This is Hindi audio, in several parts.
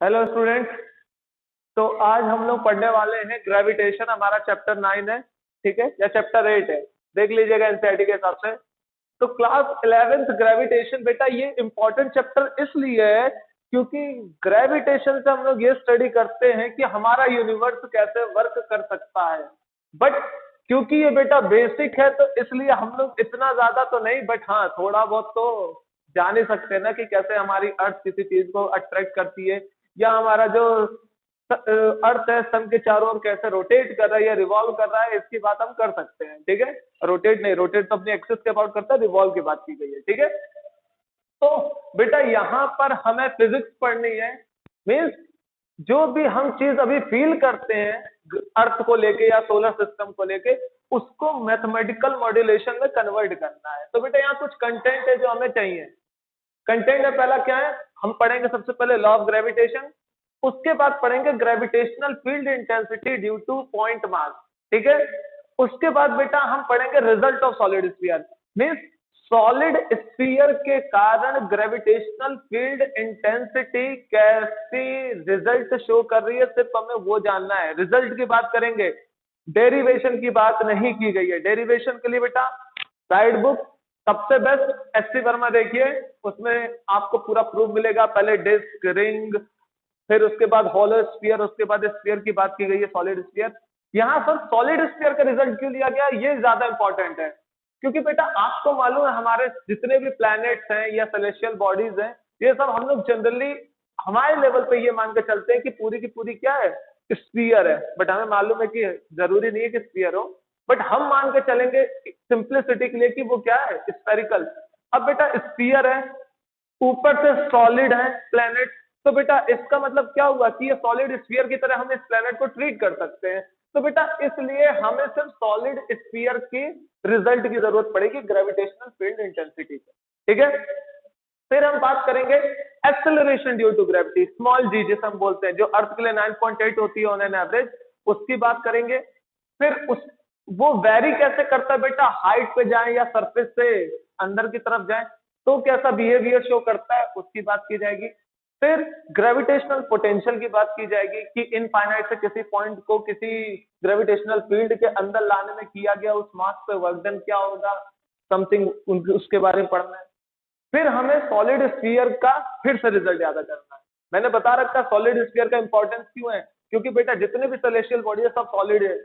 Hello student. तो आज हम लोग पढ़ने वाले हैं ग्रेविटेशन। हमारा चैप्टर 9 है, ठीक है, या चैप्टर 8 है, देख लीजिएगा एनसीईआरटी के हिसाब से। तो क्लास 11th ग्रेविटेशन, बेटा ये इंपॉर्टेंट चैप्टर इसलिए है क्योंकि ग्रेविटेशन से हम लोग ये स्टडी करते हैं कि हमारा यूनिवर्स कैसे वर्क कर सकता है। बट क्योंकि ये बेटा बेसिक है तो इसलिए हम लोग इतना ज्यादा तो नहीं, बट हाँ थोड़ा बहुत तो जान ही सकते हैं ना कि कैसे हमारी अर्थ किसी चीज को अट्रैक्ट करती है, या हमारा जो अर्थ है सन के चारों ओर कैसे रोटेट कर रहा है या रिवॉल्व कर रहा है, इसकी बात हम कर सकते हैं। ठीक है, रोटेट नहीं, रोटेट तो अपनी एक्सिस के अबाउट करता है, रिवॉल्व की बात की गई है। ठीक है, तो बेटा यहाँ पर हमें फिजिक्स पढ़नी है। मीन्स जो भी हम चीज अभी फील करते हैं अर्थ को लेके या सोलर सिस्टम को लेके, उसको मैथमेटिकल मॉड्यूलेशन में कन्वर्ट करना है। तो बेटा यहाँ कुछ कंटेंट है जो हमें चाहिए। कंटेंट है, पहला क्या है, हम पढ़ेंगे सबसे पहले लॉ ऑफ ग्रेविटेशन, उसके बाद पढ़ेंगे gravitational field intensity due two point mass. ठीक है, उसके बाद बेटा हम पढ़ेंगे result of solid sphere. Means solid sphere के कारण ग्रेविटेशनल फील्ड इंटेंसिटी कैसी रिजल्ट शो कर रही है, सिर्फ हमें वो जानना है। रिजल्ट की बात करेंगे, डेरिवेशन की बात नहीं की गई है। डेरिवेशन के लिए बेटा साइड बुक सबसे बेस्ट एससी वर्मा देखिए, उसमें आपको पूरा प्रूफ मिलेगा। पहले डिस्क, रिंग, फिर उसके बाद हॉलो स्फीयर, उसके बाद स्फीयर की बात की गई है, सॉलिड स्फीयर। यहाँ पर सॉलिड स्फीयर का रिजल्ट क्यों लिया गया, ये ज्यादा इंपॉर्टेंट है क्योंकि बेटा आपको मालूम है हमारे जितने भी प्लैनेट्स हैं या सेलेस्टियल बॉडीज हैं, ये सब हम लोग जनरली हमारे लेवल पे ये मान के चलते हैं कि पूरी की पूरी क्या है, स्फीयर है। बट हमें मालूम है कि जरूरी नहीं है कि स्फीयर हो, बट हम मान के चलेंगे सिंप्लिसिटी के लिए कि वो क्या है, स्फेरिकल। अब बेटा स्फीयर है, ऊपर से सॉलिड है प्लेनेट, तो बेटा इसका मतलब क्या हुआ कि ये सॉलिड स्फीयर की तरह हम इस प्लेनेट को ट्रीट कर सकते हैं। तो बेटा इसलिए हमें सिर्फ सॉलिड स्फीयर की रिजल्ट की जरूरत पड़ेगी ग्रेविटेशनल फील्ड इंटेंसिटी से। ठीक है, फिर हम बात करेंगे acceleration due to gravity, small g जिसे हम बोलते हैं, जो अर्थ के लिए 9.8 होती है ऑन एन एवरेज, उसकी बात करेंगे। फिर उस वो वेरी कैसे करता है बेटा, हाइट पे जाए या सरफेस से अंदर की तरफ जाए तो कैसा बिहेवियर शो करता है, उसकी बात की जाएगी। फिर ग्रेविटेशनल पोटेंशियल की बात की जाएगी कि इनफाइनाइट से किसी पॉइंट को किसी ग्रेविटेशनल फील्ड के अंदर लाने में किया गया उस मास पे वर्क डन क्या होगा, समथिंग उसके बारे में पढ़ना है। फिर हमें सॉलिड स्फीयर का फिर से रिजल्ट याद करना है। मैंने बता रखा सॉलिड स्फीयर का इंपॉर्टेंस क्यों है, क्योंकि बेटा जितने भी सेलेस्टियल बॉडी है सब सॉलिड है।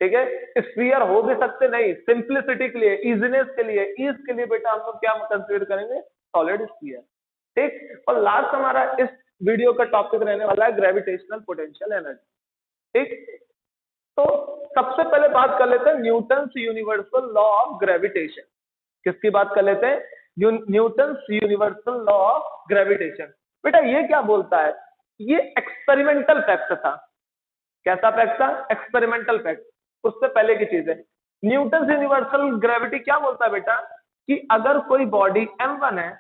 ठीक है, स्फीयर हो भी सकते नहीं, सिंप्लिसिटी के लिए, इजीनेस के लिए, ईज के लिए बेटा हम लोग क्या कंसीडर करेंगे, सॉलिड स्फीयर। ठीक, और लास्ट हमारा इस वीडियो का टॉपिक रहने वाला है ग्रेविटेशनल पोटेंशियल एनर्जी। ठीक, तो सबसे पहले बात कर लेते हैं Newton universal law of gravitation. किसकी बात कर लेते हैं, Newton universal law of gravitation. बेटा ये क्या बोलता है, ये एक्सपेरिमेंटल फैक्ट था। कैसा फैक्ट था, एक्सपेरिमेंटल फैक्ट। उससे पहले की चीज है, न्यूटन यूनिवर्सल ग्रेविटी क्या बोलता है बेटा, कि अगर कोई बॉडी m1 है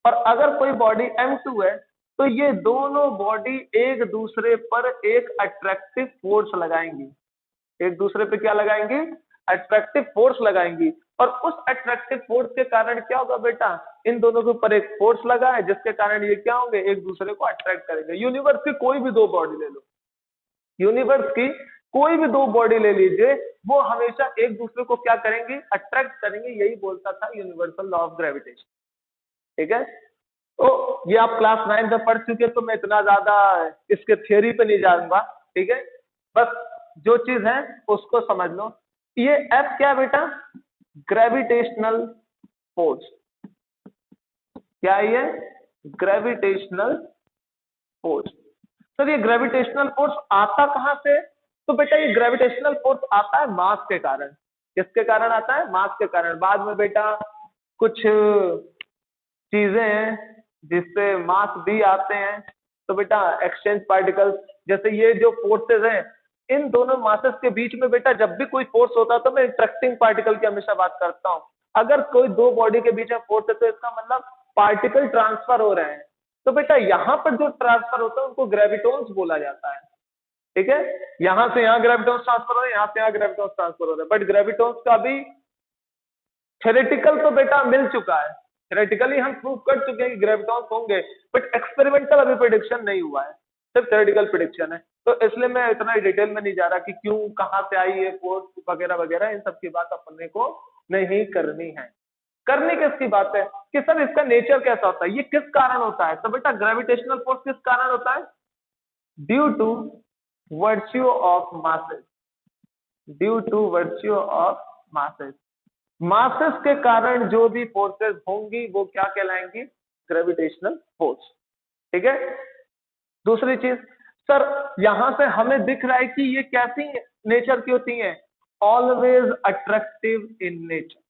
और अगर कोई बॉडी m2 है, तो ये दोनों बॉडी एक दूसरे पर एक अट्रैक्टिव फोर्स लगाएंगी। एक दूसरे पे क्या लगाएंगी, अट्रैक्टिव फोर्स लगाएंगी। और उस अट्रैक्टिव फोर्स के कारण क्या होगा बेटा, इन दोनों के ऊपर एक फोर्स लगा है जिसके कारण ये क्या होंगे, एक दूसरे को अट्रैक्ट करेंगे। यूनिवर्स की कोई भी दो बॉडी ले लो, यूनिवर्स की कोई भी दो बॉडी ले लीजिए, वो हमेशा एक दूसरे को क्या करेंगी, अट्रैक्ट करेंगे। यही बोलता था यूनिवर्सल लॉ ऑफ ग्रेविटेशन। ठीक है, तो ये आप क्लास 9 में पढ़ चुके, तो मैं इतना ज्यादा इसके थियोरी पे नहीं जाऊंगा। ठीक है, बस जो चीज है उसको समझ लो। ये एफ क्या है बेटा, ग्रेविटेशनल फोर्स। क्या है ये, ग्रेविटेशनल फोर्स। सर ये ग्रेविटेशनल फोर्स आता कहां से, तो बेटा ये ग्रेविटेशनल फोर्स आता है मास के कारण। किसके कारण आता है, मास के कारण। बाद में बेटा कुछ चीजें हैं जिससे मास भी आते हैं, तो बेटा एक्सचेंज पार्टिकल्स, जैसे ये जो फोर्सेस हैं इन दोनों मासेस के बीच में बेटा जब भी कोई फोर्स होता है तो मैं इंटरेक्टिंग पार्टिकल की हमेशा बात करता हूं। अगर कोई दो बॉडी के बीच में फोर्स है तो इसका मतलब पार्टिकल ट्रांसफर हो रहे हैं। तो बेटा यहाँ पर जो ट्रांसफर होता है उनको ग्रेविटॉन्स बोला जाता है। ठीक है, यहां से यहाँ ग्रेविटॉन्स ट्रांसफर हो रहे हैं, यहाँ से यहाँ ग्रेविटॉन्स ट्रांसफर हो रहे हैं, बट ग्रेविटॉन्स का भी थ्योरेटिकल तो बेटा मिल चुका है, थ्योरेटिकली हम प्रूव कर चुके हैं कि ग्रेविटॉन्स होंगे, बट एक्सपेरिमेंटल अभी प्रिडिक्शन नहीं हुआ है, सिर्फ थ्योरेटिकल प्रिडिक्शन है। तो इसलिए मैं इतना डिटेल में नहीं जा रहा कि क्यों, कहाँ से आई है फोर्स वगैरह वगैरह, इन सब की बात अपने को नहीं करनी है। करनी किसकी बात है कि सर इसका नेचर कैसा होता है, ये किस कारण होता है। तो बेटा ग्रेविटेशनल फोर्स किस कारण होता है? Due to virtue of masses, due to virtue of masses. Masses के कारण जो भी फोर्सेस होंगी वो क्या कहलाएंगी? Gravitational force. ठीक है। दूसरी चीज, सर यहां से हमें दिख रहा है कि ये कैसी नेचर की होती है? Always attractive in nature.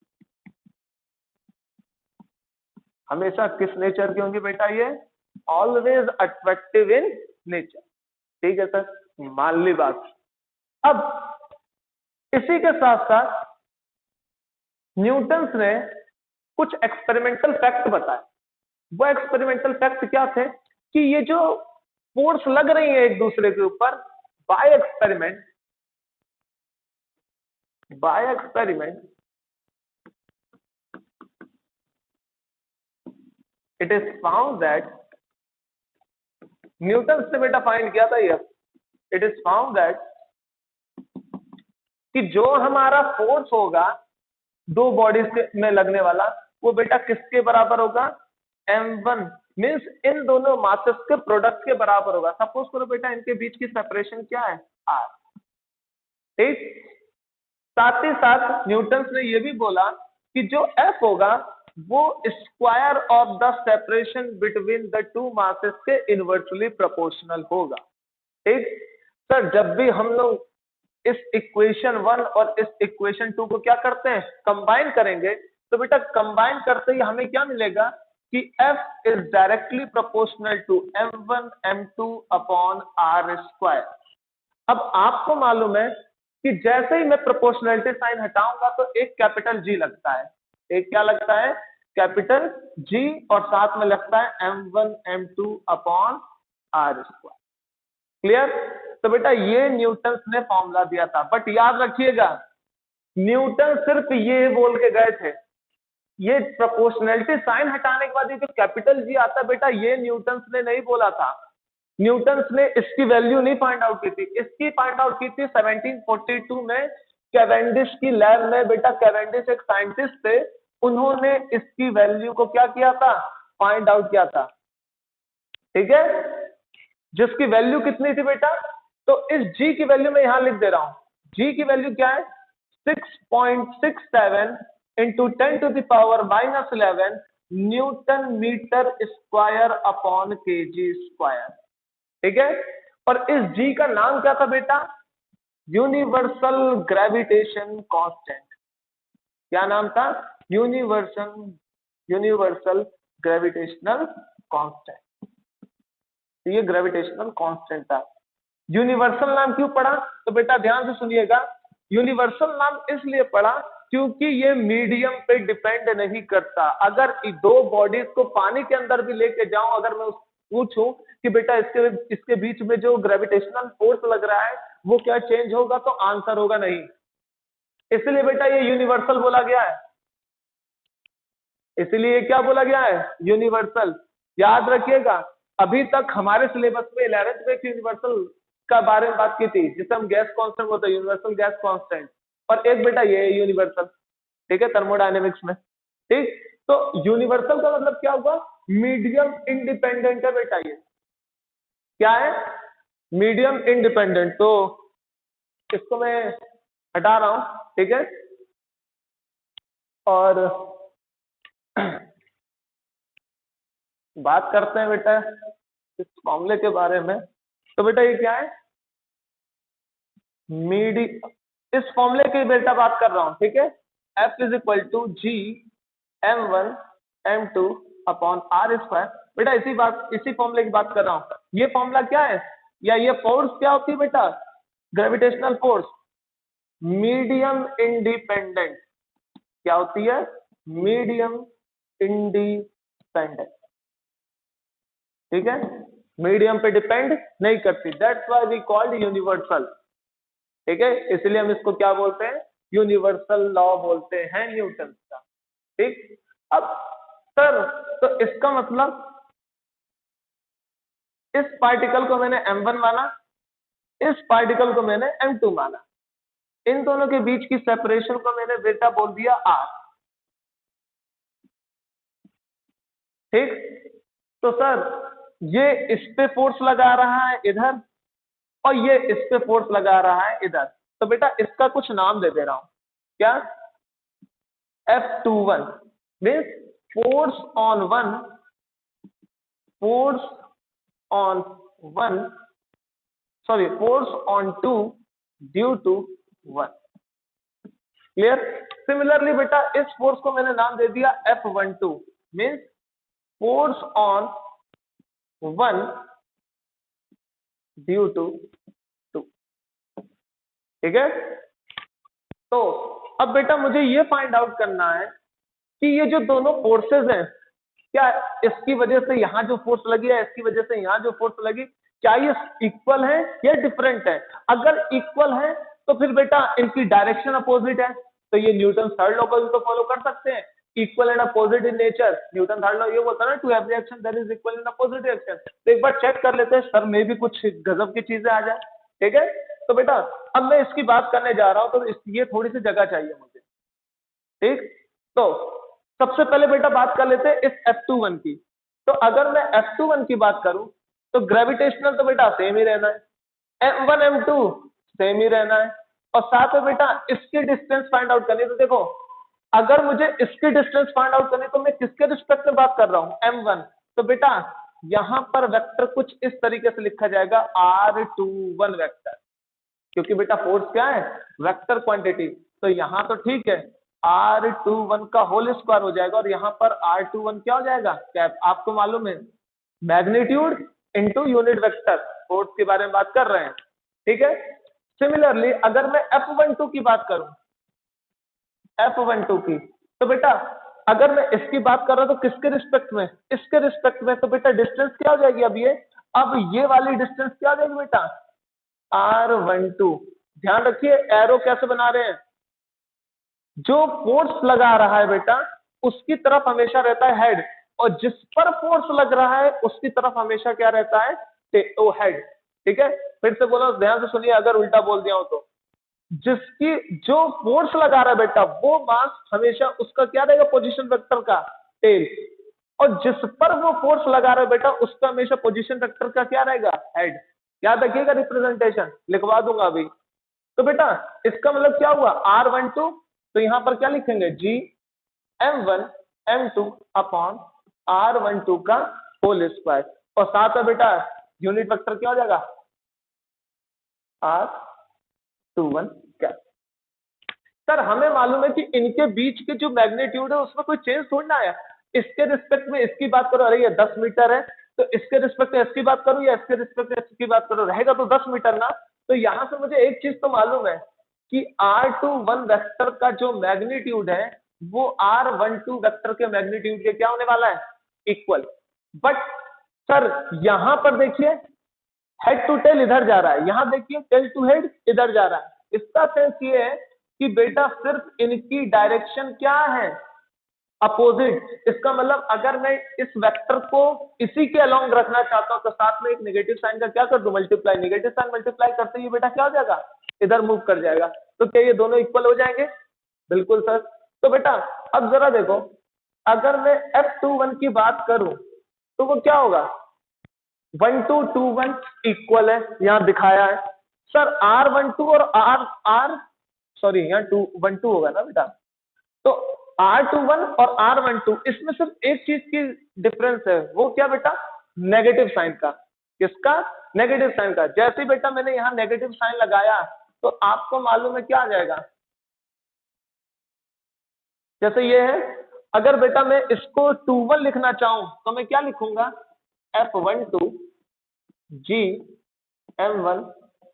हमेशा किस नेचर की होंगी बेटा? ये ऑलवेज अट्रैक्टिव इन नेचर। ठीक है सर, मान ली बात। अब इसी के साथ साथ न्यूटन्स ने कुछ एक्सपेरिमेंटल फैक्ट बताए। वो एक्सपेरिमेंटल फैक्ट क्या थे कि ये जो फोर्स लग रही है एक दूसरे के ऊपर, by experiment it is found that, Newton ने बेटा फाइंड किया था ये, इट इज फाउंड दैट कि जो हमारा फोर्स होगा दो बॉडीज में लगने वाला, वो बेटा किसके बराबर होगा? m1, मीन्स इन दोनों मासेस के प्रोडक्ट के बराबर होगा। सपोज करो बेटा इनके बीच की सेपरेशन क्या है? r। ठीक। साथ ही साथ न्यूटन ने ये भी बोला कि जो f होगा वो square of the separation between the two masses के इनवर्सली प्रोपोर्शनल होगा। ठीक। सर जब भी हम लोग इस इक्वेशन 1 और इस इक्वेशन 2 को क्या करते हैं? कंबाइन करेंगे, तो बेटा कंबाइन करते ही हमें क्या मिलेगा कि F is directly proportional to m1 m2 upon r square. अब आपको मालूम है कि जैसे ही मैं प्रोपोर्शनलिटी साइन हटाऊंगा तो एक कैपिटल G लगता है। एक क्या लगता है? कैपिटल G, और साथ में लगता है m1 m2 upon r square. Clear? तो बेटा ये न्यूटन ने फॉर्मूला दिया था, बट याद रखिएगा न्यूटन सिर्फ ये बोल के गए थे, ये प्रोपोर्शनलिटी साइन हटाने के बाद ये जो कैपिटल जी आता है बेटा, ये न्यूटन ने नहीं बोला था। न्यूटन ने इसकी वैल्यू नहीं फाइंड आउट की थी, इसकी फाइंड आउट की थी 1742 में कैवेंडिश की लैब में। बेटा कैवेंडिश एक साइंटिस्ट थे, उन्होंने इसकी वैल्यू को क्या किया था? फाइंड आउट किया था। ठीक है, जिसकी वैल्यू कितनी थी बेटा? तो इस G की वैल्यू मैं यहां लिख दे रहा हूं। G की वैल्यू क्या है? 6.67 into 10 to the power -11 newton metre square upon kg square. ठीक है, और इस G का नाम क्या था बेटा? Universal gravitation constant. क्या नाम था? Universal gravitational constant. ये ग्रेविटेशनल कांस्टेंट था। यूनिवर्सल नाम क्यों पड़ा? तो बेटा ध्यान से सुनिएगा, यूनिवर्सल नाम इसलिए पड़ा क्योंकि ये मीडियम पे डिपेंड नहीं करता। अगर दो बॉडीज को पानी के अंदर भी लेके जाऊं, अगर मैं पूछूं कि बेटा इसके बीच में जो ग्रेविटेशनल फोर्स लग रहा है वो क्या चेंज होगा, तो आंसर होगा नहीं। इसलिए बेटा ये यूनिवर्सल बोला गया है, इसलिए क्या बोला गया है? यूनिवर्सल। याद रखिएगा, अभी तक हमारे सिलेबस में 11th में यूनिवर्सल का बारे में बात की थी, जिसे हम गैस कांस्टेंट बोलते हैं, यूनिवर्सल गैस कांस्टेंट। और एक बेटा ये यूनिवर्सल, ठीक है, थर्मोडायनेमिक्स में। ठीक, तो यूनिवर्सल का मतलब क्या हुआ? मीडियम इंडिपेंडेंट है बेटा। ये क्या है? Medium independent. तो इसको मैं हटा रहा हूं, ठीक है। और बात करते हैं बेटा इस फॉर्मूले के बारे में। तो बेटा ये क्या है? इस फॉर्मूले की बेटा बात कर रहा हूं, ठीक है। F is equal to G m1 m2 upon r square. बेटा इसी फॉर्मूले की बात कर रहा हूं। ये फॉर्मूला क्या है, या ये फोर्स क्या होती है बेटा? Gravitational force medium independent. क्या होती है? Medium independent. ठीक है, मीडियम पे डिपेंड नहीं करती, that's why we called universal. ठीक है, इसलिए हम इसको क्या बोलते हैं? यूनिवर्सल लॉ बोलते हैं न्यूटन का। ठीक, अब सर सर तो इसका मतलब इस पार्टिकल को मैंने m1 माना, इस पार्टिकल को मैंने m2 माना, इन दोनों के बीच की सेपरेशन को मैंने बेटा बोल दिया r। ठीक, तो सर ये इस पे फोर्स लगा रहा है इधर और ये इस पे फोर्स लगा रहा है इधर, तो बेटा इसका कुछ नाम दे दे रहा हूं, क्या? F21 means force on one, force on one, sorry force on two due to one. Clear? Similarly बेटा इस फोर्स को मैंने नाम दे दिया F12 means force on one due to two. ठीक है, तो अब बेटा मुझे ये फाइंड आउट करना है कि ये जो दोनों फोर्सेस हैं, क्या इसकी वजह से यहां जो फोर्स लगी है, इसकी वजह से यहां जो फोर्स लगी, क्या ये इक्वल है या डिफरेंट है? अगर इक्वल है तो फिर बेटा इनकी डायरेक्शन अपोजिट है, तो ये न्यूटन थर्ड लॉ को भी तो फॉलो कर सकते हैं, equal and opposite in nature. Newton third law ये बोलता है ना, to every action there is equal in opposite direction. तो एक बार चेक कर लेते हैं, सर में भी कुछ गजब की चीजें आ जाए। ठीक है, तो बेटा अब मैं इसकी बात करने जा रहा हूं, तो ये थोड़ी सी जगह चाहिए मुझे। ठीक, तो सबसे पहले बेटा बात कर लेते हैं इस F21 की। तो अगर मैं F21 की बात करूं तो ग्रेविटेशनल तो बेटा सेम ही रहना है, M1 M2 सेम ही रहना है, और साथ में बेटा इसकी डिस्टेंस फाइंड आउट करनी है। तो देखो अगर मुझे इसकी डिस्टेंस फाइंड आउट करनी तो मैं किसके रिस्पेक्ट में बात कर रहा हूं? M1। तो बेटा यहां पर वेक्टर कुछ इस तरीके से लिखा जाएगा R21 वेक्टर, क्योंकि बेटा फोर्स क्या है? Vector quantity. तो यहां तो ठीक है, R21 का होल स्क्वायर हो जाएगा, और यहां पर R21 क्या हो जाएगा? कैप। आपको मालूम है magnitude into unit vector, force के बारे में बात कर रहे हैं। ठीक है, सिमिलरली अगर मैं F12 की बात करूं, F12 की, तो बेटा अगर मैं इसकी बात कर रहा हूं तो किसके रिस्पेक्ट में? इसके रिस्पेक्ट में। तो बेटा डिस्टेंस क्या हो जाएगी? अब ये वाली डिस्टेंस क्या हो जाएगी बेटा? R12। ध्यान रखिए एरो कैसे बना रहे हैं, जो फोर्स लगा रहा है बेटा उसकी तरफ हमेशा रहता है हेड, और जिस पर फोर्स लग रहा है उसकी तरफ हमेशा क्या रहता है? वो हेड। ठीक है, फिर से बोलो, ध्यान से सुनिए, अगर उल्टा बोल दिया हो तो, जिसकी जो फोर्स लगा रहा है बेटा वो मास हमेशा उसका क्या रहेगा? पोजीशन वेक्टर का टेल, और जिस पर वो फोर्स लगा रहा है बेटा उसका हमेशा पोजीशन वेक्टर का क्या रहेगा? हेड। याद रखिएगा, रिप्रेजेंटेशन लिखवा दूंगा अभी। तो बेटा इसका मतलब क्या हुआ? R12, तो यहां पर क्या लिखेंगे? G M1 M2 upon R12 का होल स्क्वायर, और साथ में बेटा यूनिट वेक्टर क्या हो जाएगा? R21 क्या। सर हमें मालूम है कि इनके बीच के जो मैग्नीट्यूड है उसमें कोई चेंज थोड़ी ना आया। इसके रिस्पेक्ट में इसकी बात करो, अरे ये 10 मीटर है, तो इसके रिस्पेक्ट में इसकी बात करूं या इसके रिस्पेक्ट में इसकी बात करो, रहेगा तो 10 मीटर ना। तो यहां से मुझे एक चीज तो मालूम है कि R21 वेक्टर का जो मैग्नीट्यूड है वो R12 वेक्टर के मैग्नीट्यूड के क्या होने वाला है? इक्वल। बट सर यहां पर देखिए हेड टू टेल इधर जा रहा है, यहां देखिए टेल टू हेड इधर जा रहा है। इसका सेंस ये है कि बेटा सिर्फ इनकी डायरेक्शन क्या है? अपोजिट। इसका मतलब अगर मैं इस वेक्टर को इसी के अलोंग रखना चाहता हूं तो साथ में एक नेगेटिव साइन का क्या कर दूं? मल्टीप्लाई। नेगेटिव साइन मल्टीप्लाई करते ही बेटा क्या हो जाएगा? इधर मूव कर जाएगा। तो क्या ये दोनों इक्वल हो जाएंगे? बिल्कुल सर। तो बेटा अब जरा देखो, अगर मैं F21 की बात करूं तो वो क्या होगा? 1221 इक्वल है, यहां दिखाया है। सर R12 और सॉरी यहाँ 212 होगा ना बेटा, तो R21 और R12 इसमें सिर्फ एक चीज की डिफरेंस है, वो क्या बेटा? नेगेटिव साइन का। किसका? नेगेटिव साइन का। जैसे ही बेटा मैंने यहाँ नेगेटिव साइन लगाया तो आपको मालूम है क्या आ जाएगा? जैसे ये है, अगर बेटा मैं इसको 21 लिखना चाहूं तो मैं क्या लिखूंगा? F12 G M1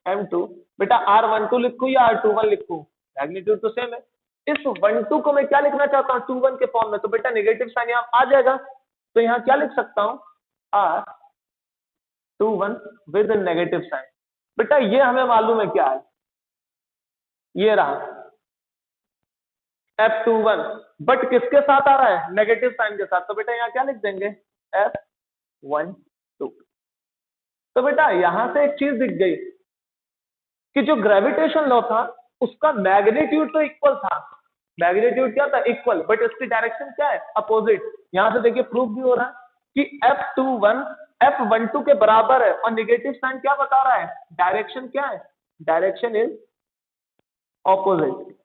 M2। बेटा R12 लिखूं या R21 लिखूं? मैग्नीट्यूड तो सेम है। इस 12 को मैं क्या लिखना चाहता हूं? 21 के फॉर्म में, तो बेटा नेगेटिव साइन यहां आ जाएगा। तो यहां क्या लिख सकता हूं? R21 with negative sign. बेटा ये हमें मालूम है क्या है, ये रहा F21, बट किसके साथ आ रहा है? नेगेटिव साइन के साथ। तो बेटा यहाँ क्या लिख देंगे? F12। तो बेटा यहां से एक चीज दिख गई कि जो ग्रेविटेशन लॉ था उसका मैग्नीट्यूड तो इक्वल था, मैग्नीट्यूड क्या था? इक्वल, बट इसकी डायरेक्शन क्या है? अपोजिट। यहां से देखिए प्रूफ भी हो रहा है कि F21 F12 के बराबर है, और नेगेटिव साइन क्या बता रहा है? डायरेक्शन क्या है? Direction is opposite.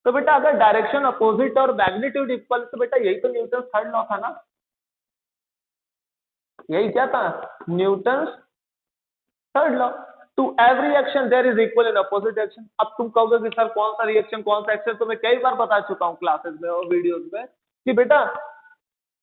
तो बेटा अगर डायरेक्शन अपोजिट और मैग्नीट्यूड इक्वल, तो बेटा यही तो न्यूटन थर्ड लॉ था ना, यही क्या था? Newton third law. To every action there is equal in opposite action. अब तुम कहोगे कि सर कौन सा रिएक्शन कौन सा एक्शन, तो मैं कई बार बता चुका हूं क्लासेस में और वीडियोस में कि बेटा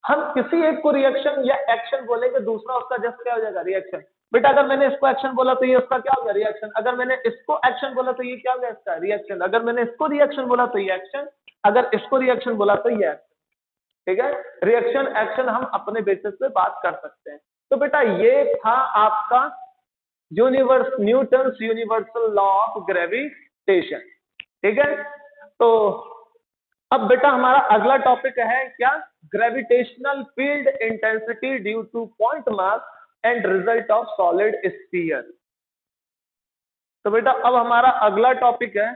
हम किसी एक को रिएक्शन या एक्शन बोलेंगे, दूसरा उसका जस्ट क्या हो जाएगा? रिएक्शन। बेटा अगर मैंने इसको एक्शन बोला तो ये उसका क्या हो गया? रिएक्शन। अगर मैंने इसको एक्शन बोला तो ये क्या हो गया? इसका रिएक्शन। अगर मैंने इसको रिएक्शन बोला तो ये एक्शन, अगर इसको रिएक्शन बोला तो ये एक्शन। ठीक है, रिएक्शन एक्शन हम अपने बेसिस पे बात कर सकते हैं। तो बेटा ये था आपका Newton's universal law of gravitation. ठीक है, तो अब बेटा हमारा अगला टॉपिक है क्या? Gravitational field intensity due two point mass and result of solid sphere. तो बेटा अब हमारा अगला टॉपिक है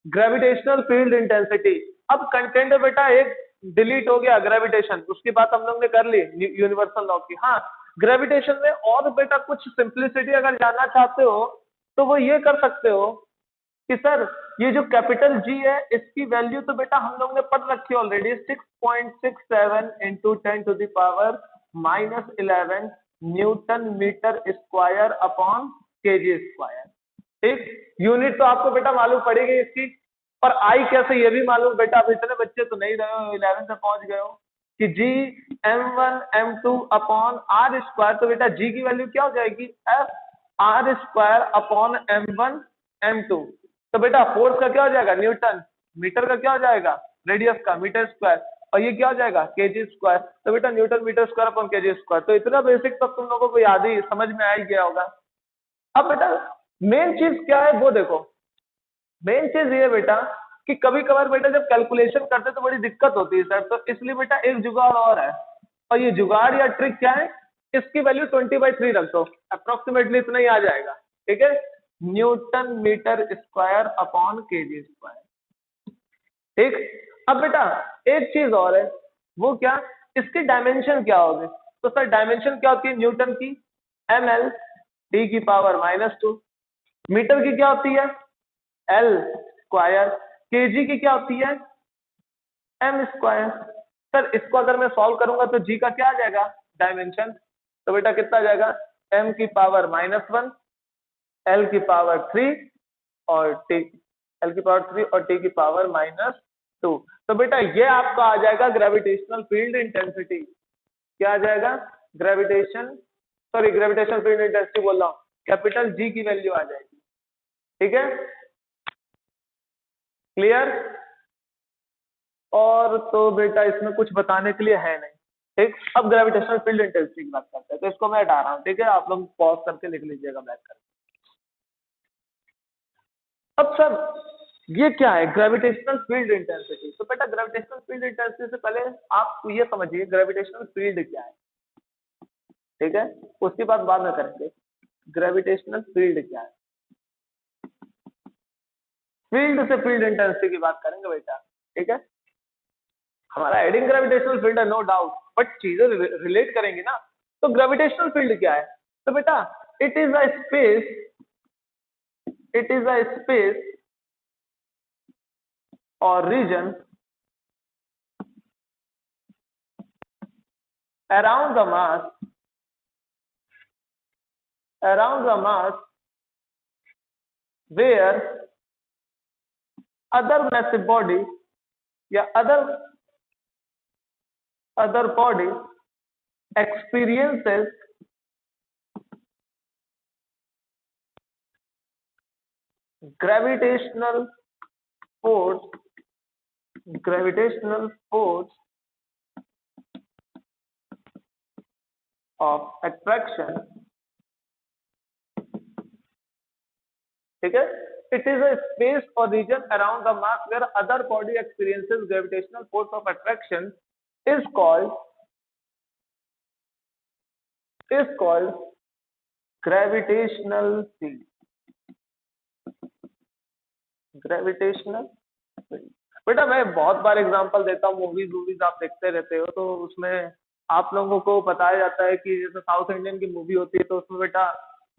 ग्रेविटेशनल फील्ड इंटेंसिटी। अब कंटेंट है बेटा एक डिलीट हो गया, ग्रेविटेशन, उसकी बात हम लोग ने कर ली यूनिवर्सल लॉ की। हाँ, ग्रेविटेशन में और बेटा कुछ सिंप्लिसिटी अगर जानना चाहते हो तो वो ये कर सकते हो कि सर ये जो कैपिटल जी है इसकी वैल्यू तो बेटा हम लोग ने पढ़ रखी है already, 6.67 into 10⁻⁻11 newton metre square upon KG square. ठीक, यूनिट तो आपको बेटा मालूम पड़ेगी इसकी, और आई कैसे ये भी मालूम बेटा। अब इतने बच्चे तो नहीं रहे हो, 11 से पहुंच गए हो कि जी m1 m2 upon R square. तो बेटा जी की वैल्यू क्या हो जाएगी? F R square upon m1 m2। तो बेटा फोर्स का क्या हो जाएगा? न्यूटन। मीटर का क्या हो जाएगा? रेडियस का मीटर स्क्वायर। और ये क्या हो जाएगा? KG square. तो बेटा newton metre square upon KG square. तो इतना बेसिक तक तुम लोगों को याद ही समझ में आ ही गया होगा। अब बेटा मेन चीज क्या है वो देखो। मेन चीज ये बेटा कि कभी कभार बेटा जब कैलकुलेशन करते तो बड़ी दिक्कत होती है सर, तो इसलिए बेटा एक जुगाड़ और है, और ये जुगाड़ या ट्रिक क्या है? इसकी वैल्यू 20/3 रख दो, अप्रोक्सीमेटली इतना ही आ जाएगा। ठीक है, newton metre square upon KG square. ठीक, अब बेटा एक चीज और है, वो क्या? इसकी डायमेंशन क्या होगी? तो सर डायमेंशन क्या होती है न्यूटन की? ml टी की पावर -2। मीटर की क्या होती है? L square. केजी की क्या होती है? M square. सर इसको अगर मैं सॉल्व करूंगा तो जी का क्या आ जाएगा? डायमेंशन। तो बेटा कितना आ जाएगा? m की पावर -1, l की पावर 3 और t, l की पावर 3 और t की पावर -2। तो बेटा ये आपका आ जाएगा ग्रेविटेशनल फील्ड इंटेंसिटी। क्या आ जाएगा? ग्रेविटेशन फील्ड इंटेंसिटी बोल रहा हूँ, कैपिटल जी की वैल्यू आ जाएगी। ठीक है, क्लियर? और तो बेटा इसमें कुछ बताने के लिए है नहीं। ठीक, अब ग्रेविटेशनल फील्ड इंटेंसिटी की बात करते हैं, तो इसको मैं हटा रहा हूँ। ठीक है, आप लोग पॉज करके लिख लीजिएगा बैक करके। अब सर ये क्या है ग्रेविटेशनल फील्ड इंटेंसिटी? तो बेटा ग्रेविटेशनल फील्ड इंटेंसिटी से पहले आप ये समझिए ग्रेविटेशनल फील्ड क्या है। ठीक है, उसकी बात बाद में करेंगे। ग्रेविटेशनल फील्ड क्या है? फील्ड से फील्ड इंटेंसिटी की बात करेंगे बेटा। ठीक है, हमारा हेडिंग ग्रेविटेशनल फील्ड है नो डाउट, बट चीजें रिलेट करेंगे ना। तो ग्रेविटेशनल फील्ड क्या है? तो बेटा इट इज अ स्पेस और reason around the mass where other massive body या other body experiences gravitational force of attraction। ठीक है, it is a space or region around the mass where other body experiences gravitational force of attraction is called gravitational field. Gravitational field. बेटा मैं बहुत बार एग्जांपल देता हूँ, मूवीज आप देखते रहते हो, तो उसमें आप लोगों को बताया जाता है कि जैसे साउथ इंडियन की मूवी होती है तो उसमें बेटा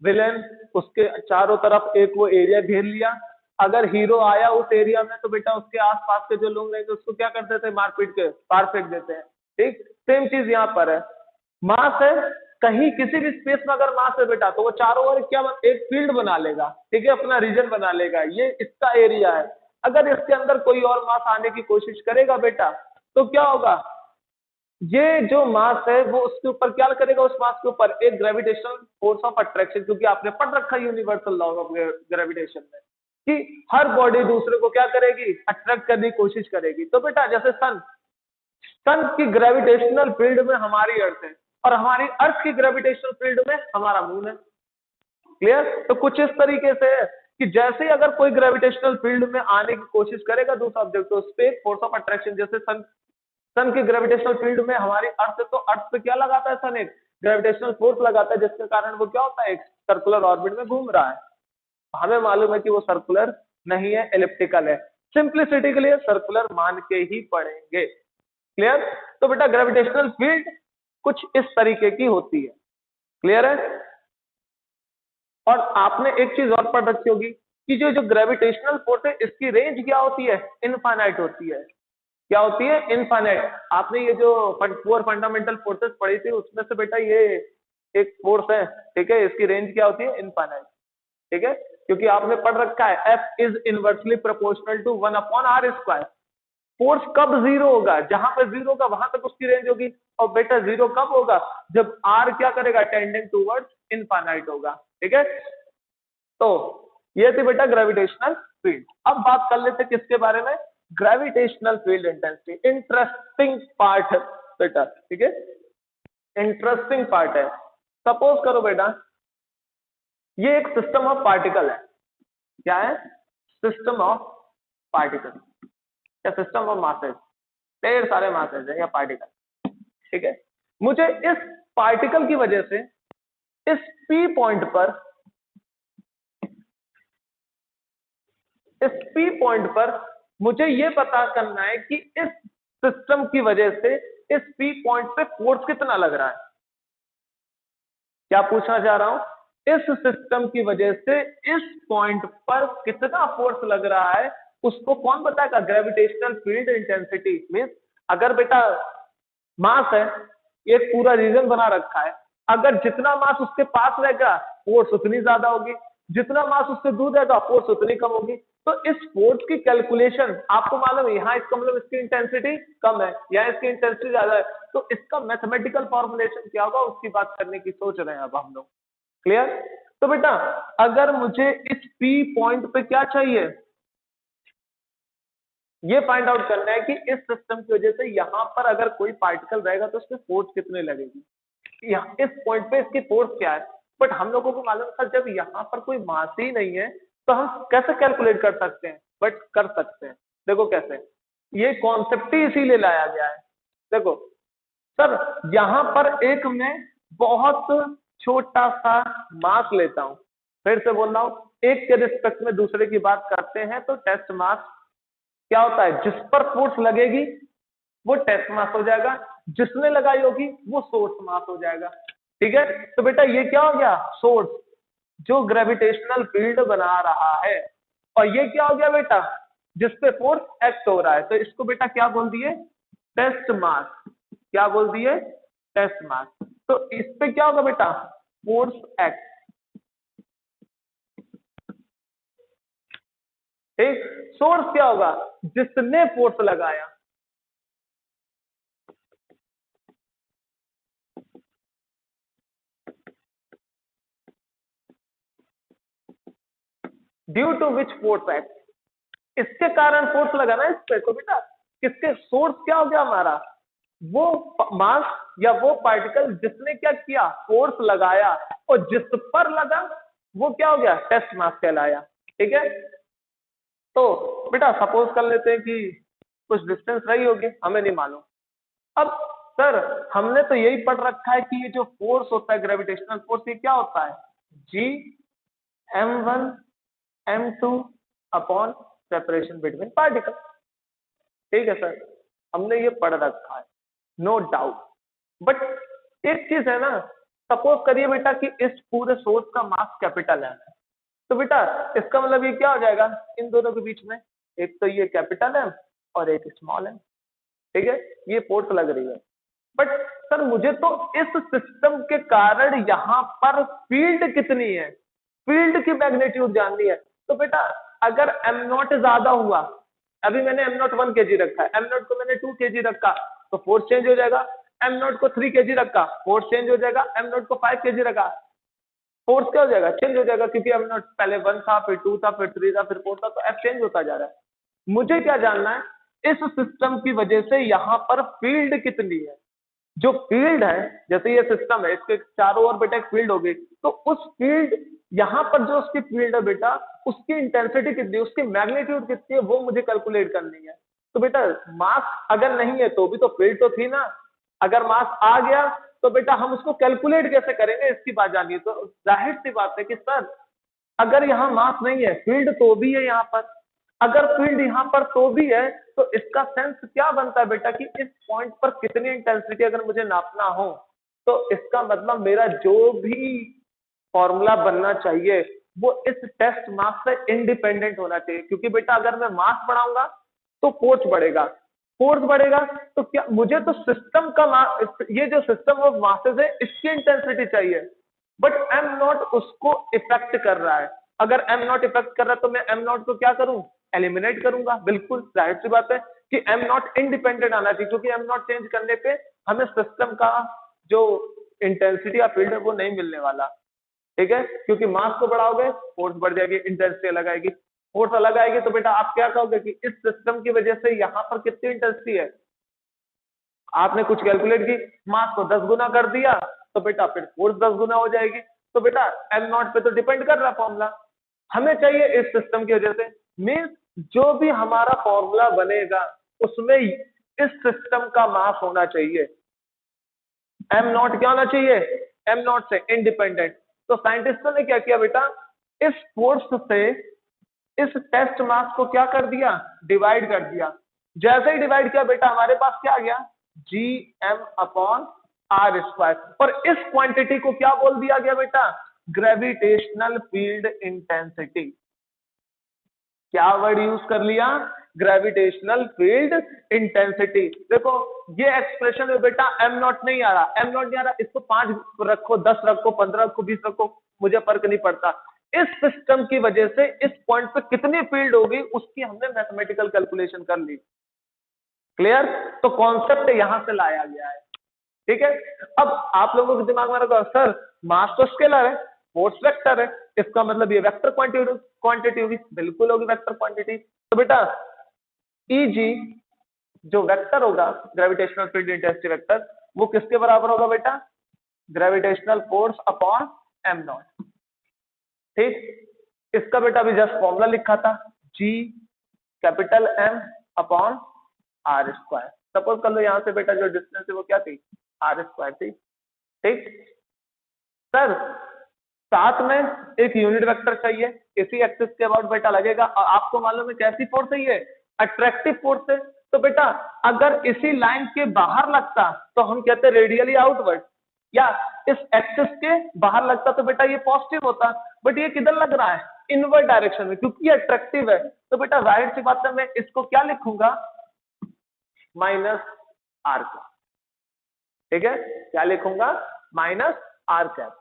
विलेन उसके चारों तरफ एक वो एरिया घेर लिया, अगर हीरो आया उस एरिया में तो बेटा उसके आसपास के जो लोग रहेंगे उसको क्या कर देते हैं, मारपीट के बाहर फेंक देते हैं। ठीक सेम चीज यहाँ पर है, मास है, कहीं किसी भी स्पेस में अगर मास है बेटा तो वो चारों ओर क्या एक फील्ड बना लेगा, ठीक है, अपना रीजन बना लेगा, ये इसका एरिया है। अगर इसके अंदर कोई और मास आने की कोशिश करेगा बेटा तो क्या होगा, ये जो मास है वो उसके ऊपर क्या करेगा, उस मास के ऊपर एक ग्रेविटेशनल फोर्स ऑफ अट्रैक्शन, क्योंकि आपने पढ़ रखा है यूनिवर्सल लॉ ऑफ ग्रेविटेशन में कि हर बॉडी दूसरे को क्या करेगी, अट्रैक्ट करने की कोशिश करेगी। तो बेटा जैसे सन की ग्रेविटेशनल फील्ड में हमारी अर्थ है और हमारी अर्थ की ग्रेविटेशनल फील्ड में हमारा मून है। क्लियर? तो कुछ इस तरीके से है कि जैसे ही अगर कोई ग्रेविटेशनल फील्ड में आने की कोशिश करेगा दूसरा ऑब्जेक्ट, तो उस पे फोर्स ऑफ अट्रैक्शन, जैसे सन की ग्रेविटेशनल फील्ड में हमारी अर्थ है तो अर्थ पे क्या लगाता है, सन एक ग्रेविटेशनल फोर्स लगाता है, जिसके कारण वो क्या होता है, एक सर्कुलर ऑर्बिट में घूम रहा है। हमें मालूम है कि वो सर्कुलर नहीं है, एलिप्टिकल है। सिंप्लिसिटी के लिए सर्कुलर मान के ही पढ़ेंगे। क्लियर? तो बेटा ग्रेविटेशनल फील्ड कुछ इस तरीके की होती है। क्लियर है? और आपने एक चीज और पढ़ रखी होगी कि जो ग्रेविटेशनल फोर्स है इसकी रेंज क्या होती है, इनफाइनाइट होती है। क्या होती है, इनफाइनाइट। आपने ये जो 4 फंडामेंटल फोर्सेस पढ़ी थी उसमें से बेटा ये एक फोर्स है, ठीक है, इसकी रेंज क्या होती है, इनफाइनाइट। ठीक है, क्योंकि आपने पढ़ रखा है F is inversely proportional to 1/r²। Force कब जीरो होगा, जहां पर जीरो होगा वहां तक उसकी रेंज होगी, और बेटा जीरो कब होगा, जब r क्या करेगा, टेंडिंग टूवर्ड्स इनफाइनाइट होगा। ठीक है, तो ये थी बेटा ग्रेविटेशनल फील्ड। अब बात कर लेते हैं किसके बारे में, gravitational field intensity. Interesting part है बेटा, ठीक है, इंटरेस्टिंग पार्ट है। सपोज करो बेटा ये एक सिस्टम ऑफ पार्टिकल है। क्या है, सिस्टम ऑफ पार्टिकल या सिस्टम ऑफ मासेस, ढेर सारे मासेस है या पार्टिकल। ठीक है, मुझे इस पार्टिकल की वजह से इस P पॉइंट पर मुझे ये पता करना है कि इस सिस्टम की वजह से इस P पॉइंट पे फोर्स कितना लग रहा है। क्या पूछना चाह रहा हूं, इस सिस्टम की वजह से इस पॉइंट पर कितना फोर्स लग रहा है उसको कौन बताएगा, ग्रेविटेशनल फील्ड इंटेंसिटी। मींस अगर बेटा मास है, एक पूरा रीजन बना रखा है, अगर जितना मास उसके पास रहेगा फोर्स उतनी ज्यादा होगी, जितना मास उससे दूर रहेगा फोर्स उतनी कम होगी। तो इस फोर्स की कैलकुलेशन आपको मालूम है, यहाँ इसका मतलब इसकी इंटेंसिटी कम है, यहाँ इसकी इंटेंसिटी ज्यादा है, तो इसका मैथमेटिकल फॉर्मुलेशन क्या होगा उसकी बात करने की सोच रहे हैं अब हम लोग। क्लियर? तो बेटा अगर मुझे इस P पॉइंट पे क्या चाहिए, ये फाइंड आउट करना है कि इस सिस्टम की वजह से यहां पर अगर कोई पार्टिकल रहेगा तो उसमें फोर्स कितने लगेगी, यहाँ इस पॉइंट पे इसकी फोर्स क्या है। बट हम लोगों को मालूम था जब यहाँ पर कोई मास ही नहीं है तो हम कैसे कैलकुलेट कर सकते हैं, बट कर सकते हैं। देखो कैसे, ये कॉन्सेप्ट ही इसीलिए लाया गया है। देखो सर, यहां पर एक मैं बहुत छोटा सा मास लेता हूं, फिर से बोल रहा हूं, एक के रिस्पेक्ट में दूसरे की बात करते हैं तो टेस्ट मास क्या होता है, जिस पर फोर्स लगेगी वो टेस्ट मास हो जाएगा, जिसने लगाई होगी वो सोर्स मास हो जाएगा। ठीक है, तो बेटा ये क्या हो गया, सोर्स जो ग्रेविटेशनल फील्ड बना रहा है, और ये क्या हो गया बेटा, जिसपे फोर्स एक्ट हो रहा है, तो इसको बेटा क्या बोल दिए, टेस्ट मास। क्या बोल दिए, टेस्ट मास। तो इस पे क्या होगा बेटा, फोर्स एक्ट। ठीक, सोर्स क्या होगा, जिसने फोर्स लगाया। Due to which force act, इसके कारण फोर्स लगा ना इस पे, तो बेटा किसके, सोर्स क्या हो गया हमारा, वो मास या वो पार्टिकल जिसने क्या किया, फोर्स लगाया, और जिस पर लगा वो क्या हो गया, टेस्ट मास कहलाया। ठीक है, तो बेटा सपोज कर लेते हैं कि कुछ डिस्टेंस रही होगी, हमें नहीं मालूम। अब सर हमने तो यही पढ़ रखा है कि ये जो फोर्स होता है ग्रेविटेशनल फोर्स, ये क्या होता है, जी m1 m2 upon separation between particle. ठीक है सर, हमने ये पढ़ रखा है, नो डाउट। बट एक चीज है ना, सपोज करिए बेटा कि इस पूरे सोर्स का मास कैपिटल है, तो बेटा इसका मतलब ये क्या हो जाएगा इन दोनों के बीच में, एक तो ये कैपिटल है और एक स्मॉल है। ठीक है, ये फोर्स लग रही है। बट सर मुझे तो इस सिस्टम के कारण यहाँ पर फील्ड कितनी है, फील्ड की मैग्नीट्यूड जाननी है। तो बेटा अगर m नॉट ज्यादा हुआ, अभी मैंने m नॉट 1 kg रखा है, m नॉट को मैंने 2 kg रखा, तो फोर्स चेंज हो जाएगा। m नॉट को 3 kg रखा, फोर्स चेंज हो जाएगा। m नॉट को 5 kg रखा, फोर्स क्या हो जाएगा, चेंज हो जाएगा, क्योंकि m नॉट पहले 1 था, फिर 2 था, फिर 3 था, फिर 4 था, तो f चेंज होता जा रहा है। मुझे क्या जानना है, इस सिस्टम की वजह से यहाँ पर फील्ड कितनी है। जो फील्ड है, जैसे ये सिस्टम है, इसके चारों ओर बेटा एक फील्ड होगी, तो उस फील्ड यहाँ पर जो उसकी फील्ड है बेटा, उसकी इंटेंसिटी कितनी है, उसकी मैग्नीट्यूड कितनी है, वो मुझे कैलकुलेट करनी है। तो बेटा मास अगर नहीं है तो भी तो फील्ड तो थी ना, अगर मास आ गया तो बेटा हम उसको कैलकुलेट कैसे करेंगे, इसकी बात जानिए। तो जाहिर सी बात है कि सर अगर यहाँ मास नहीं है, फील्ड तो भी है यहाँ पर, अगर फील्ड यहाँ पर तो भी है, तो इसका सेंस क्या बनता है बेटा कि इस पॉइंट पर कितनी इंटेंसिटी अगर मुझे नापना हो, तो इसका मतलब मेरा जो भी फॉर्मूला बनना चाहिए वो इस टेस्ट मास से इंडिपेंडेंट होना चाहिए। क्योंकि बेटा अगर मैं मास बढ़ाऊंगा तो फोर्स बढ़ेगा, फोर्स बढ़ेगा तो क्या मुझे तो सिस्टम का ये जो सिस्टम ऑफ मासेस है इसकी इंटेंसिटी चाहिए, बट एम नॉट उसको इफेक्ट कर रहा है। अगर एम नॉट इफेक्ट कर रहा है तो मैं एम नॉट को क्या करूं, एलिमिनेट करूंगा। बिल्कुल जाहिर सी बात है कि एम नॉट इंडिपेंडेंट आना चाहिए, क्योंकि एम नॉट चेंज करने पे हमें सिस्टम का जो इंटेंसिटी या फील्ड है वो नहीं मिलने वाला। ठीक है, क्योंकि मास को बढ़ाओगे फोर्स बढ़ जाएगी, इंटेंसिटी अलग आएगी, फोर्स अलग आएगी, तो बेटा आप क्या कहोगे कि इस सिस्टम की वजह से यहाँ पर कितनी इंटेंसिटी है। आपने कुछ कैलकुलेट की, मास को 10 गुना कर दिया, तो बेटा फिर फोर्स 10 गुना हो जाएगी। तो बेटा एम नॉट पे तो डिपेंड कर रहा फॉर्मूला, हमें चाहिए इस सिस्टम की वजह से। मीन्स जो भी हमारा फॉर्मूला बनेगा उसमें इस सिस्टम का मास होना चाहिए, एम नॉट क्या होना चाहिए, एम नॉट से इंडिपेंडेंट। तो साइंटिस्टों ने क्या किया बेटा, इस फोर्स से इस टेस्ट मास को क्या कर दिया, डिवाइड कर दिया। जैसे ही डिवाइड किया बेटा हमारे पास क्या आ गया, G M upon R square. और इस क्वांटिटी को क्या बोल दिया गया बेटा, ग्रेविटेशनल फील्ड इंटेंसिटी। क्या वर्ड यूज कर लिया, ग्रेविटेशनल फील्ड इंटेंसिटी। देखो ये एक्सप्रेशन में बेटा एम नॉट नहीं आ रहा, एम नॉट नहीं आ रहा, इसको 5 रखो, 10 रखो, 15 रखो, 20 रखो, मुझे फर्क नहीं पड़ता। इस सिस्टम की वजह से इस पॉइंट पे कितनी फील्ड होगी उसकी हमने मैथमेटिकल कैलकुलेशन कर ली। क्लियर, तो कॉन्सेप्ट यहां से लाया गया है। ठीक है, अब आप लोगों के दिमाग में रखो सर मास तो स्केलर है, फोर्स वेक्टर है, इसका मतलब ये वेक्टर क्वांटिटी होगी, बिल्कुल होगी वेक्टर क्वांटिटी। तो बेटा Eg जो वेक्टर होगा ग्रेविटेशनल फील्ड इंटेंसिटी वेक्टर, वो किसके बराबर होगा बेटा, gravitational force upon M naught. ठीक, इसका बेटा अभी जस्ट फॉर्मूला लिखा था, G capital M upon R square. Suppose कर लो यहाँ से बेटा जो डिस्टेंस है वो क्या थी, आर स्क्वायर थी। ठीक सर, साथ में एक यूनिट वेक्टर चाहिए, इसी एक्सिस के अबाउट बेटा लगेगा, और आपको मालूम है कैसी फोर्स है ये, अट्रैक्टिव फोर्स है। तो बेटा अगर इसी लाइन के बाहर लगता तो हम कहते रेडियली आउटवर्ड, या इस एक्सिस के बाहर लगता तो बेटा ये पॉजिटिव होता, बट ये किधर लग रहा है, इनवर्ड डायरेक्शन में, क्योंकि ये अट्रैक्टिव है। तो बेटा जाहिर सी बात है मैं इसको क्या लिखूंगा, माइनस आर कैप। ठीक है, क्या लिखूंगा, माइनस आर कैप।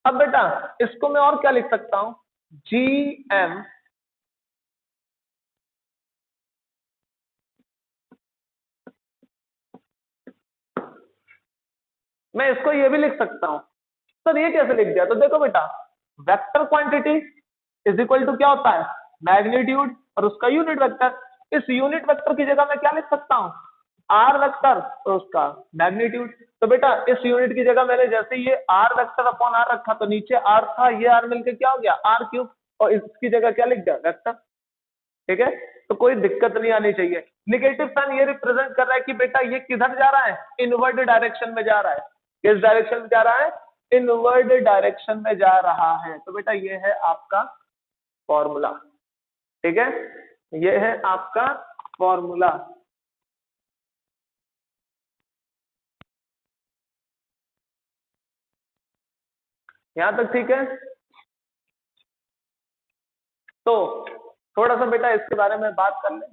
अब बेटा इसको मैं और क्या लिख सकता हूं, जी एम मैं इसको ये भी लिख सकता हूं। सर ये कैसे लिख दिया, तो देखो बेटा vector quantity is equal to क्या होता है, मैग्नीट्यूड और उसका यूनिट वेक्टर। इस यूनिट वेक्टर की जगह मैं क्या लिख सकता हूं, आर वेक्टर और उसका मैग्नीट्यूड। तो बेटा इस यूनिट की जगह मैंने जैसे ये आर वेक्टर अपॉन आर रखा, तो नीचे आर था, ये आर मिलकर क्या हो गया, आर क्यूब, और इसकी जगह क्या लिख दिया, वेक्टर। ठीक है, तो कोई दिक्कत नहीं आनी चाहिए। निगेटिव साइन ये रिप्रेजेंट कर रहा है कि बेटा ये किधर जा रहा है, इनवर्ड डायरेक्शन में जा रहा है। किस डायरेक्शन में जा रहा है, इनवर्ड डायरेक्शन में जा रहा है। तो बेटा ये है आपका फॉर्मूला, ठीक है, ये है आपका फॉर्मूला। यहां तक ठीक है। तो थोड़ा सा बेटा इसके बारे में बात कर लें,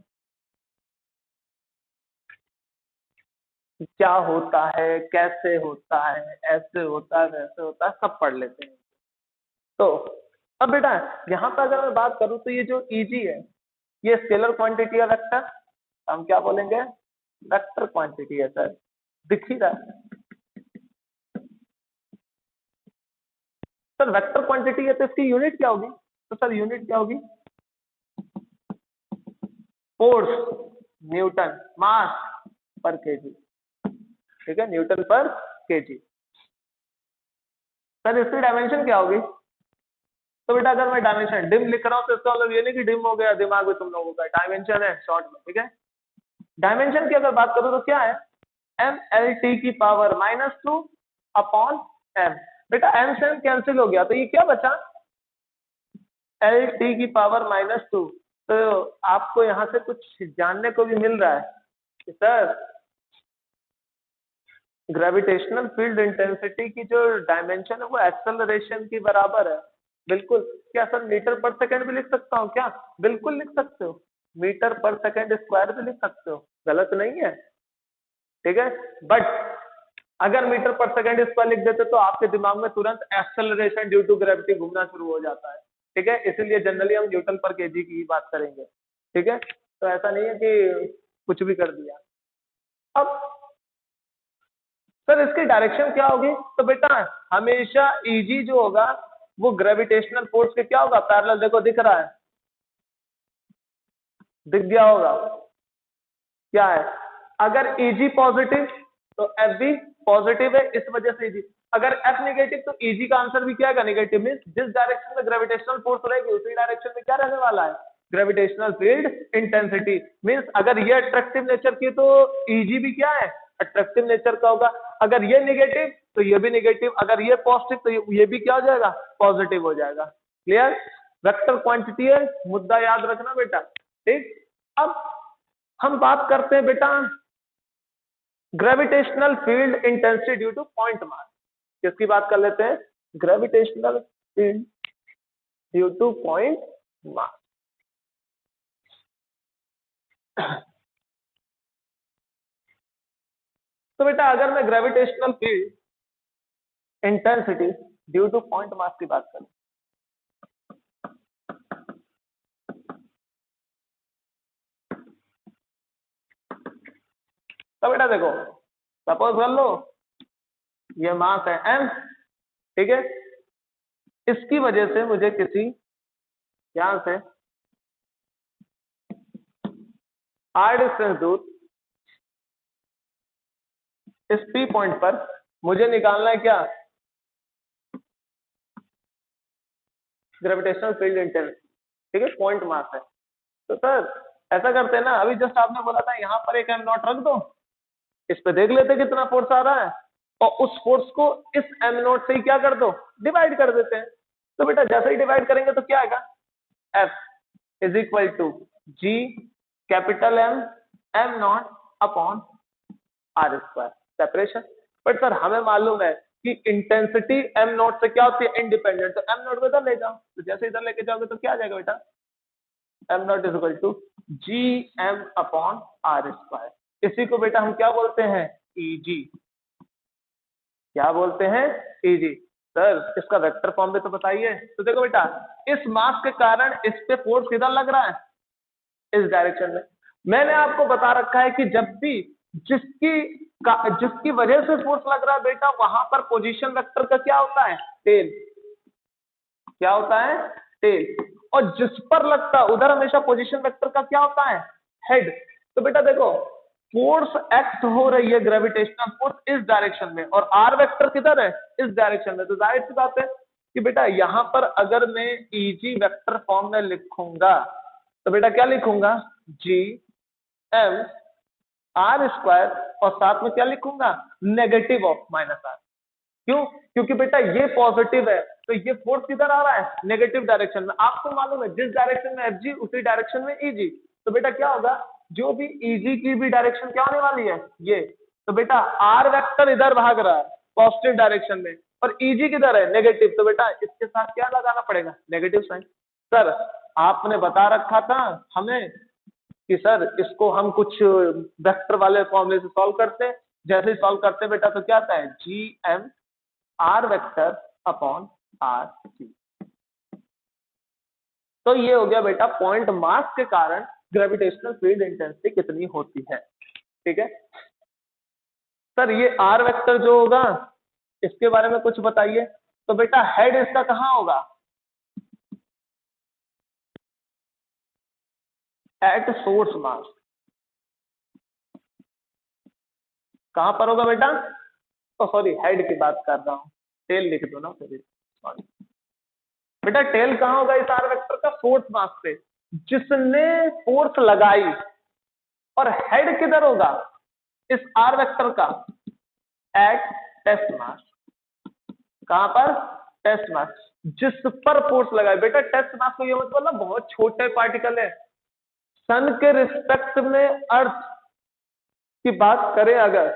क्या होता है, कैसे होता है, ऐसे होता है, वैसे होता है, सब पढ़ लेते हैं। तो अब बेटा यहाँ पर अगर मैं बात करूं तो ये जो Eg है, ये स्केलर क्वांटिटी है, वेक्टर, हम क्या बोलेंगे, वेक्टर क्वांटिटी है सर, दिख ही रहा है सर, वेक्टर क्वांटिटी है तो इसकी यूनिट क्या होगी, तो सर यूनिट क्या होगी, फोर्स न्यूटन मास पर केजी, ठीक है, न्यूटन पर केजी। सर इसकी डायमेंशन क्या होगी, तो बेटा अगर मैं डायमेंशन डिम लिख रहा हूं तो इसका मतलब ये नहीं कि डिम हो गया दिमाग में तुम लोगों का, डायमेंशन है शॉर्ट में, ठीक है। डायमेंशन की अगर बात करूं तो क्या है, एम एल टी की पावर -2 अपॉन एम। बेटा एम से एम कैंसिल हो गया तो ये क्या बचा, एल टी की पावर -2। तो आपको यहां से कुछ जानने को भी मिल रहा है कि सर ग्रेविटेशनल फील्ड इंटेंसिटी की जो डायमेंशन है वो एक्सेलरेशन की बराबर है। बिल्कुल, क्या सर मीटर पर सेकंड भी लिख सकता हूँ क्या, बिल्कुल लिख सकते हो, मीटर पर सेकंड स्क्वायर भी लिख सकते हो, गलत नहीं है, ठीक है। बट अगर मीटर पर सेकंड स्क्वायर लिख देते तो आपके दिमाग में तुरंत एक्सेलरेशन ड्यू टू ग्रेविटी घूमना शुरू हो जाता है, ठीक है, इसीलिए जनरली हम न्यूटन पर केजी की ही बात करेंगे, ठीक है। तो ऐसा नहीं है कि कुछ भी कर दिया। अब सर इसकी डायरेक्शन क्या होगी, तो बेटा हमेशा Eg जो होगा वो ग्रेविटेशनल फोर्स के क्या होगा, पैरेलल, देखो दिख रहा है, दिख गया होगा, क्या है, अगर Eg पॉजिटिव तो F भी पॉजिटिव है, इस वजह से Eg, अगर F नेगेटिव तो Eg का आंसर भी क्या है, नेगेटिव। मींस जिस डायरेक्शन में ग्रेविटेशनल फोर्स रहेगी उसी डायरेक्शन में क्या रहने वाला है, ग्रेविटेशनल फील्ड इंटेंसिटी। मींस अगर ये अट्रैक्टिव नेचर की तो Eg भी क्या है, अट्रैक्टिव नेचर का होगा, अगर ये नेगेटिव तो ये भी नेगेटिव, अगर ये पॉजिटिव तो ये भी क्या हो जाएगा, पॉजिटिव हो जाएगा। क्लियर, वेक्टर क्वांटिटी है, मुद्दा याद रखना बेटा, ठीक। अब हम बात करते हैं बेटा gravitational field intensity due two point mass, किसकी बात कर लेते हैं, gravitational field due two point mass. तो बेटा अगर मैं gravitational field intensity due two point mass की बात करूं, तो बेटा देखो सपोज कर लो ये मास है m, ठीक है, इसकी वजह से मुझे किसी यहां से r डिस्टेंस दूर इस P पॉइंट पर मुझे निकालना है क्या, ग्रेविटेशनल फील्ड इंटेंसिटी, ठीक है, पॉइंट मास है। तो सर ऐसा करते हैं ना, अभी जस्ट आपने बोला था यहाँ पर एक m नॉट रख दो, इस पे देख लेते कितना फोर्स आ रहा है, और उस फोर्स को इस m नॉट से ही क्या कर दो, डिवाइड कर देते हैं। तो बेटा जैसे ही डिवाइड करेंगे तो क्या आएगा, F is equal to G capital M m not upon r square, separation. But sir हमें मालूम है कि इंटेंसिटी m नॉट से क्या होती है, इंडिपेंडेंट, तो m नॉट को इधर ले जाओ, तो जैसे इधर लेके जाओगे तो क्या आ जाएगा बेटा, m not is equal to G M upon R square, इसी को बेटा हम क्या बोलते हैं, Eg, क्या बोलते हैं, Eg। सर इसका वेक्टर फॉर्म में तो बताइए। तो देखो बेटा इस मास के कारण इस पे फोर्स किधर लग रहा है, इस डायरेक्शन में। मैंने आपको बता रखा है कि जब भी जिसकी वजह से फोर्स लग रहा है बेटा, वहां पर पोजीशन वेक्टर का क्या होता है, टेल, क्या होता है, टेल, और जिस पर लगता है उधर हमेशा पोजीशन वेक्टर का क्या होता है, हेड। तो बेटा देखो फोर्स एक्ट हो रही है, ग्रेविटेशनल फोर्स इस डायरेक्शन में, और आर वेक्टर किधर है, इस डायरेक्शन में। तो जाहिर सी बात है कि बेटा यहां पर अगर मैं Eg वेक्टर फॉर्म में लिखूंगा तो बेटा क्या लिखूंगा, जी एम आर स्क्वायर, और साथ में क्या लिखूंगा, नेगेटिव ऑफ माइनस आर। क्यों? क्योंकि बेटा ये पॉजिटिव है, तो ये फोर्स किधर आ रहा है, नेगेटिव डायरेक्शन में। आपको मालूम है जिस डायरेक्शन में एफ जी उसी डायरेक्शन में ईजी, तो बेटा क्या होगा, जो भी ईजी की भी डायरेक्शन क्या होने वाली है, ये। तो बेटा आर वेक्टर इधर भाग रहा है पॉजिटिव डायरेक्शन में, और ईजी किधर है, नेगेटिव, तो बेटा इसके साथ क्या लगाना पड़ेगा, नेगेटिव साइन। सर आपने बता रखा था हमें कि सर इसको हम कुछ वेक्टर वाले फॉर्मूले से सॉल्व करते हैं, जैसे ही सॉल्व करते हैं बेटा तो क्या आता है, G M R vector upon R C. तो ये हो गया बेटा पॉइंट मास के कारण ग्रेविटेशनल फील्ड इंटेंसिटी कितनी होती है। ठीक है सर, ये आर वेक्टर जो होगा इसके बारे में कुछ बताइए। तो बेटा हेड इसका कहां होगा, एट सोर्स मास। कहां पर होगा बेटा, तो सॉरी हेड की बात कर रहा हूं, टेल लिख दो ना फिर, सॉरी बेटा टेल कहां होगा इस आर वेक्टर का, सोर्स मास पे जिसने फोर्स लगाई। और हेड किधर होगा इस आर वेक्टर का, एट टेस्ट मास। कहां पर, टेस्ट मास, जिस पर फोर्स लगाए। बेटा टेस्ट मास को ये मत बोलना बहुत छोटे पार्टिकल है, सन के रिस्पेक्ट में अर्थ की बात करें अगर,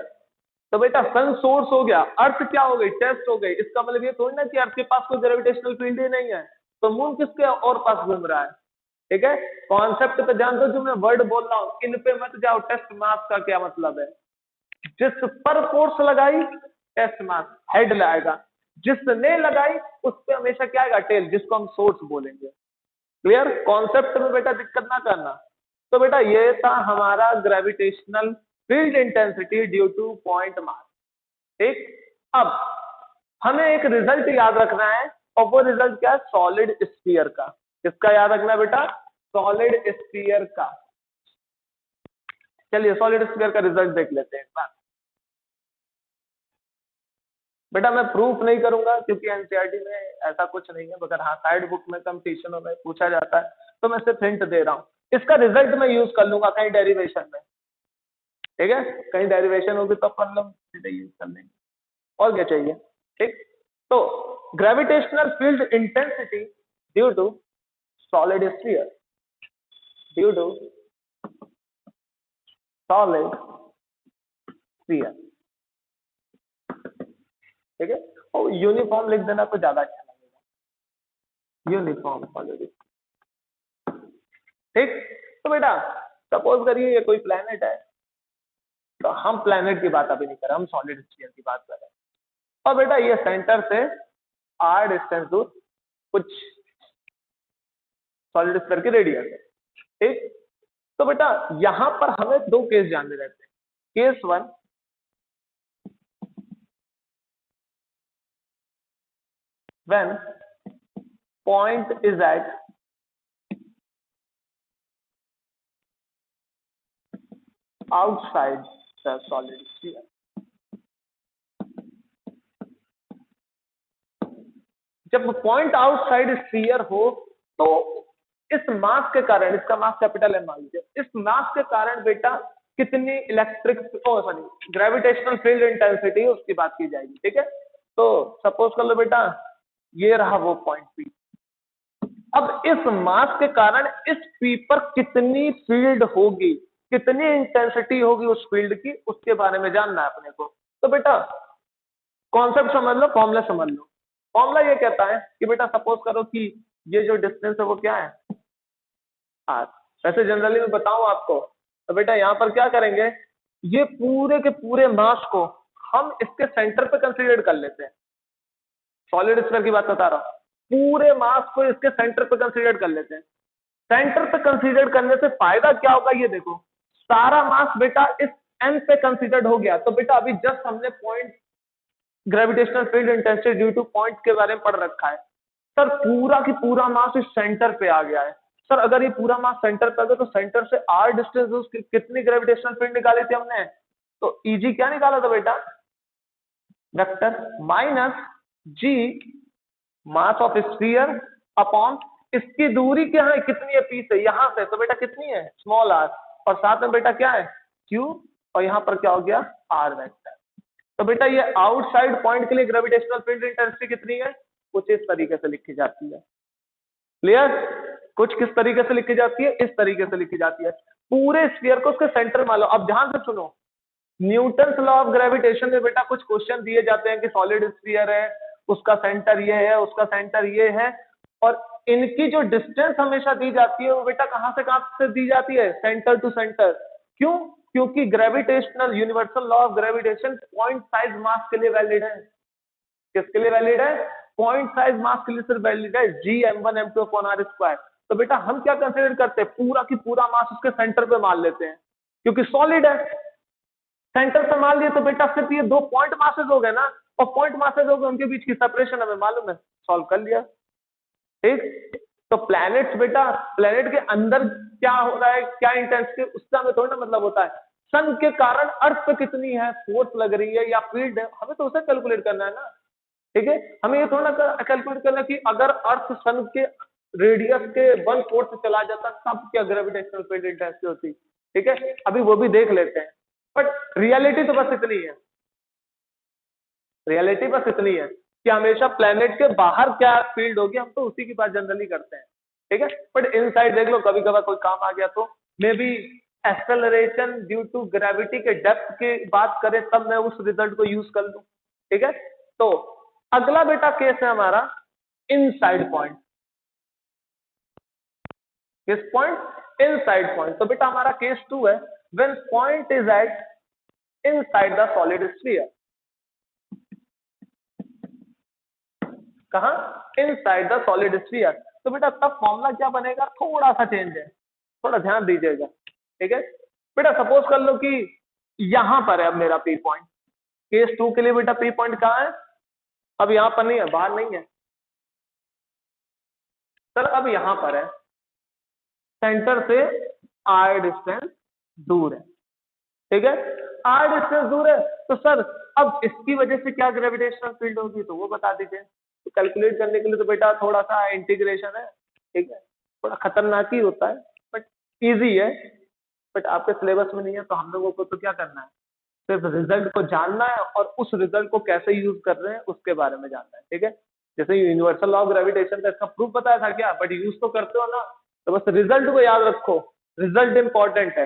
तो बेटा सन सोर्स हो गया, अर्थ क्या हो गई, टेस्ट हो गई। इसका मतलब ये थोड़ी ना कि अर्थ के पास कोई ग्रेविटेशनल फील्ड ही नहीं है, तो मून किसके और पास घूम रहा है। ठीक है, कॉन्सेप्ट पे ध्यान दो, जो मैं वर्ड बोल रहा हूं इन पे मत जाओ। टेस्ट मास का क्या मतलब है, जिस पर फोर्स लगाई टेस्ट मास हेड लाएगा, जिसने लगाई उस पे हमेशा क्या आएगा, टेल, जिसको हम सोर्स बोलेंगे। क्लियर, कॉन्सेप्ट में बेटा दिक्कत ना करना। तो बेटा ये था हमारा gravitational field intensity due two point mass. ठीक, अब हमें एक रिजल्ट याद रखना है, और वो रिजल्ट क्या है, सॉलिड स्फीयर का। किसका याद रखना है बेटा, सॉलिड स्फीयर का। चलिए सॉलिड स्फीयर का रिजल्ट देख लेते हैं एक बार। बेटा मैं प्रूफ नहीं करूंगा क्योंकि एनसीईआरटी में ऐसा कुछ नहीं है, मगर हाँ साइड बुक में कंपटीशनों में पूछा जाता है, तो मैं सिर्फ हिंट दे रहा हूँ। इसका रिजल्ट मैं यूज कर लूंगा कहीं डेरिवेशन में। ठीक है, कहीं डेरिवेशन होगी तो अपन लोग सीधे यूज कर लेंगे, और क्या चाहिए। ठीक, तो gravitational field intensity due to solid sphere, due to solid sphere. ठीक है, और यूनिफॉर्म लिख देना तो ज्यादा अच्छा लगेगा, यूनिफॉर्म सॉलिड। ठीक, तो बेटा सपोज करिए ये कोई प्लेनेट है, तो हम प्लेनेट की बात अभी नहीं कर रहे, हम सॉलिड स्फीयर की बात कर रहे हैं। और बेटा ये सेंटर से आर डिस्टेंस दूर कुछ सॉलिड स्फीयर की रेडियस है। ठीक, तो बेटा यहां पर हमें दो केस जानने रहते हैं। Case one, when point is at outside the solid sphere। जब पॉइंट आउटसाइड स्फीयर हो तो इस मास के कारण, इसका मास कैपिटल एम मान लीजिए, इस मास के कारण बेटा कितनी electric sorry gravitational field intensity उसकी बात की जाएगी। ठीक है, तो सपोज कर लो बेटा ये रहा वो पॉइंट पी। अब इस मास के कारण इस पी पर कितनी फील्ड होगी, कितनी इंटेंसिटी होगी उस फील्ड की, उसके बारे में जानना है अपने को। तो बेटा कॉन्सेप्ट समझ लो, फॉर्मूला समझ लो। फॉर्मूला ये कहता है कि बेटा सपोज करो कि ये जो डिस्टेंस है वो क्या है, आर। वैसे जनरली मैं बताऊं आपको, तो बेटा यहाँ पर क्या करेंगे, ये पूरे के पूरे मास को हम इसके सेंटर पे कंसीडर कर लेते हैं। सॉलिड स्फीयर की बात बता रहा हूँ, पूरे मास को इसके सेंटर पे कंसीडर कर लेते हैं। सेंटर पे कंसीडर करने से फायदा क्या होगा, ये देखो सारा मास बेटा इस एन पे कंसीडर्ड हो गया। तो बेटा अभी जस्ट हमने point gravitational field intensity due two point के बारे में पढ़ रखा है। सर पूरा की पूरा मास इस सेंटर पे आ गया है। सर अगर ये पूरा मास सेंटर पे आ गया तो सेंटर से आर डिस्टेंस कितनी ग्रेविटेशनल फील्ड निकाली थी हमने, तो ईजी क्या निकाला था बेटा, vector minus G mass of sphere upon इसकी दूरी क्या है, कितनी है पी से, यहाँ से, तो बेटा कितनी है स्मॉल आर, और साथ में बेटा क्या है क्यू, और यहाँ पर क्या हो गया आर वेक्टर। तो बेटा ये आउटसाइड पॉइंट के लिए ग्रेविटेशनल फील्ड इंटेंसिटी कितनी है, कुछ इस तरीके से लिखी जाती है। क्लियर? कुछ किस तरीके से लिखी जाती है, इस तरीके से लिखी जाती है। पूरे स्फीयर को उसके सेंटर मान लो। अब ध्यान से सुनो, न्यूटन्स लॉ ऑफ ग्रेविटेशन में बेटा कुछ क्वेश्चन दिए जाते हैं कि सॉलिड स्फीयर है, उसका सेंटर ये है, उसका सेंटर ये है, और इनकी जो डिस्टेंस हमेशा दी जाती है वो बेटा कहां से दी जाती है, सेंटर टू सेंटर। क्यों? क्योंकि gravitational universal law of gravitation point size mass के लिए वैलिड है। किसके लिए वैलिड है? पॉइंट साइज मास के लिए सिर्फ वैलिड है, gm1m2 अपॉन r स्क्वायर। तो बेटा हम क्या कंसीडर करते हैं, पूरा की पूरा मास उसके सेंटर पे मान लेते हैं, क्योंकि सॉलिड है, सेंटर से मान लिए तो बेटा सिर्फ ये दो पॉइंट मासेस हो गए ना, और पॉइंट मासेस हो गए, उनके बीच की सेपरेशन हमें मालूम है, सॉल्व कर लिया। ठीक? तो प्लैनेट्स बेटा, प्लैनेट के अंदर क्या हो रहा है, क्या इंटेंसिटी, उसका हमें थोड़ा ना मतलब होता है। सन के कारण अर्थ पे कितनी है फोर्स लग रही है या फील्ड है, हमें तो उसे कैलकुलेट करना है ना। ठीक है, हमें ये थोड़ा कैलकुलेट करना कि अगर अर्थ सन के रेडियस के 1/4 से चला जाता तब क्या ग्रेविटेशनल फील्ड इंटेंसिटी होती। ठीक है, अभी वो भी देख लेते हैं, बट रियलिटी तो बस इतनी है, रियलिटी बस इतनी है कि हमेशा प्लेनेट के बाहर क्या फील्ड होगी, हम तो उसी की बात जनरली करते हैं। ठीक है, बट इनसाइड देख लो, कभी कभार कोई काम आ गया तो may be acceleration due to gravity के डेप्थ की बात करें तब मैं उस रिजल्ट को यूज कर लूं। ठीक है, तो अगला बेटा केस है हमारा इनसाइड पॉइंट। किस पॉइंट? Inside point. तो बेटा हमारा केस 2 है, when point is at inside the solid sphere. कहां? Inside the solid sphere. तो बेटा तब फॉर्मूला क्या बनेगा, थोड़ा सा चेंज है, थोड़ा ध्यान दीजिएगा। ठीक है बेटा, सपोज कर लो कि यहां पर है अब मेरा पी पॉइंट। केस 2 के लिए बेटा पी पॉइंट कहां है, अब यहां पर नहीं है, बाहर नहीं है सर, अब यहां पर है, सेंटर से आर डिस्टेंस दूर है। ठीक है, आर डिस्टेंस दूर है, तो सर अब इसकी वजह से क्या ग्रेविटेशनल फील्ड होगी, तो वो बता दीजिए। तो कैलकुलेट करने के लिए तो बेटा थोड़ा सा इंटीग्रेशन है। ठीक है, थोड़ा खतरनाक ही होता है, बट इजी है, बट आपके सिलेबस में नहीं है, तो हम लोगों को तो क्या करना है, सिर्फ रिजल्ट को जानना है और उस रिजल्ट को कैसे यूज कर रहे हैं उसके बारे में जानना है। ठीक है, जैसे यूनिवर्सल लॉ ऑफ ग्रेविटेशन का इसका प्रूफ बताया था क्या, बट यूज तो करते हो ना, तो बस रिजल्ट को याद रखो, रिजल्ट इंपॉर्टेंट है,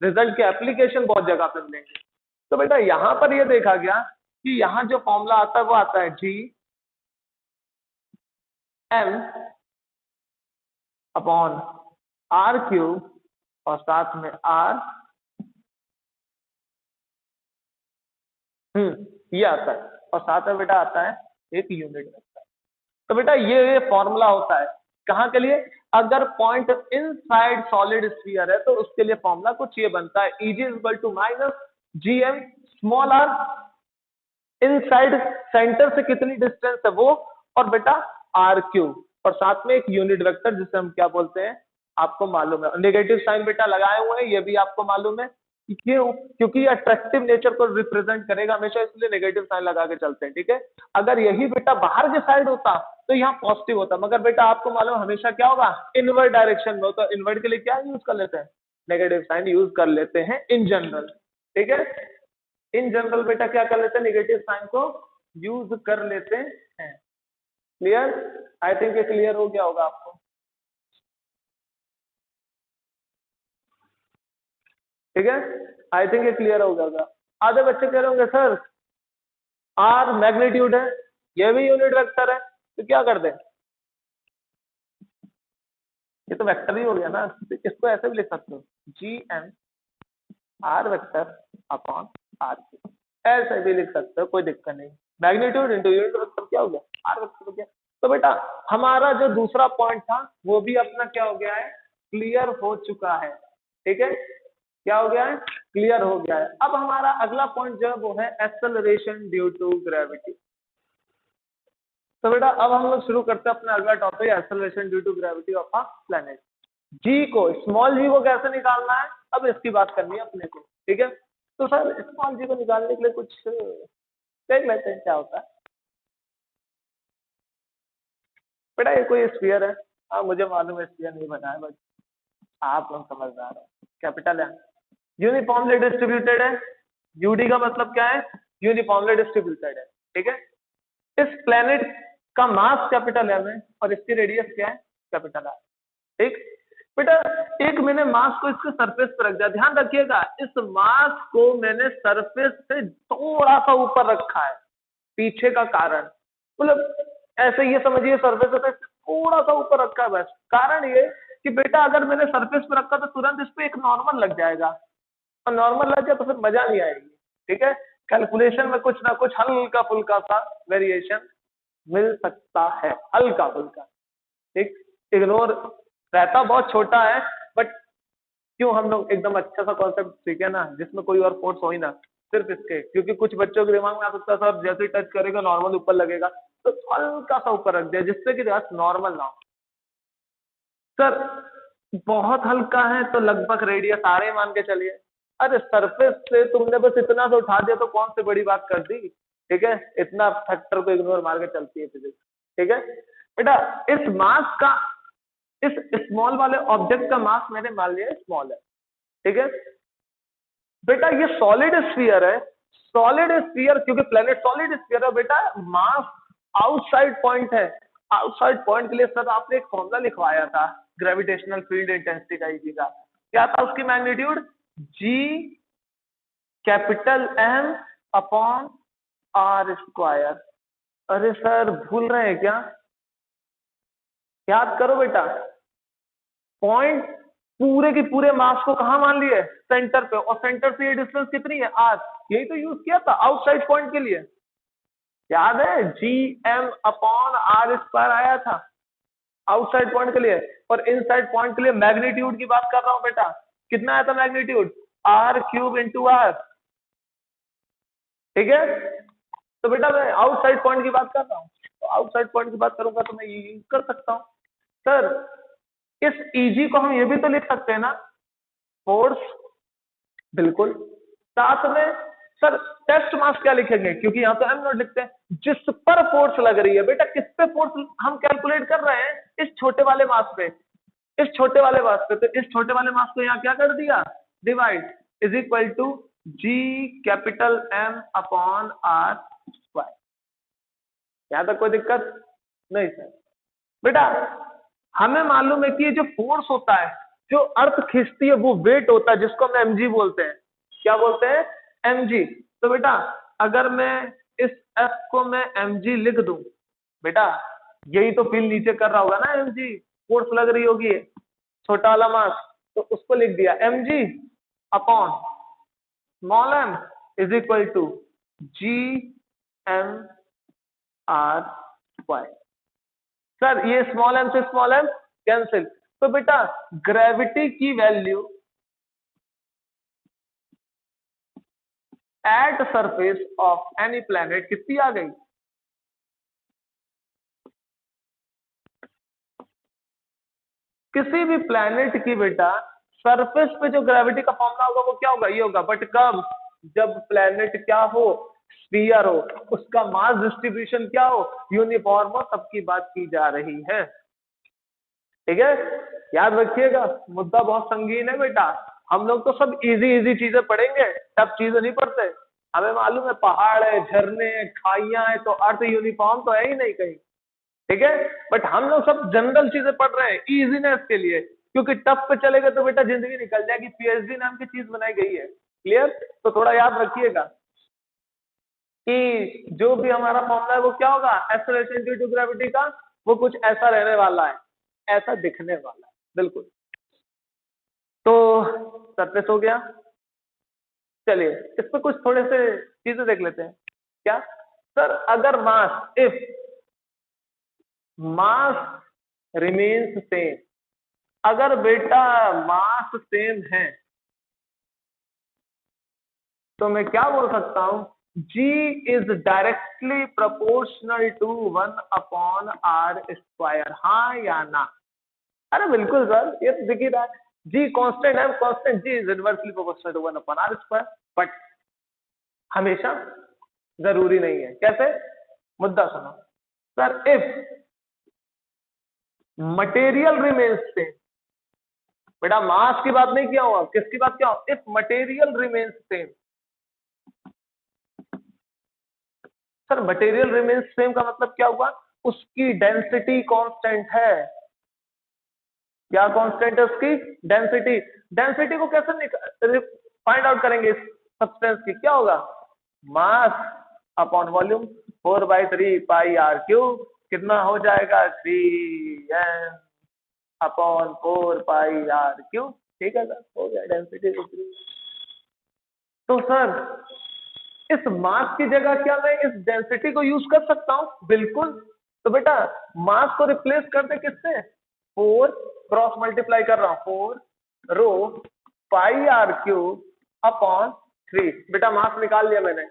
रिजल्ट के एप्लीकेशन बहुत जगह पे मिलेंगे। तो बेटा यहां पर ये देखा गया कि यहां जो फॉर्मूला आता है वो आता है G M upon R cube और साथ में आर, ये आता है, और साथ में बेटा आता है एक यूनिट वेक्टर। तो बेटा ये फॉर्मूला होता है कहां के लिए, अगर पॉइंट इनसाइड सॉलिड स्फीयर है तो उसके लिए फॉर्मूला कुछ ये बनता है, Eg equal to minus G M small R, inside centre से कितनी डिस्टेंस है वो, और बेटा आर क्यूब, और साथ में एक यूनिट वेक्टर जिसे हम क्या बोलते हैं आपको मालूम है, नेगेटिव साइन बेटा लगाए हुए हैं, ये भी आपको मालूम है। क्यों? क्योंकि ये अट्रैक्टिव नेचर को रिप्रेजेंट करेगा हमेशा, इसलिए नेगेटिव साइन लगा के चलते हैं। ठीक है, अगर यही बेटा बाहर के साइड होता तो यहाँ पॉजिटिव होता, मगर बेटा आपको मालूम हमेशा क्या होगा, इनवर्ड डायरेक्शन में होता, इनवर्ड के लिए क्या यूज कर लेते हैं, नेगेटिव साइन यूज कर लेते हैं इन जनरल। ठीक है, इन जनरल बेटा क्या कर लेते हैं, नेगेटिव साइन को यूज कर लेते हैं। क्लियर? आई थिंक ये क्लियर हो गया होगा आपको। ठीक है, आई थिंक ये क्लियर हो गया होगा। आधे बच्चे कह रहे होंगे सर आर मैग्नीट्यूड है, ये भी यूनिट वेक्टर है, तो क्या कर दें, ये तो वेक्टर ही हो गया ना, तो इसको ऐसे भी लिख सकते हो, G M R vector upon R cube, ऐसे भी लिख सकते हो, कोई दिक्कत नहीं। मैग्नीट्यूड इंटू यूनिट वेक्टर क्या हो गया, आर वेक्टर हो गया। तो बेटा हमारा जो दूसरा पॉइंट था वो भी अपना क्या हो गया है, क्लियर हो चुका है। ठीक है, क्या हो गया है, क्लियर हो गया है। अब हमारा अगला पॉइंट जो है वो है एक्सेलरेशन ड्यू टू ग्रेविटी। तो बेटा अब हम लोग शुरू करते हैं अपना अगला topic, acceleration due to gravity of a planet. G को, स्मॉल जी को कैसे निकालना है, अब इसकी बात करनी है अपने को। ठीक है, तो सर स्मॉल जी को निकालने के लिए कुछ देख लेते हैं क्या होता है। बेटा ये कोई स्फीयर है, हाँ मुझे मालूम है इसलिए नहीं बनाया, बट आप लोग समझदार हो। कैपिटल है, यूनिफॉर्मली डिस्ट्रीब्यूटेड है। यूडी का मतलब क्या है? यूनिफॉर्मली डिस्ट्रीब्यूटेड है, ठीक है। इस प्लेनेट का मास कैपिटल एम है और इसकी रेडियस क्या है? Capital R. ठीक बेटा, एक मैंने मास को इसके सरफेस पर रख दिया, ध्यान रखिएगा इस मास को मैंने सरफेस से थोड़ा सा ऊपर रखा है, पीछे का कारण मतलब ऐसे ये समझिए सरफेस से थोड़ा सा ऊपर रखा है बस। कारण ये कि बेटा अगर मैंने सरफेस पे रखा तो तुरंत इस पे एक नॉर्मल लग जाएगा, और नॉर्मल लग जाए तो फिर मजा नहीं आएगी, ठीक है। कैलकुलेशन में कुछ ना कुछ हल्का फुल्का सा वेरिएशन मिल सकता है, हल्का फुल्का, ठीक। इग्नोर रहता बहुत छोटा है, बट क्यों हम लोग एकदम अच्छा सा कॉन्सेप्ट सीखे ना जिसमें कोई और फोर्स हो ही ना, सिर्फ इसके, क्योंकि कुछ बच्चों के दिमाग में आ सकता है सर जैसे ही टच करेगा नॉर्मल ऊपर लगेगा, तो हल्का सा ऊपर रख दिया जिससे कि नॉर्मल ना हो। सर बहुत हल्का है तो लगभग रेडियस आर मान के चलिए। अरे सरफेस से तुमने बस इतना से उठा दिया तो कौन सी बड़ी बात कर दी, ठीक है। इतना फैक्टर को इग्नोर मार के चलती है फिजिक्स, ठीक है। बेटा इस मास का, इस स्मॉल वाले ऑब्जेक्ट का मास मैंने मान लिया स्मॉल है, ठीक है। बेटा ये सॉलिड स्फीयर है, सॉलिड स्फीयर क्योंकि प्लेनेट सॉलिड स्फीयर है बेटा, मास आउटसाइड पॉइंट है। आउटसाइड पॉइंट के लिए सर आपने एक फॉर्मूला लिखवाया था ग्रेविटेशनल फील्ड इंटेंसिटी का, इजी का, क्या था उसकी magnitude? G capital M upon R square. अरे सर भूल रहे हैं क्या? याद करो बेटा, पॉइंट पूरे के पूरे मास को कहा मान लिए? सेंटर पे, और सेंटर से ये डिस्टेंस कितनी है? आर। यही तो यूज किया था आउटसाइड पॉइंट के लिए, याद है? G M upon R square आया था आउटसाइड पॉइंट के लिए, और इनसाइड पॉइंट के लिए मैग्नीट्यूड की बात कर रहा हूं बेटा। कितना आया था magnitude? R cube into R, ठीक है। तो बेटा मैं आउटसाइड पॉइंट की बात कर रहा हूँ, तो आउटसाइड पॉइंट की बात करूंगा तो मैं ये यूज कर सकता हूँ। सर इस ईजी को हम ये भी तो लिख सकते हैं ना, फोर्स, बिल्कुल। साथ में सर टेस्ट मास क्या लिखेंगे, क्योंकि यहाँ पे एम नॉट लिखते हैं, जिस पर फोर्स लग रही है। बेटा किस पे फोर्स हम कैलकुलेट कर रहे हैं? इस छोटे वाले मास पे, इस छोटे वाले मास पे। तो इस छोटे वाले मास को यहाँ क्या कर दिया? Divide, is equal to G capital M upon R square. यहां तक कोई दिक्कत नहीं सर? बेटा हमें मालूम है कि ये जो फोर्स होता है, जो अर्थ खींचती है, वो वेट होता है जिसको हम एमजी बोलते हैं। क्या बोलते हैं? एमजी। तो बेटा अगर मैं इस एफ को मैं एमजी लिख दूं, बेटा यही तो फील नीचे कर रहा होगा ना, एमजी फोर्स लग रही होगी छोटा वाला मास, तो उसको लिख दिया MG upon small M is equal to G M R square. Sir ये स्मॉल एम से स्मॉल एम कैंसिल, तो बेटा ग्रेविटी की value at surface of any planet कितनी आ गई? किसी भी प्लैनेट की बेटा सरफेस पे जो ग्रेविटी का फॉर्मूला होगा वो क्या होगा? ये होगा। बट कब? जब प्लैनेट क्या हो? स्फीयर हो, उसका मास डिस्ट्रीब्यूशन क्या हो? यूनिफॉर्म हो, सबकी बात की जा रही है, ठीक है। याद रखिएगा मुद्दा बहुत संगीन है बेटा। हम लोग तो सब इजी इजी चीजें पढ़ेंगे, टफ चीजें नहीं पढ़ते। हमें मालूम है पहाड़ है, झरने हैं, खाइयां हैं, तो अर्थ यूनिफॉर्म तो है ही नहीं कहीं, ठीक है। बट हम लोग सब जनरल चीजें पढ़ रहे हैं इजीनेस के लिए, क्योंकि टफ पे चलेगा तो बेटा जिंदगी निकल जाएगी। पीएचडी नाम की चीज बनाई गई है, क्लियर। तो थोड़ा याद रखिएगा कि जो भी हमारा फॉर्मूला है वो क्या होगा? एक्सेलरेशन ड्यू टू ग्रेविटी का वो कुछ ऐसा रहने वाला है, ऐसा दिखने वाला है, बिल्कुल। तो सरफेस हो गया। चलिए इस पे कुछ थोड़े से चीजें देख लेते हैं। क्या सर? अगर मास, इफ मास रिमेन्स सेम, अगर बेटा मास सेम है तो मैं क्या बोल सकता हूं? G इज directly proportional to 1/r square, हाँ या ना? अरे बिल्कुल सर, ये तो दिख ही रहा है। G कांस्टेंट है, constant G is inversely proportional to 1/r square. But हमेशा जरूरी नहीं है। कैसे? मुद्दा सुनो sir. If material remains same. बेटा मास की बात नहीं किया हुआ, किसकी बात किया हूं? If material remains same. Sir material remains same का मतलब क्या हुआ? उसकी डेंसिटी कांस्टेंट है। क्या कांस्टेंट है उसकी? डेंसिटी। डेंसिटी को कैसे फाइंड आउट करेंगे इस सब्सटेंस की? क्या होगा? Mass upon volume, 4/3 pi R cube. कितना हो जाएगा? 3n अपॉन 4 पाई आर क्यूब। ठीक है सर, हो गया डेंसिटी तो 3। तो सर इस मास की जगह क्या मैं इस डेंसिटी को यूज कर सकता हूं? बिल्कुल। तो बेटा मास को रिप्लेस कर दे किससे? 4 क्रॉस मल्टीप्लाई कर रहा हूं, 4 rho pi R cube upon 3। बेटा मास निकाल लिया मैंने।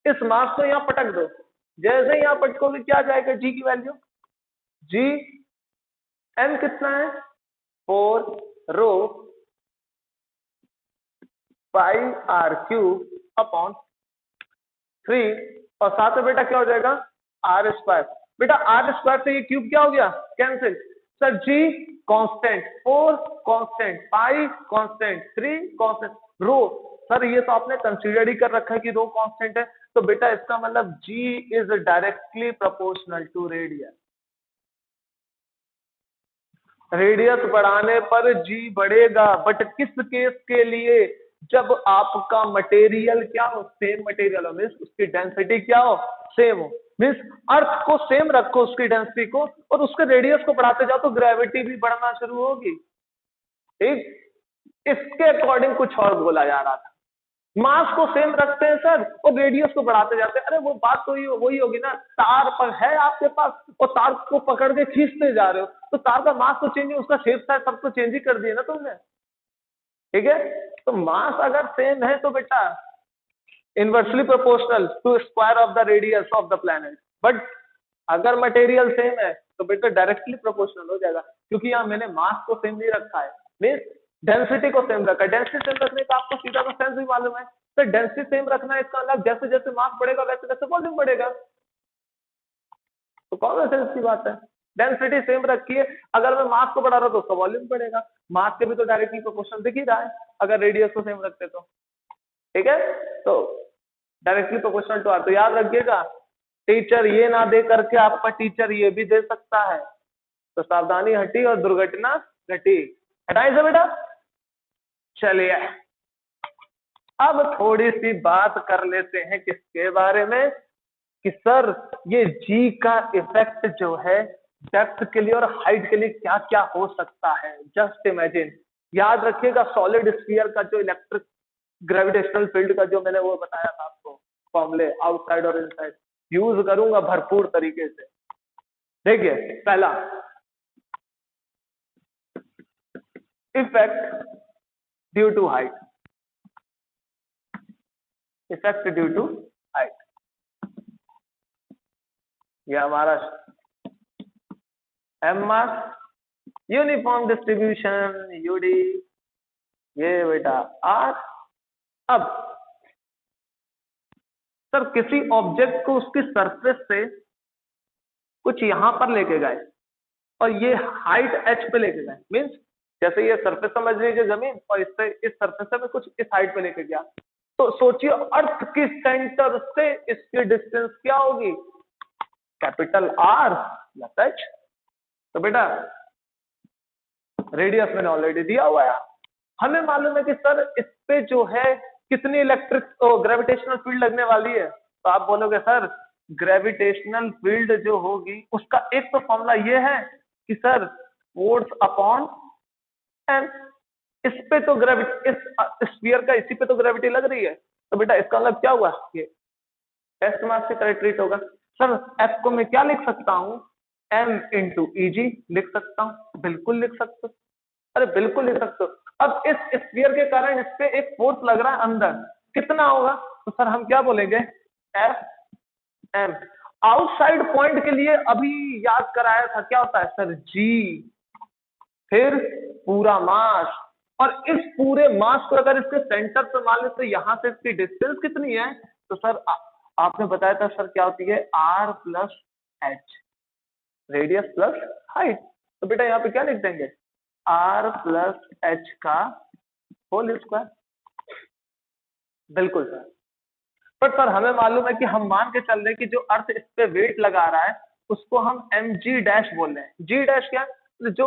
इस मास को यहां पटक दो। जैसे यहां पटकोगे क्या आ जाएगा? जी की वैल्यू, जी एन कितना है? 4 rho pi R cube upon 3, और साथ में बेटा क्या हो जाएगा? R square. बेटा आर स्क्वायर से ये क्यूब क्या हो गया? कैंसिल। सर जी constant, 4 constant, pi constant, 3 constant, rho. Sir ये तो आपने कंसीडर ही कर रखा है कि रो कांस्टेंट है, तो बेटा इसका मतलब g is directly proportional to radius. Radius बढ़ाने पर जी बढ़ेगा, बट किस केस के लिए? जब आपका मटेरियल क्या हो? सेम मटेरियल हो, मीन्स उसकी डेंसिटी क्या हो? सेम हो। मीन्स अर्थ को सेम रखो उसकी डेंसिटी को, और उसके रेडियस को बढ़ाते जाओ तो ग्रेविटी भी बढ़ना शुरू होगी। ठीक, इसके अकॉर्डिंग कुछ और बोला जा रहा था। मास को सेम रखते हैं सर और रेडियस को बढ़ाते जाते हैं। अरे वो बात तो वही होगी ना, तार पर है आपके पास और तार को पकड़ के खींचते जा रहे हो, तो तार का मास तो चेंज है, उसका शेप साइज सब तो चेंज ही कर दिया ना तुमने। ठीक है, तो मास अगर सेम है तो बेटा inversely proportional to square of the radius of the planet. But अगर मटेरियल सेम है तो बेटा डायरेक्टली प्रोपोर्शनल हो जाएगा, क्योंकि यहाँ मैंने मास को सेम नहीं रखा है, मीन्स डेंसिटी को सेम रखा है। डेंसिटी सेम रखने का आपको सीधा सा सेंस भी मालूम है। तो डेंसिटी सेम रखना है इसका मतलब जैसे जैसे मास बढ़ेगा वैसे वैसे वॉल्यूम बढ़ेगा। तो कॉमन सेंस की बात है। डेंसिटी सेम रखी है, अगर मैं मास को बढ़ा रहा हूं तो उसका वॉल्यूम बढ़ेगा। मास के भी तो डायरेक्टली प्रोपोर्शनल दिख ही रहा है अगर रेडियस को सेम रखते तो। ठीक है, तो डायरेक्टली प्रोपोर्शनल टू आर। तो याद रखिएगा, टीचर ये ना दे करके आपका टीचर ये भी दे सकता है। तो सावधानी हटी और दुर्घटना घटी। हटाई से बेटा। चलिए अब थोड़ी सी बात कर लेते हैं किसके बारे में, कि सर ये जी का इफेक्ट जो है डेप्थ के लिए और हाइट के लिए क्या क्या हो सकता है। जस्ट इमेजिन, याद रखिएगा सॉलिड स्फीयर का जो इलेक्ट्रिक ग्रेविटेशनल फील्ड का जो मैंने वो बताया था आपको फॉर्मूले, आउटसाइड और इनसाइड, यूज करूंगा भरपूर तरीके से। देखिए पहला effect due to height, effect due to height, ये हमारा M mass, uniform distribution UD, ये बेटा आर। अब सर किसी ऑब्जेक्ट को उसकी सरफेस से कुछ यहां पर लेके गए और ये हाइट एच पे लेके गए, मीन्स जैसे ये सरफेस समझ लीजिए जमीन, और इससे इस सरफेस से मैं कुछ इस हाइट पे लेके गया, तो सोचिए अर्थ के सेंटर से इसकी डिस्टेंस क्या होगी? Capital R plus H. तो बेटा रेडियस मैंने ऑलरेडी दिया हुआ है, हमें मालूम है कि सर इस पे जो है कितनी इलेक्ट्रिक ग्रेविटेशनल फील्ड लगने वाली है। तो आप बोलोगे सर ग्रेविटेशनल फील्ड जो होगी उसका एक तो फॉर्मूला ये है कि सर फोर्स अपॉन एम। इस पे तो ग्रेविटी, इस स्फीयर का इसी पे तो ग्रेविटी लग रही है, तो बेटा इसका मतलब क्या हुआ? ये टेस्ट मास की तरह ट्रीट होगा। सर एफ को मैं क्या लिख सकता हूँ? एम इंटू ईजी लिख सकता हूँ। बिल्कुल लिख सकते हो, अरे बिल्कुल लिख सकते हो। अब इस स्फीयर के कारण इस पे एक फोर्स लग रहा है अंदर, कितना होगा? तो सर हम क्या बोलेंगे? F M. आउटसाइड पॉइंट के लिए अभी याद कराया था, क्या होता है सर? जी, फिर पूरा मास, और इस पूरे मास को अगर इसके सेंटर पे मान ले तो यहां से इसकी डिस्टेंस कितनी है? तो सर आपने बताया था सर क्या होती है? R plus H, radius plus height. तो बेटा यहाँ पे क्या लिख देंगे, r प्लस एच का होल स्क्वायर। बिल्कुल सर। पर सर हमें मालूम है कि हम मान के चल रहे हैं कि जो अर्थ इस पे वेट लगा रहा है उसको हम एम जी डैश बोल रहे हैं। जी डैश क्या है? तो जो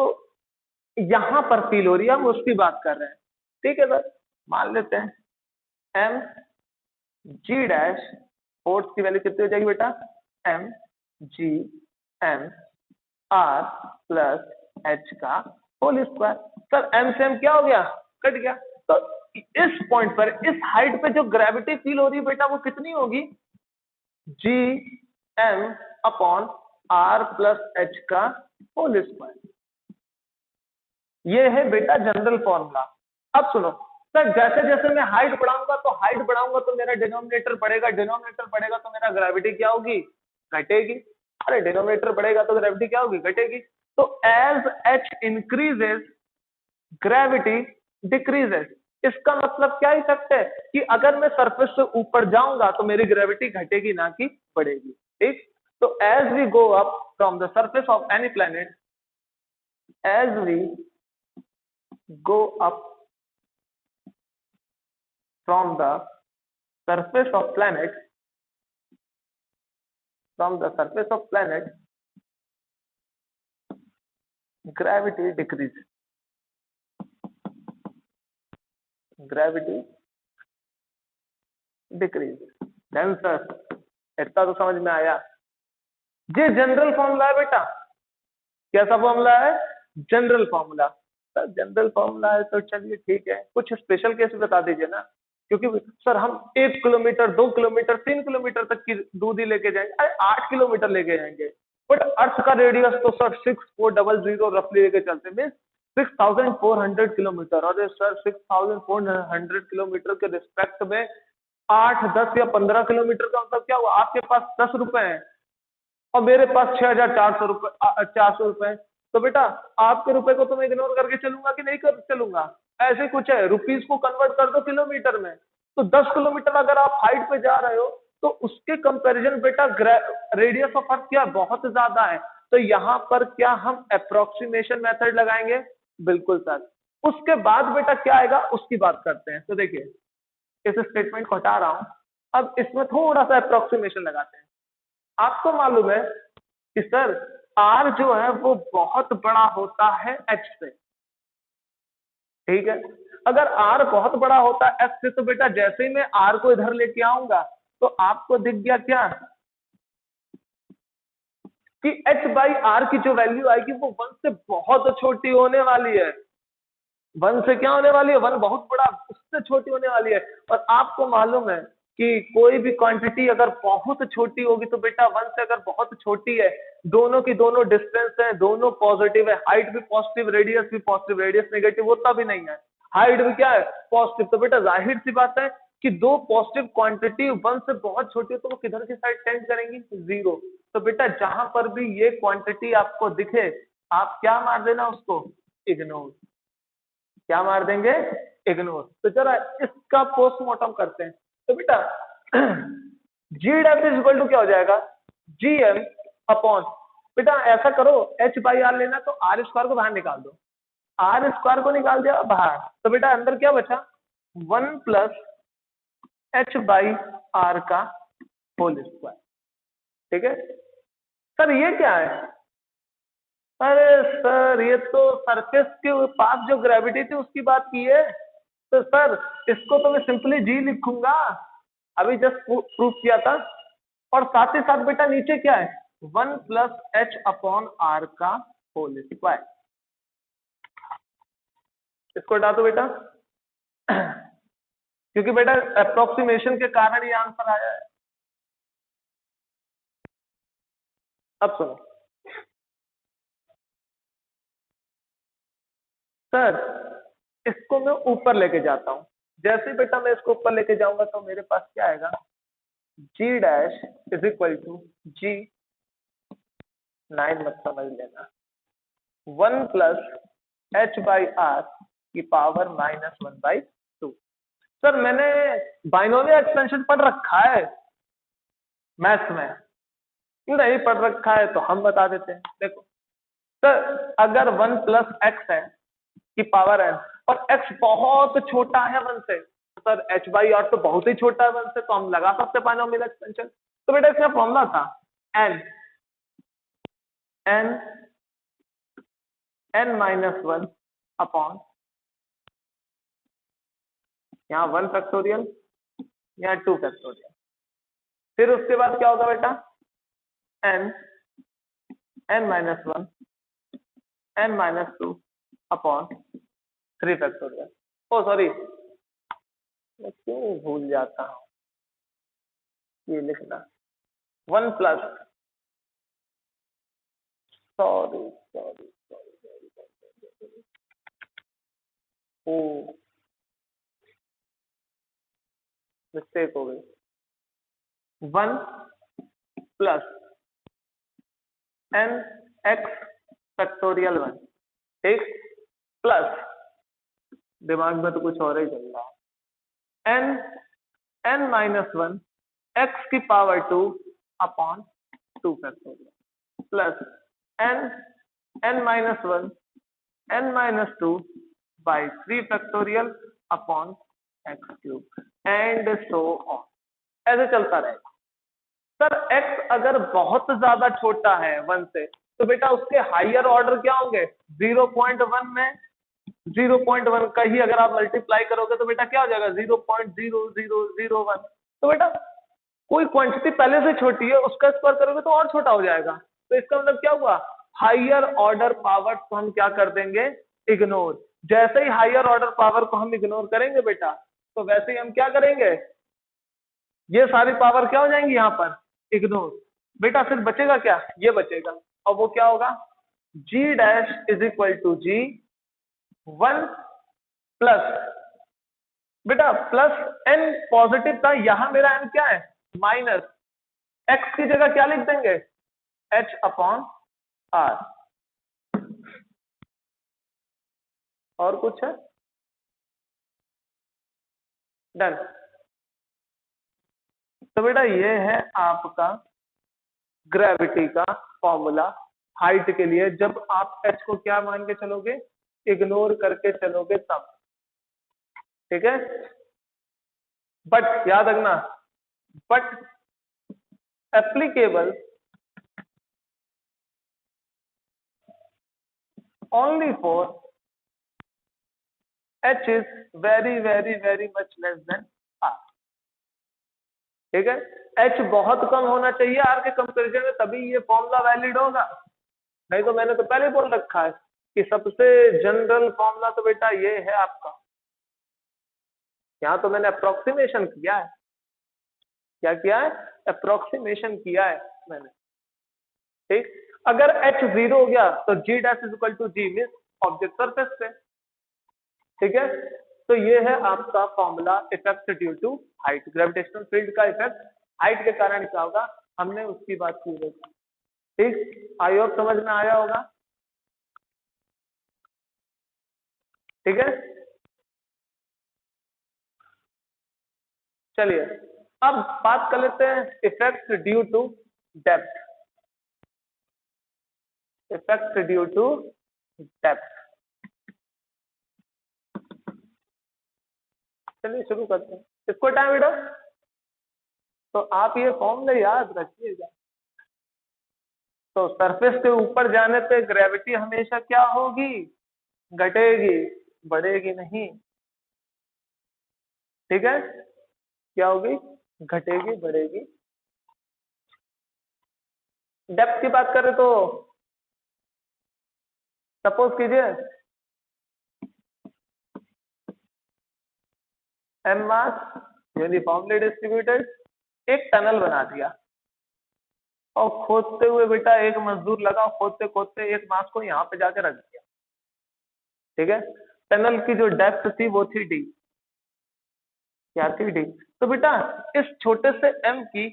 यहां पर फील हो रही है हम उसकी बात कर रहे हैं। ठीक है सर, मान लेते हैं एम जी डैश, फोर्स की वैल्यू कितनी हो जाएगी बेटा, M G M R plus H का होल स्क्वायर। सर एम से एम क्या हो गया, कट गया। तो इस पॉइंट पर, इस हाइट पे जो ग्रेविटी फील हो रही है बेटा वो कितनी होगी, G M upon R plus H का होल स्क्वायर। ये है बेटा जनरल फॉर्मूला। अब सुनो सर, जैसे जैसे मैं हाइट बढ़ाऊंगा तो हाइट बढ़ाऊंगा तो मेरा डिनोमिनेटर बढ़ेगा, डिनोमिनेटर बढ़ेगा तो मेरा ग्रेविटी क्या होगी, घटेगी। अरे डिनोमिनेटर बढ़ेगा तो ग्रेविटी क्या होगी, घटेगी। तो as H increases gravity decreases. इसका मतलब क्या ही सकते हैं कि अगर मैं सरफेस से ऊपर जाऊंगा तो मेरी ग्रेविटी घटेगी ना कि बढ़ेगी। ठीक, तो as we go up from the surface of any planet, as we go up from the surface of planet, from the surface of planet, gravity decreases, gravity decreases। then sir, इतना तो समझ में आया। ये जनरल फॉर्मूला है बेटा। कैसा फॉर्मूला है, general formula. Sir general formula है तो चलिए ठीक है, कुछ स्पेशल केस बता दीजिए ना, क्योंकि सर हम 1 किलोमीटर 2 किलोमीटर 3 किलोमीटर तक की दूरी लेके जाएंगे, अरे 8 किलोमीटर लेके जाएंगे, बट अर्थ का रेडियस तो सर 6400 रफली लेके चलते हैं, मीन 6400 किलोमीटर। और सर 6400 किलोमीटर के रिस्पेक्ट में 8 10 या 15 किलोमीटर का मतलब क्या हुआ, आपके पास 10 रुपए है और मेरे पास 6400 रुपए 400 रुपए। तो बेटा आपके रुपए को तो मैं इग्नोर करके चलूंगा कि नहीं कर चलूंगा, ऐसे कुछ है। रुपीस को कन्वर्ट कर दो किलोमीटर में, तो 10 किलोमीटर अगर आप हाइट पे जा रहे हो तो उसके कंपैरिजन बेटा रेडियस ऑफ अर्थ क्या बहुत ज्यादा है। तो यहाँ पर क्या हम अप्रोक्सीमेशन मेथड लगाएंगे, बिल्कुल सर। उसके बाद बेटा क्या आएगा उसकी बात करते हैं। तो देखिए इस स्टेटमेंट को हटा रहा हूं, अब इसमें थोड़ा सा अप्रोक्सीमेशन लगाते हैं। आपको मालूम है कि सर आर जो है वो बहुत बड़ा होता है एच से, ठीक है। अगर आर बहुत बड़ा होता है एच से तो बेटा जैसे ही मैं आर को इधर लेके आऊंगा तो आपको दिख गया क्या कि एच बाई आर की जो वैल्यू आएगी वो 1 से बहुत छोटी होने वाली है। 1 से क्या होने वाली है, 1 बहुत बड़ा, उससे छोटी होने वाली है। और आपको मालूम है कि कोई भी क्वांटिटी अगर बहुत छोटी होगी तो बेटा 1 से अगर बहुत छोटी है, दोनों की दोनों डिस्टेंस है, दोनों पॉजिटिव है, हाइट भी पॉजिटिव रेडियस भी पॉजिटिव, रेडियस नेगेटिव होता भी नहीं है, हाइट भी क्या है पॉजिटिव। तो बेटा जाहिर सी बात है कि दो पॉजिटिव क्वांटिटी 1 से बहुत छोटी हो तो वो किधर की साइड टेंड करेंगी, जीरो। तो बेटा जहां पर भी ये क्वांटिटी आपको दिखे आप क्या मार देना उसको, इग्नोर। क्या मार देंगे, इग्नोर। तो जरा इसका पोस्टमार्टम करते हैं। तो बेटा जी डैश इज इक्वल टू क्या हो जाएगा, जी एम अपॉन, बेटा ऐसा करो एच बाई आर लेना तो आर स्क्वायर को बाहर निकाल दो, आर स्क्वायर को निकाल दिया बाहर, तो बेटा अंदर क्या बचा 1 प्लस एच बाई आर का होल स्क्वायर। ठीक है सर, ये क्या है, अरे सर ये तो सरफेस के पास जो ग्रेविटी थी उसकी बात की है। तो सर इसको तो मैं सिंपली जी लिखूंगा, अभी जस्ट प्रूफ किया था। और साथ ही साथ बेटा नीचे क्या है 1 प्लस एच अपॉन आर का होल स्क्वायर। इसको हटा दो बेटा क्योंकि बेटा अप्रोक्सीमेशन के कारण ये आंसर आया है। अब सुनो सर, इसको मैं ऊपर लेके जाता हूं, जैसे ही बेटा मैं इसको ऊपर लेके जाऊंगा तो मेरे पास क्या आएगा, जी डैश इज इक्वल टू जी, 9 मत समझ लेना, 1 प्लस एच बाई आर की पावर -1/2। सर मैंने बाइनोमियल एक्सपेंशन पढ़ रखा है मैथ्स में, नहीं पढ़ रखा है तो हम बता देते हैं। देखो सर अगर 1 प्लस एक्स है की पावर n और x बहुत छोटा है 1 से, सर h बाई आर तो बहुत ही छोटा है 1 से, तो हम लगा सकते बायनोमियल एक्सपेंशन। तो बेटा इसका फॉर्मूला था n माइनस 1 अपॉन यहाँ 1 फैक्टोरियल यहाँ 2 फैक्टोरियल। फिर उसके बाद क्या होगा बेटा n minus 1 n minus 2 upon 3 factorial. Oh sorry, मैं क्यों भूल जाता हूँ ये लिखना, 1 plus, sorry sorry sorry, oh mistake हो गई, 1 प्लस n x फैक्टोरियल 1, ठीक, प्लस दिमाग में तो कुछ और ही चल रहा है n माइनस 1 x की power 2 upon 2 factorial plus n minus 1 n minus 2 by 3 factorial upon x cube and so on, ऐसे चलता रहेगा। सर x अगर बहुत ज्यादा छोटा है 1 से तो बेटा उसके हायर ऑर्डर क्या होंगे, 0.1 में 0.1 का ही अगर आप मल्टीप्लाई करोगे तो बेटा क्या हो जाएगा 0.0001। तो बेटा कोई क्वांटिटी पहले से छोटी है उसका स्क्वायर करोगे तो और छोटा हो जाएगा। तो इसका मतलब क्या हुआ, हायर ऑर्डर पावर को हम क्या कर देंगे, इग्नोर। जैसे ही हायर ऑर्डर पावर को हम इग्नोर करेंगे बेटा तो वैसे ही हम क्या करेंगे, ये सारी पावर क्या हो जाएंगी यहाँ पर इग्नोर। बेटा फिर बचेगा क्या, ये बचेगा, और वो क्या होगा g dash is equal to G 1 plus, बेटा प्लस n पॉजिटिव था, यहां मेरा n क्या है माइनस, x की जगह क्या लिख देंगे h अपॉन r। और कुछ है, डन। तो बेटा ये है आपका ग्रेविटी का फॉर्मूला हाइट के लिए, जब आप h को क्या मान के चलोगे, इग्नोर करके चलोगे तब, ठीक है। बट याद रखना, but applicable only for h is very very very much less than r, ठीक है। h बहुत कम होना चाहिए r के कंपैरिजन में, तभी ये फॉर्मूला वैलिड होगा, नहीं तो मैंने तो पहले बोल रखा है कि सबसे जनरल फॉर्मूला तो बेटा ये है आपका। यहाँ तो मैंने अप्रोक्सीमेशन किया है, क्या किया है, अप्रोक्सीमेशन किया है मैंने, ठीक। अगर h 0 हो गया तो g dash is equal to G means object surface पे, ठीक है। तो ये है आपका formula effect due to height, gravitational field का इफेक्ट हाइट के कारण क्या होगा, हमने उसकी बात की है, ठीक। आई होप समझ में आया होगा, ठीक है। चलिए अब बात कर लेते हैं effect due to depth, effect due to depth. चलिए शुरू करते हैं, इसको टाइम बेटा, तो आप ये फॉर्मूला याद रखिएगा। तो सरफेस के ऊपर जाने पे ग्रेविटी हमेशा क्या होगी, घटेगी, बढ़ेगी नहीं, ठीक है। क्या होगी, घटेगी बढ़ेगी। डेप्थ की बात करें तो सपोज कीजिए m मास यूनिफॉर्मली डिस्ट्रीब्यूटेड, एक टनल बना दिया और खोदते हुए बेटा एक मजदूर लगा, खोदते खोदते एक मास को यहाँ पे जाके रख दिया, ठीक है। टनल की जो डेप्थ थी वो थी d, क्या थी d। तो बेटा इस छोटे से m की,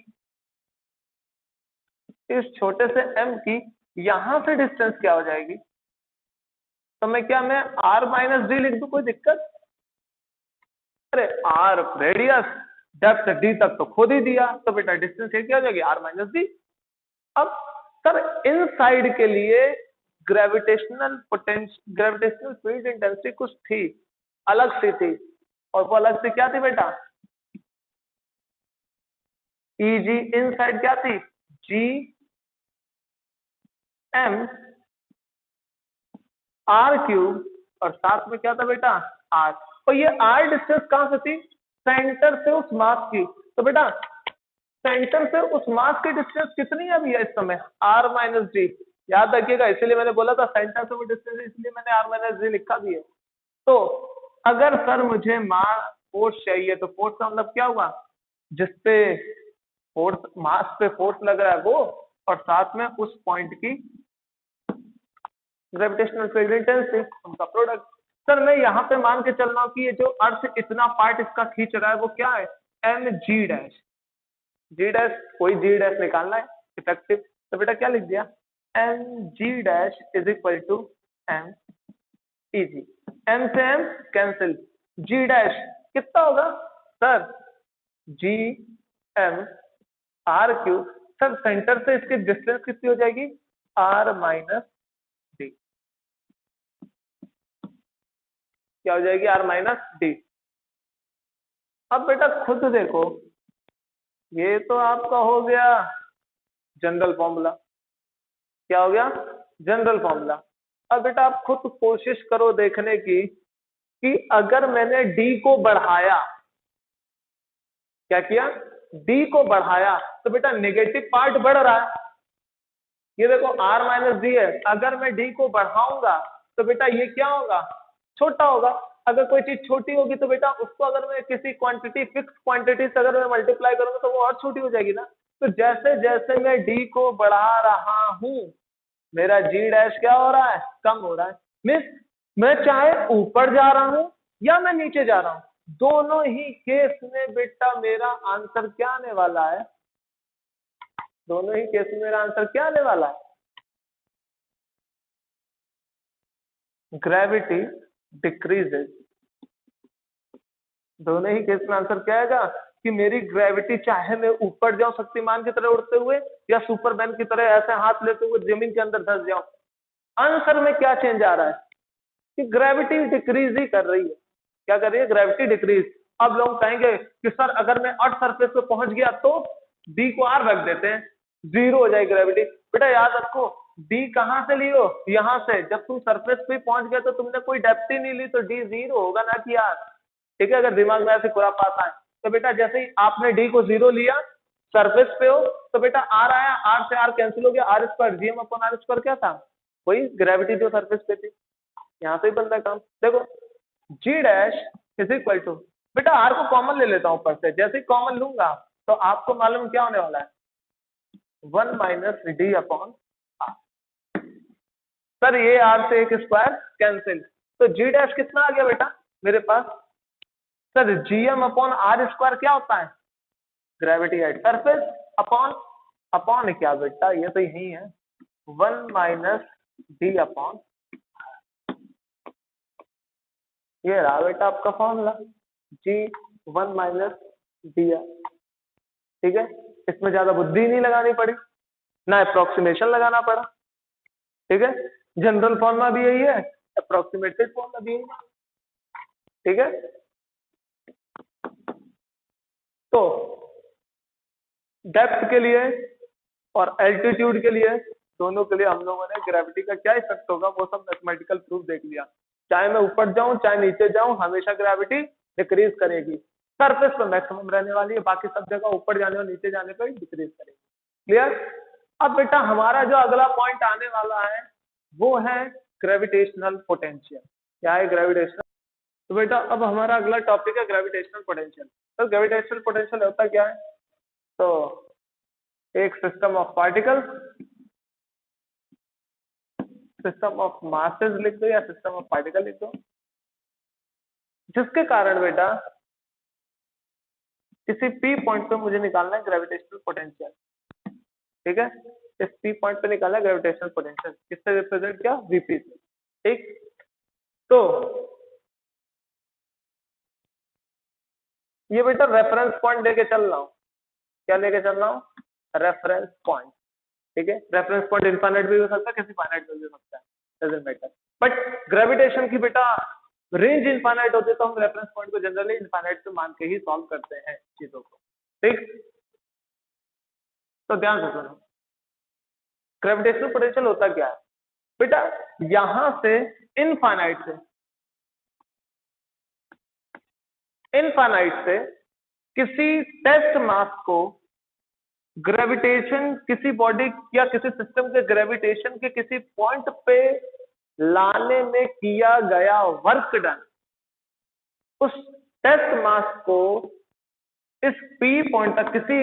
इस छोटे से m की यहां से डिस्टेंस क्या हो जाएगी, तो मैं क्या, मैं r माइनस डी लिख दूं, कोई दिक्कत, अरे r रेडियस, डेप्थ d तक तो खोद ही दिया, तो बेटा डिस्टेंस ये क्या हो जाएगी r माइनस डी। अब सर इन साइड के लिए ग्रेविटेशनल फील्ड इंटेंसिटी कुछ थी, अलग सी थी, और वो अलग सी क्या थी बेटा? Eg इनसाइड क्या थी? जी एम आर क्यूब, और साथ में क्या था बेटा? आर। और ये आर डिस्टेंस कहां से थी? सेंटर से उस मास की। तो बेटा सेंटर से उस मास की डिस्टेंस कितनी है अभी इस समय? R minus D. याद रखिएगा, इसीलिए मैंने बोला था सेंटर से वो डिस्टेंस, इसलिए मैंने आर माइनस डी लिखा भी है। तो अगर सर मुझे फोर्स चाहिए, तो फोर्स का मतलब क्या हुआ? जिसपे फोर्स, मास पे फोर्स लग रहा है वो, और साथ में उस पॉइंट की ग्रेविटेशनल फील्ड इंटेंसिटी, उनका प्रोडक्ट। सर मैं यहाँ पे मान के चल रहा हूँ कि ये जो अर्थ इतना पार्ट इसका खींच रहा है वो क्या है? एम जी डैश। जी डैश, कोई जी डैश निकालना है इफेक्टिव, तो बेटा क्या लिख दिया? M ji dash is equal to M E G. M से एम कैंसिल, जी डैश कितना होगा sir? G M R cube. Sir centre से इसकी डिस्टेंस कितनी हो जाएगी? R minus D. क्या हो जाएगी? R minus D. अब बेटा खुद देखो, ये तो आपका हो गया जनरल फॉर्मूला। क्या हो गया? General formula. अब बेटा आप खुद कोशिश करो देखने की कि अगर मैंने डी को बढ़ाया, क्या किया? डी को बढ़ाया, तो बेटा नेगेटिव पार्ट बढ़ रहा है। ये देखो आर माइनस डी है, अगर मैं डी को बढ़ाऊंगा तो बेटा ये क्या होगा? छोटा होगा। अगर कोई चीज छोटी होगी तो बेटा उसको अगर मैं किसी क्वांटिटी, फिक्स क्वांटिटी से अगर मैं मल्टीप्लाई करूंगा तो वो और छोटी हो जाएगी ना। तो जैसे जैसे मैं डी को बढ़ा रहा हूं, मेरा जी डैश क्या हो रहा है? कम हो रहा है। मिस, मैं चाहे ऊपर जा रहा हूं या मैं नीचे जा रहा हूं, दोनों ही केस में बेटा मेरा आंसर क्या आने वाला है? दोनों ही केस में मेरा आंसर क्या आने वाला है? Gravity decreases. दोनों ही केस में आंसर क्या आएगा? कि मेरी ग्रेविटी, चाहे मैं ऊपर जाऊं शक्तिमान की तरह उड़ते हुए, या सुपरमैन की तरह ऐसे हाथ लेते हुए जमीन के अंदर धंस जाऊं, आंसर में क्या चेंज आ रहा है? कि ग्रेविटी डिक्रीज ही कर रही है। क्या कर रही है? Gravity decrease. अब लोग कहेंगे कि सर अगर मैं अर्थ सरफेस पे पहुंच गया तो डी को आर रख देते हैं, जीरो हो जाएगी ग्रेविटी। बेटा याद रखो, डी कहां से लियो? यहां से। जब तुम सरफेस पे पहुंच गए तो तुमने कोई डेप्थ ही नहीं ली, तो डी जीरो होगा ना कि आर। ठीक है, अगर दिमाग में ऐसे खुरापात आए तो बेटा जैसे ही आपने डी को जीरो लिया, सरफेस पे हो, तो बेटा आर आया, आर से आर कैंसिल हो गया, R square, GM upon R square क्या था? वही ग्रेविटी जो सरफेस पे थी। यहाँ से ही बनता है काम। देखो जी डैश इज इक्वल टू, बेटा आर को कॉमन ले लेता हूं ऊपर से, जैसे ही कॉमन लूंगा तो आपको मालूम क्या होने वाला है? 1 minus D upon R. Sir ये आर से एक स्क्वायर कैंसिल, तो जी डैश कितना आ गया बेटा मेरे पास? Sir GM upon R square क्या होता है? Gravity at surface upon, upon क्या बेटा? ये तो यही है, 1 माइनस डी अपॉन, ये रहा बेटा आपका फॉर्मूला, जी 1 माइनस डी। ठीक है, इसमें ज्यादा बुद्धि नहीं लगानी पड़ी, ना अप्रोक्सीमेशन लगाना पड़ा। ठीक है, जनरल फॉर्मूला भी यही है, अप्रोक्सीमेटेड फॉर्मूला भी यही है। ठीक है, तो डेप्थ के लिए और एल्टीट्यूड के लिए, दोनों के लिए हम लोगों ने ग्रेविटी का क्या इफेक्ट होगा वो सब मैथमेटिकल प्रूफ देख लिया। चाहे मैं ऊपर जाऊं चाहे नीचे जाऊं, हमेशा ग्रेविटी डिक्रीज करेगी। सरफेस पर मैक्सिमम रहने वाली है, बाकी सब जगह ऊपर जाने और नीचे जाने पर डिक्रीज करेगी। क्लियर? अब बेटा हमारा जो अगला पॉइंट आने वाला है वो है ग्रेविटेशनल पोटेंशियल। क्या है ग्रेविटेशनल? तो बेटा अब हमारा अगला टॉपिक है ग्रेविटेशनल पोटेंशियल। तो ग्रेविटेशनल पोटेंशियल होता क्या है? तो एक system of particles, system of masses लिख दो या सिस्टम ऑफ पार्टिकल लिख दो, जिसके कारण बेटा किसी पी पॉइंट पे मुझे निकालना है ग्रेविटेशनल पोटेंशियल। ठीक है, इस पी पॉइंट पे निकालना है ग्रेविटेशनल पोटेंशियल, किससे रिप्रेजेंट किया? वीपी से। ठीक, तो ये बेटा रेफरेंस पॉइंट लेके चल रहा हूं। क्या लेके चल रहा हूं? Reference point. ठीक है, रेफरेंस पॉइंट इनफाइनाइट भी हो सकता है, किसी फाइनाइट भी हो सकता है। Doesn't matter. बट ग्रेविटेशन की बेटा रेंज इनफाइनाइट होती है तो हम रेफरेंस पॉइंट को जनरली इनफाइनाइट से मान के ही सॉल्व करते हैं चीजों को, ठीक। तो ध्यान से सुनो, ग्रेविटेशनल पोटेंशियल होता क्या है बेटा, यहां से इनफाइनाइट से किसी टेस्ट मास को ग्रेविटेशन, किसी बॉडी या किसी सिस्टम के ग्रेविटेशन के किसी पॉइंट पे लाने में किया गया वर्क डन, उस टेस्ट मास को इस पी पॉइंट तक, किसी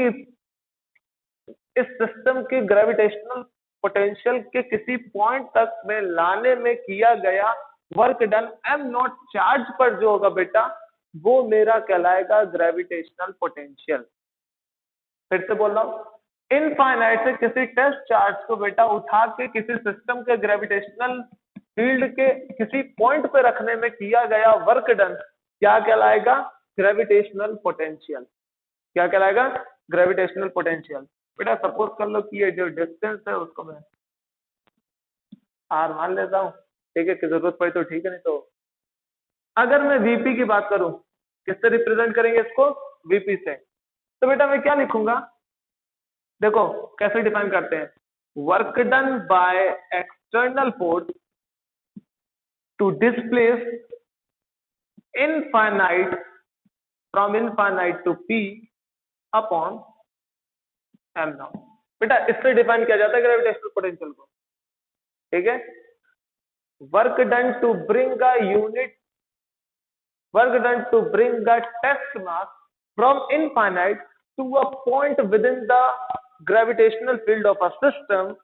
इस सिस्टम के ग्रेविटेशनल पोटेंशियल के किसी पॉइंट तक में लाने में किया गया work done am not charge पर जो होगा बेटा, वो मेरा कहलाएगा ग्रेविटेशनल पोटेंशियल। फिर से बोल रहा हूं, इनफाइनाइट से किसी टेस्ट चार्ज को बेटा उठा के किसी सिस्टम के ग्रेविटेशनल फील्ड के किसी पॉइंट पे रखने में किया गया वर्क डन क्या कहलाएगा, ग्रेविटेशनल पोटेंशियल। क्या कहलाएगा, ग्रेविटेशनल पोटेंशियल। बेटा सपोज कर लो कि ये जो डिस्टेंस है उसको मैं आर मान लेता हूँ, ठीक है, कि जरूरत पड़ी तो ठीक है, नहीं तो अगर मैं वीपी की बात करूं, किससे रिप्रेजेंट करेंगे इसको, वीपी से। तो बेटा मैं क्या लिखूंगा, देखो कैसे डिफाइन करते हैं, work done by external force to displace infinite from infinite to P upon M naught. बेटा इससे डिफाइन किया जाता है ग्रेविटेशनल पोटेंशियल को, ठीक है। Work done to bring a unit, work done to bring a test mass from infinite to a point within the gravitational field of a system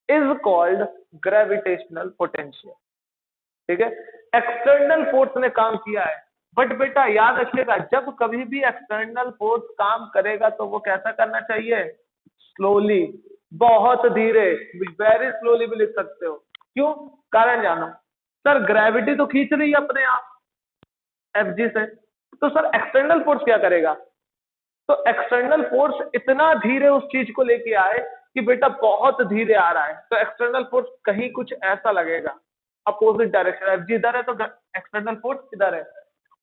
is called gravitational potential, ठीक है। एक्सटर्नल फोर्स ने काम किया है, बट बेटा याद रखिएगा जब कभी भी एक्सटर्नल फोर्स काम करेगा तो वो कैसा करना चाहिए, स्लोली, बहुत धीरे, वेरी स्लोली भी लिख सकते हो। क्यों, कारण जानो। सर ग्रेविटी तो खींच रही है अपने आप एफ जी से, तो सर एक्सटर्नल फोर्स क्या करेगा, तो एक्सटर्नल फोर्स इतना धीरे उस चीज को लेके आए कि बेटा बहुत धीरे आ रहा है, तो एक्सटर्नल फोर्स कहीं कुछ ऐसा लगेगा, अपोजिट डायरेक्शन, एफ जी इधर है तो एक्सटर्नल फोर्स इधर है,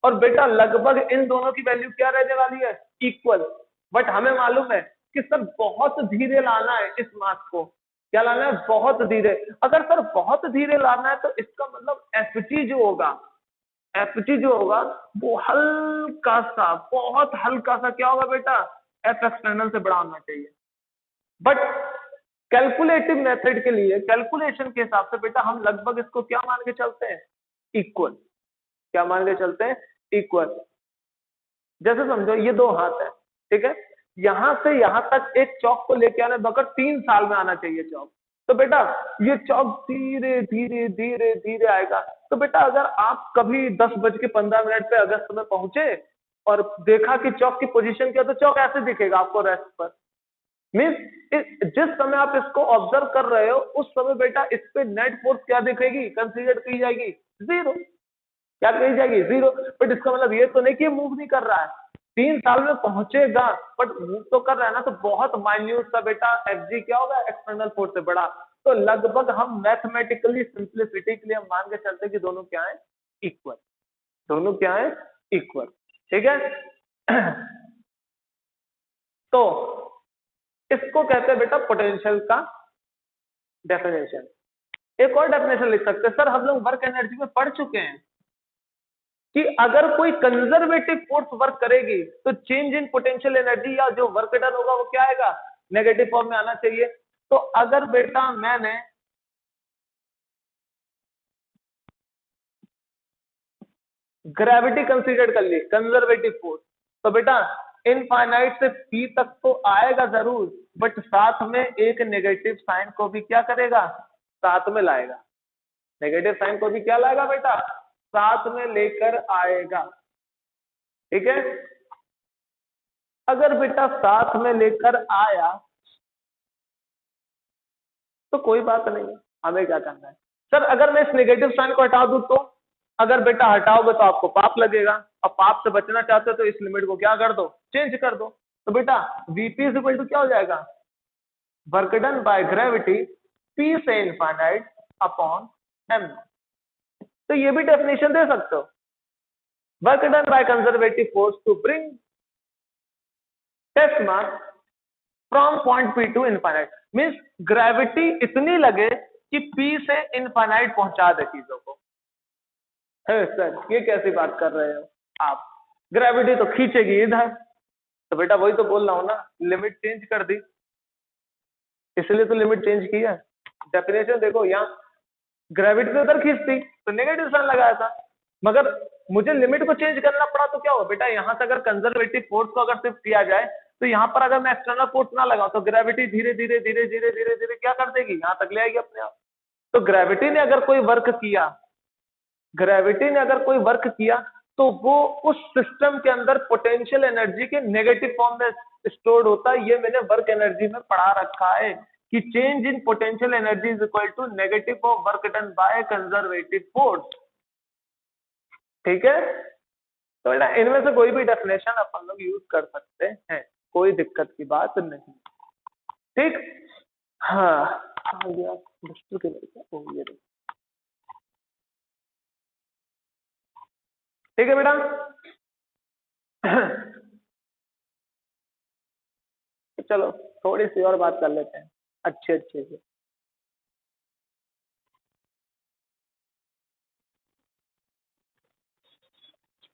और बेटा लगभग इन दोनों की वैल्यू क्या रहने वाली है, इक्वल। बट हमें मालूम है कि सर बहुत धीरे लाना है इस मास को, क्या लाना है, बहुत धीरे। अगर सर बहुत धीरे लाना है तो इसका मतलब एफ जी जो होगा, एफ जी जो होगा वो हल्का सा, बहुत हल्का सा क्या होगा बेटा, एफ एक्सटर्नल से बड़ा होना चाहिए। बट कैलकुलेटिव मेथड के लिए, कैलकुलेशन के हिसाब से बेटा हम लगभग इसको क्या मान के चलते हैं, इक्वल। क्या मान के चलते हैं, इक्वल। जैसे समझो ये दो हाथ है, ठीक है, यहां से यहां तक एक चौक को लेके आने बकर 3 साल में आना चाहिए चौक, तो बेटा ये चौक धीरे धीरे धीरे धीरे आएगा। तो बेटा अगर आप कभी 10:15 पे अगस्त में पहुंचे और देखा कि चौक की पोजीशन क्या, तो चौक ऐसे दिखेगा आपको रेस्ट पर। मीन्स जिस समय आप इसको ऑब्जर्व कर रहे हो उस समय बेटा इस पे नेट फोर्स क्या दिखेगी, कंसीडर की जाएगी, जीरो। क्या कही जाएगी, जीरो। बट इसका मतलब ये तो नहीं कि मूव नहीं कर रहा है, 3 साल में पहुंचेगा बट मूव तो कर रहा है ना, तो बहुत माइन्यूट सा बेटा एफ जी क्या होगा, एक्सटर्नल फोर्स से बड़ा। तो लगभग हम मैथमेटिकली सिंप्लिसिटी के लिए हम मान के चलते कि दोनों क्या है, इक्वल। दोनों क्या है, इक्वल, ठीक है। तो इसको कहते हैं बेटा पोटेंशियल का डेफिनेशन। एक और डेफिनेशन लिख सकते हैं, सर हम लोग वर्क एनर्जी में पढ़ चुके हैं कि अगर कोई कंजर्वेटिव फोर्स वर्क करेगी तो चेंज इन पोटेंशियल एनर्जी या जो वर्क डन होगा वो क्या आएगा, नेगेटिव फॉर्म में आना चाहिए। तो अगर बेटा मैंने ग्रेविटी कंसीडर कर ली, कंजर्वेटिव फोर्स, तो बेटा इनफाइनाइट से पी तक तो आएगा जरूर, बट साथ में एक नेगेटिव साइन को भी क्या करेगा, साथ में लाएगा। नेगेटिव साइन को भी क्या लाएगा बेटा, साथ में लेकर आएगा, ठीक है। अगर बेटा साथ में लेकर आया तो कोई बात नहीं है, हमें क्या करना है। सर अगर मैं इस नेगेटिव साइन को हटा दूं तो, अगर बेटा हटाओगे तो आपको पाप लगेगा, अब पाप से बचना चाहते हो तो इस लिमिट को क्या कर दो, चेंज कर दो। तो बेटा वीपी इज इक्वल टू क्या हो जाएगा, work done by gravity P से इनफाइनाइट अपॉन एम। तो ये भी डेफिनेशन दे सकते हो, work done by conservative force to bring test mass from point P to infinite, means gravity इतनी लगे कि पी से इनफाइनाइट पहुंचा दे चीजों को। है सर, ये कैसी बात कर रहे हो आप, ग्रेविटी तो खींचेगी इधर। तो बेटा वही तो बोल रहा हूं ना, लिमिट चेंज कर दी, इसलिए तो लिमिट चेंज की है। डेफिनेशन देखो, यहाँ ग्रेविटी तो उधर खींचती तो नेगेटिव साइन लगाया था, मगर मुझे लिमिट को चेंज करना पड़ा तो क्या हुआ बेटा, यहाँ से अगर कंजर्वेटिव फोर्स को अगर शिफ्ट किया जाए तो यहाँ पर अगर मैं एक्सटर्नल फोर्स ना लगाऊं तो ग्रेविटी धीरे धीरे धीरे धीरे धीरे धीरे क्या कर देगी, यहाँ तक ले आएगी अपने आप। तो ग्रेविटी ने अगर कोई वर्क किया, ग्रेविटी ने अगर कोई वर्क किया तो वो उस सिस्टम के अंदर पोटेंशियल एनर्जी के नेगेटिव फॉर्म में स्टोर्ड होता है। ये मैंने वर्क एनर्जी में पढ़ा रखा है कि change in potential energy is equal to negative of work done by conservative force. ठीक है, तो बेटा इनमें से कोई भी डेफिनेशन अपन लोग यूज कर सकते हैं, कोई दिक्कत की बात नहीं। ठीक, हाँ ठीक है बेटा। चलो थोड़ी सी और बात कर लेते हैं अच्छे से।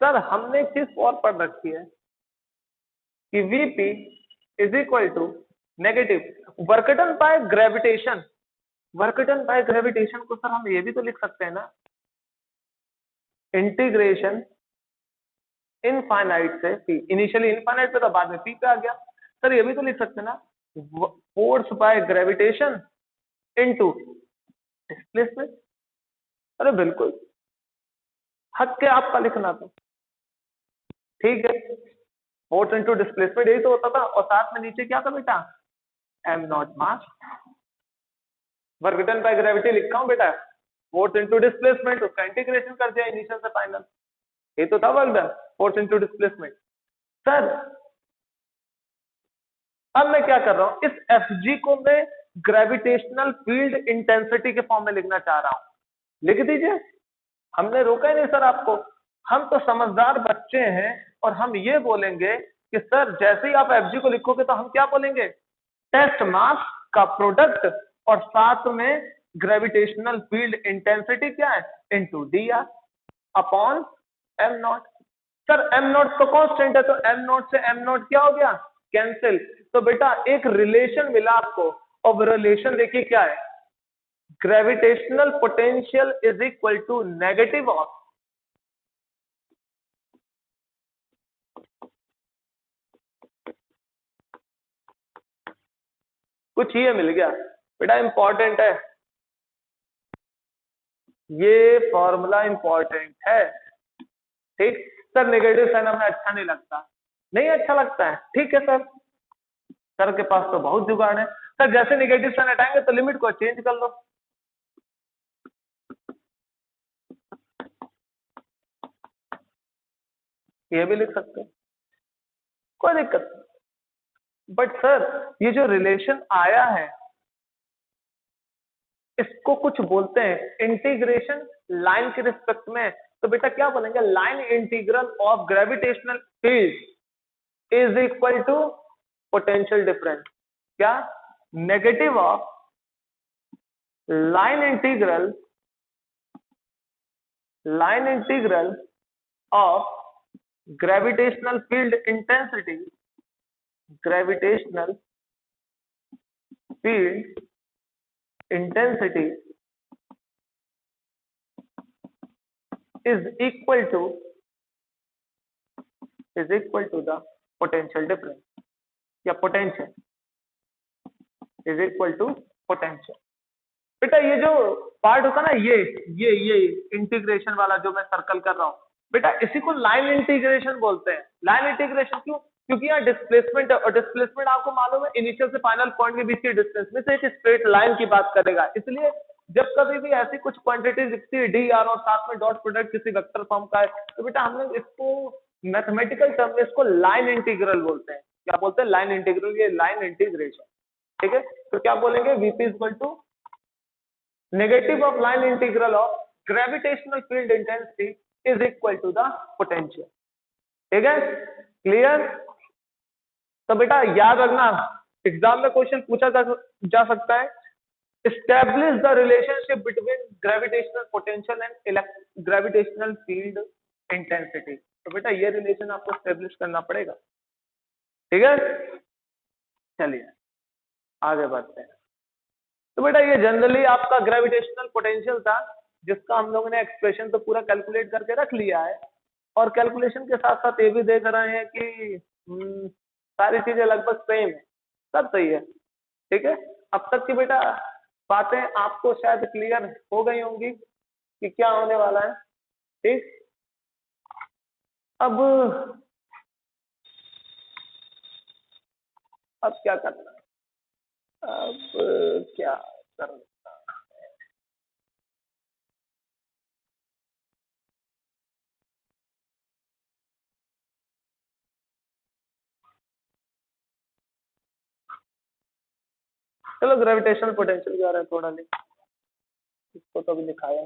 सर हमने एक चीज और पढ़ रखी है कि Vp is equal to negative work done by gravitation. Work done by gravitation को सर हम ये भी तो लिख सकते हैं ना, इंटीग्रेशन इनफाइनाइट से पी, इनिशियली इनफाइनाइट पे था, बाद में पी पे आ गया। सर ये भी तो लिख सकते हैं ना, force by gravitation into displacement. अरे बिल्कुल, हक के आपका लिखना तो ठीक है, फोर्स इनटू डिस्प्लेसमेंट यही तो होता था, और साथ में नीचे क्या था बेटा, am not mass. Work done by gravity लिखा हूं बेटा, फोर्स इनटू डिस्प्लेसमेंट, उसका इंटीग्रेशन कर दिया इनिशियल से फाइनल, ये तो था work done, force into displacement. Sir अब मैं क्या कर रहा हूं, इस Fg को मैं ग्रेविटेशनल फील्ड इंटेंसिटी के फॉर्म में लिखना चाह रहा हूं, लिख दीजिए, हमने रोका ही नहीं सर आपको, हम तो समझदार बच्चे हैं और हम ये बोलेंगे कि सर जैसे ही आप Fg को लिखोगे तो हम क्या बोलेंगे, टेस्ट मास का प्रोडक्ट और साथ में ग्रेविटेशनल फील्ड इंटेंसिटी क्या है, into D R upon M naught. Sir M not तो कांस्टेंट है, तो एम नॉट से एम नॉट क्या हो गया, कैंसिल। तो बेटा एक रिलेशन मिला आपको, और वो रिलेशन देखिए क्या है, gravitational potential is equal to negative of कुछ ये मिल गया बेटा, इंपॉर्टेंट है ये फॉर्मूला, इंपॉर्टेंट है। ठीक सर, नेगेटिव साइन हमें अच्छा नहीं लगता, नहीं अच्छा लगता है, ठीक है सर, सर के पास तो बहुत जुगाड़ है। सर जैसे नेगेटिव साइन हटाएंगे तो लिमिट को चेंज कर लो, ये भी लिख सकते हैं, कोई दिक्कत नहीं। बट सर ये जो रिलेशन आया है इसको कुछ बोलते हैं इंटीग्रेशन लाइन के रिस्पेक्ट में, तो बेटा क्या बोलेंगे, line integral of gravitational field is equal to potential difference, क्या, negative of line integral of gravitational field intensity, gravitational field intensity is equal to the potential difference, या potential is equal to potential। बेटा ये जो पार्ट होता ना, ये इंटीग्रेशन वाला जो मैं सर्कल कर रहा हूं बेटा, इसी को लाइन इंटीग्रेशन बोलते हैं। लाइन इंटीग्रेशन क्यों, क्योंकि यहाँ डिस्प्लेसमेंट है, और डिस्प्लेसमेंट आपको मालूम है इनिशियल से फाइनल पॉइंट के बीच की डिस्टेंस में से एक स्ट्रेट लाइन की बात करेगा। इसलिए जब कभी भी ऐसी कुछ क्वांटिटी दिखती है डी आर और साथ में डॉट प्रोडक्ट किसी वेक्टर फॉर्म का है, तो बेटा हम लोग इसको मैथमेटिकल टर्म में इसको लाइन इंटीग्रल बोलते हैं। क्या बोलते हैं, लाइन इंटीग्रल, ये लाइन इंटीग्रेशन। ठीक है, तो क्या बोलेंगे, VP equal to negative of line integral of gravitational field intensity is equal to the potential. ठीक है, क्लियर? तो बेटा याद रखना, एग्जाम में क्वेश्चन पूछा जा सकता है, establish the relationship between gravitational potential and gravitational field intensity। तो बेटा ये रिलेशन आपको स्टेब्लिश करना पड़ेगा। ठीक है, चलिए आगे बढ़ते हैं। तो बेटा ये जनरली आपका ग्रेविटेशनल पोटेंशियल था, जिसका हम लोगों ने एक्सप्रेशन तो पूरा कैलकुलेट करके रख लिया है, और कैलकुलेशन के साथ साथ ये भी देख रहे हैं कि सारी चीजें लगभग सेम है, सब सही है। ठीक है, अब तक की बेटा बातें आपको शायद क्लियर हो गई होंगी कि क्या होने वाला है। ठीक, अब क्या करना है, अब क्या करना है? चलो ग्रेविटेशनल पोटेंशियल के बारे में थोड़ा लिख, इसको तो भी लिखाया है।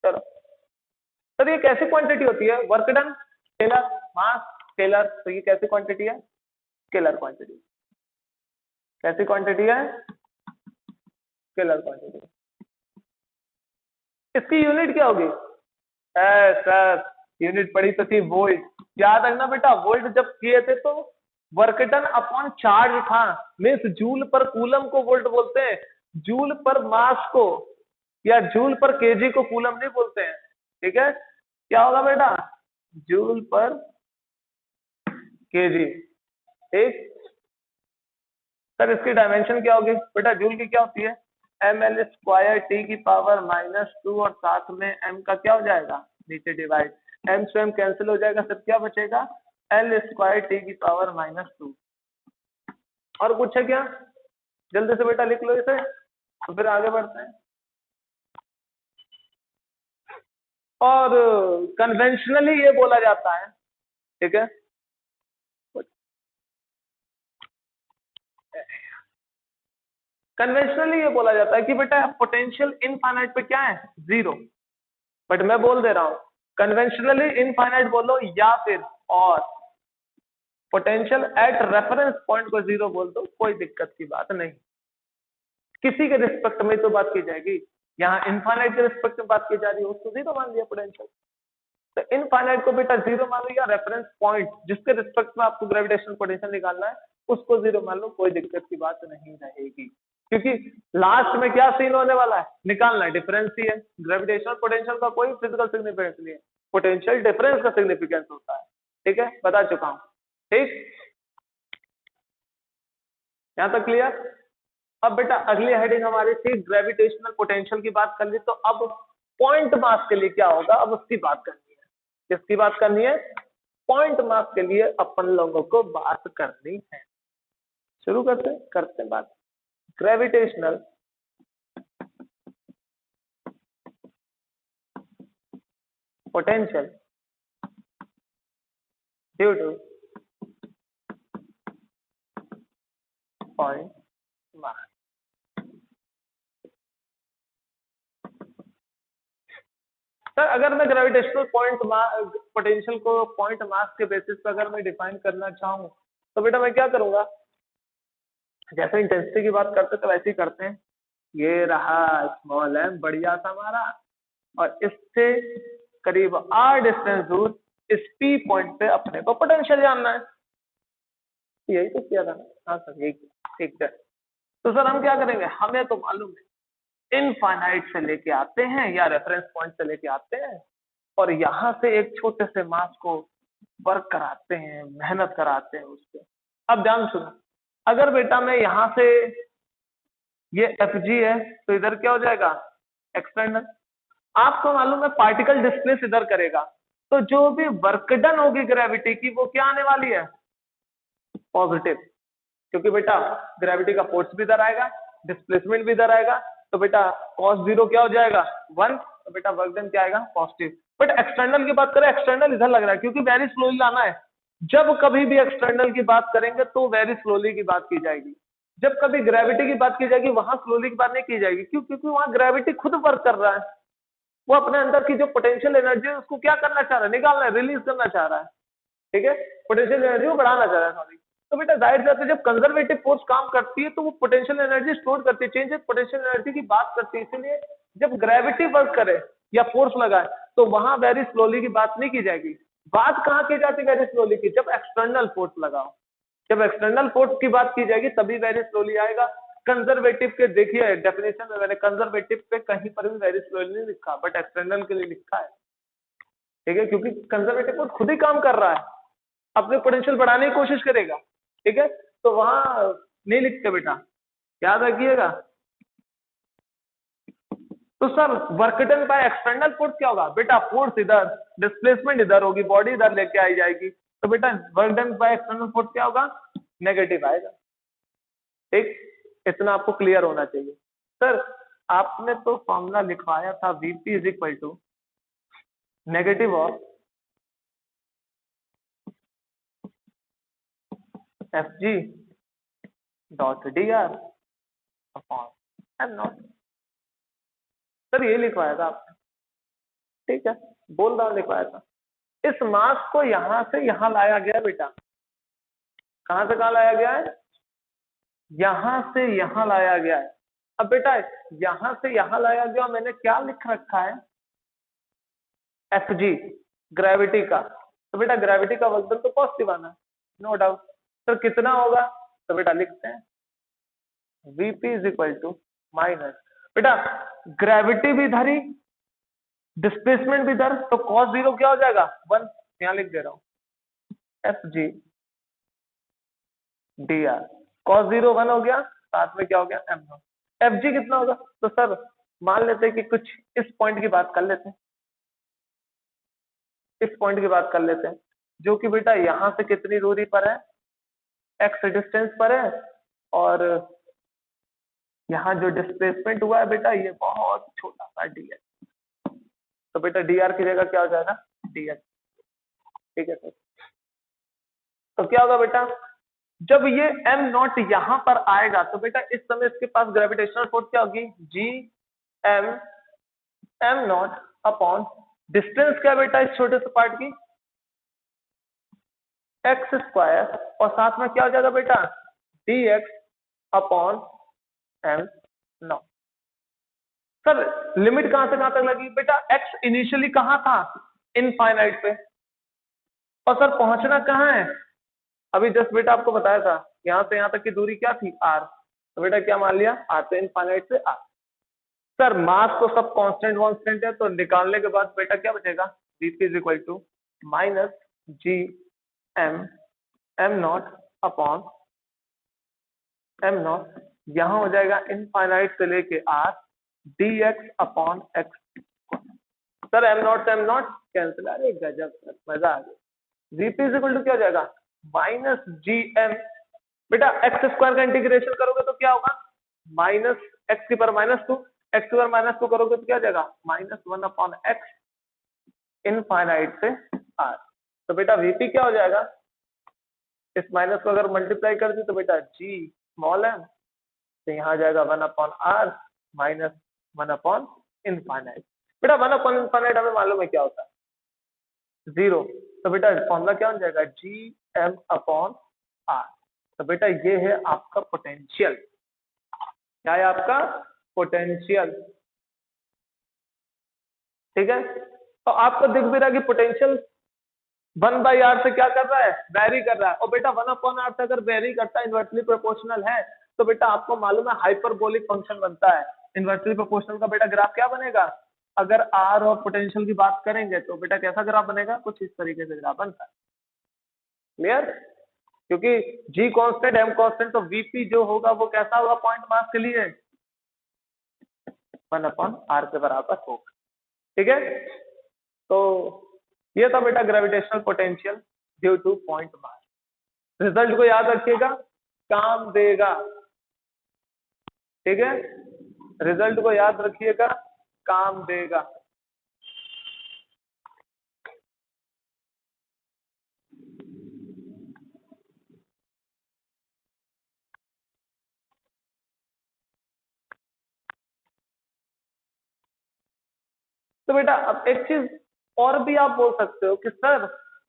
चलो सर, ये कैसी क्वांटिटी होती है? वर्क डन, स्केलर, मास, स्केलर। तो ये कैसी क्वांटिटी है? Scalar quantity. कैसी क्वांटिटी है? Scalar quantity. इसकी यूनिट क्या होगी? सर यूनिट पड़ी तो थी वोल्ट। याद रखना बेटा, वोल्ट जब किए थे तो वर्क डन अपॉन चार्ज था, मीन्स जूल पर कूलम को वोल्ट बोलते हैं, जूल पर मास को या जूल पर केजी को कूलम नहीं बोलते हैं। ठीक है, क्या होगा बेटा? जूल पर केजी। ठीक सर, इसकी डायमेंशन क्या होगी बेटा? जूल की क्या होती है? ml स्क्वायर टी की पावर -2, और साथ में m का क्या हो जाएगा? नीचे डिवाइड, m से m कैंसिल हो जाएगा, सर क्या बचेगा? l स्क्वायर टी की पावर -2। और कुछ है क्या? जल्दी से बेटा लिख लो इसे, तो फिर आगे बढ़ते हैं। और कन्वेंशनली ये बोला जाता है, ठीक है, कन्वेंशनली ये बोला जाता है कि बेटा पोटेंशियल इनफाइनाइट पे क्या है? 0। बट मैं बोल दे रहा हूं, कन्वेंशनली इनफाइनाइट बोलो या फिर और पोटेंशियल एट रेफरेंस पॉइंट को 0 बोल दो, कोई दिक्कत की बात नहीं। किसी के रिस्पेक्ट में तो बात की जाएगी, यहाँ इनफाइनाइट के रिस्पेक्ट में बात की जा रही है, उसको 0 मान लिया पोटेंशियल। तो इनफाइनाइट को बेटा 0 मान लिया, रेफरेंस पॉइंट जिसके रिस्पेक्ट में आपको ग्रेविटेशनल पोटेंशियल निकालना है उसको 0 मान लो, कोई दिक्कत की बात नहीं रहेगी। क्योंकि लास्ट में क्या सीन होने वाला है? निकालना है, डिफरेंस ही है। ग्रेविटेशनल पोटेंशियल का कोई फिजिकल सिग्निफिकेंस नहीं है, पोटेंशियल डिफरेंस का सिग्निफिकेंस होता है। ठीक है, बता चुका हूं। ठीक, यहां तक क्लियर? अब बेटा अगली हेडिंग हमारी थी ग्रेविटेशनल पोटेंशियल की बात कर ली, तो अब पॉइंट मास के लिए क्या होगा, अब उसकी बात करनी है। किसकी बात करनी है? पॉइंट मास के लिए अपन लोगों को बात करनी है। शुरू करते हैं बात। Gravitational potential due two point mass. Sir अगर मैं ग्रेविटेशनल पॉइंट पोटेंशियल को पॉइंट मास के बेसिस पर अगर मैं डिफाइन करना चाहूँ तो बेटा मैं क्या करूंगा? जैसे इंटेंसिटी की बात करते तो वैसे ही करते हैं। ये रहा स्मॉल m बढ़िया सा हमारा, और इससे करीब r डिस्टेंस दूर इस P पॉइंट पे अपने को पोटेंशियल जानना है। यही तो किया था ना? हाँ सर यही। ठीक है, तो सर हम क्या करेंगे? हमें तो मालूम है इनफाइनाइट से लेके आते हैं या रेफरेंस पॉइंट से लेके आते हैं, और यहाँ से एक छोटे से मास को वर्क कराते हैं, मेहनत कराते हैं उस पर। अब ध्यान सुनो, अगर बेटा मैं यहाँ से ये Fg है तो इधर क्या हो जाएगा? एक्सटर्नल। आपको मालूम है पार्टिकल डिस्प्लेस इधर करेगा, तो जो भी वर्क डन होगी ग्रेविटी की वो क्या आने वाली है? पॉजिटिव। क्योंकि बेटा ग्रेविटी का फोर्स भी इधर आएगा, डिस्प्लेसमेंट भी इधर आएगा, तो बेटा cos 0 क्या हो जाएगा? 1। तो बेटा वर्क डन क्या आएगा? पॉजिटिव। बट एक्सटर्नल की बात करें, एक्सटर्नल इधर लग रहा है क्योंकि वेरी स्लोली लाना है। जब कभी भी एक्सटर्नल की बात करेंगे तो वेरी स्लोली की बात की जाएगी। जब कभी ग्रेविटी की बात की जाएगी वहां स्लोली की बात नहीं की जाएगी। क्यों? क्योंकि वहां ग्रेविटी खुद वर्क कर रहा है, वो अपने अंदर की जो पोटेंशियल एनर्जी है उसको क्या करना चाह रहा है, निकालना है, रिलीज करना चाह रहा है। ठीक है, पोटेंशियल एनर्जी को बढ़ाना चाह रहा है, सॉरी। तो बेटा जाहिर सी बात है जब कंजर्वेटिव फोर्स काम करती है तो वो पोटेंशियल एनर्जी स्टोर करती है, चेंज पोटेंशियल एनर्जी की बात करती है। इसलिए जब ग्रेविटी वर्क करे या फोर्स लगाए तो वहां वेरी स्लोली की बात नहीं की जाएगी। बात कहां की जाती है वेरी स्लोली की? जब एक्सटर्नल फोर्स लगाओ, जब एक्सटर्नल फोर्स की बात की जाएगी तभी वेरी स्लोली आएगा। कंजर्वेटिव के देखिए डेफिनेशन में मैंने कंजर्वेटिव पे कहीं पर भी वेरी स्लोली नहीं लिखा, बट एक्सटर्नल के लिए लिखा है। ठीक है, क्योंकि कंजर्वेटिव फोर्स खुद ही काम कर रहा है, अपने पोटेंशियल बढ़ाने की कोशिश करेगा। ठीक है, तो वहां नहीं लिखते बेटा, याद रखिएगा। तो sir work done by external force क्या होगा बेटा? फोर्स इधर, डिस्प्लेसमेंट इधर होगी, बॉडी इधर लेके आई जाएगी, तो बेटा work done by external force क्या होगा? नेगेटिव आएगा। ठीक, इतना आपको क्लियर होना चाहिए। सर आपने तो फॉर्मूला लिखवाया था VP is equal to negative of F G dot D R upon M naught. Sir ये लिखवाया था आपने, ठीक है, बोल रहा हूं लिखवाया था। इस मास को यहां से यहां लाया गया बेटा, कहां से कहां लाया गया है? यहां से यहां लाया गया है। अब बेटा यहां से यहां लाया गया, मैंने क्या लिख रखा है? एफ जी, ग्रेविटी का। तो बेटा ग्रेविटी का वर्क डन तो पॉजिटिव आना है, नो डाउट। तो कितना होगा? तो बेटा लिखते हैं VP is equal to minus, बेटा ग्रेविटी भी धरी, डिस्प्लेसमेंट भी धर, तो cos जीरो क्या हो जाएगा? 1। यहां लिख दे रहा हूं F G D R, cos zero 1 हो गया, साथ में क्या हो गया? Am not. एफ जी कितना होगा? तो सर मान लेते हैं कि कुछ इस पॉइंट की बात कर लेते हैं, इस पॉइंट की बात कर लेते हैं, जो कि बेटा यहां से कितनी दूरी पर है? एक्स डिस्टेंस पर है, और यहाँ जो डिस्प्लेसमेंट हुआ है बेटा ये बहुत छोटा सा डी है। तो बेटा डी आर की जगह क्या हो जाएगा? D H. ठीक है सर, तो क्या होगा बेटा? जब ये एम नॉट यहां पर आएगा तो बेटा इस समय इसके पास ग्रेविटेशनल फोर्स क्या होगी? G M M naught upon distance क्या बेटा इस छोटे से पार्ट की? एक्स स्क्वायर, और साथ में क्या हो जाएगा बेटा? D X upon M naught. Sir limit कहां से कहां तक लगी बेटा? एक्स इनिशियली कहां था? इनफाइनाइट पे, और सर पहुंचना कहां है? अभी जस्ट बेटा आपको बताया था यहां से यहां तक की दूरी क्या थी? आर। तो बेटा क्या मान लिया? आर से इनफाइनाइट से आर। सर मास तो सब कांस्टेंट वांस्टेंट है, तो निकालने के बाद बेटा क्या बचेगा? VP is equal to minus G M M naught upon M naught, यहां हो जाएगा इनफाइनाइट से लेके R D X upon X. Sir M naught cancel, अरे गजब सर, मजा आ गया। वीपी इज इक्वल टू क्या हो जाएगा? माइनस जी एम, बेटा एक्स स्क्वायर का इंटीग्रेशन करोगे तो क्या होगा? माइनस एक्स की पावर -2, एक्स की पावर -2 करोगे तो क्या हो जाएगा? -1 अपॉन एक्स इनफाइनाइट से आर। तो बेटा वीपी क्या हो जाएगा? इस माइनस को अगर मल्टीप्लाई कर दी तो बेटा जी स्मॉल एम, तो यहाँ आ जाएगा 1 upon R minus 1 upon infinite. बेटा 1 अपॉन इनफाइनाइट हमें मालूम है क्या होता है? 0। तो बेटा फॉर्मूला क्या हो जाएगा? G M upon R. तो बेटा ये है आपका पोटेंशियल, क्या है आपका? पोटेंशियल। ठीक है, तो आपको दिख भी रहा है कि पोटेंशियल 1/r से क्या कर रहा है? वेरी कर रहा है। और बेटा 1 अपॉन आर से अगर वेरी करता है, इन्वर्सली प्रोपोर्शनल है, तो बेटा आपको मालूम है हाइपरबोलिक फंक्शन बनता है। इन्वर्सली प्रोपोर्शनल का बेटा ग्राफ क्या बनेगा? अगर आर और पोटेंशियल की बात करेंगे तो बेटा कैसा ग्राफ बनेगा? कुछ इस तरीके से ग्राफ बनता है। क्लियर? क्योंकि जी कांस्टेंट एम कांस्टेंट, तो वीपी जो होगा वो कैसा होगा पॉइंट मास के लिए? 1 अपॉन आर के बराबर होगा। ठीक है, तो ये था बेटा gravitational potential due two point mass. Result को याद रखिएगा, काम देगा। ठीक है, रिजल्ट को याद रखिएगा, काम देगा। तो बेटा अब एक चीज और भी आप बोल सकते हो कि सर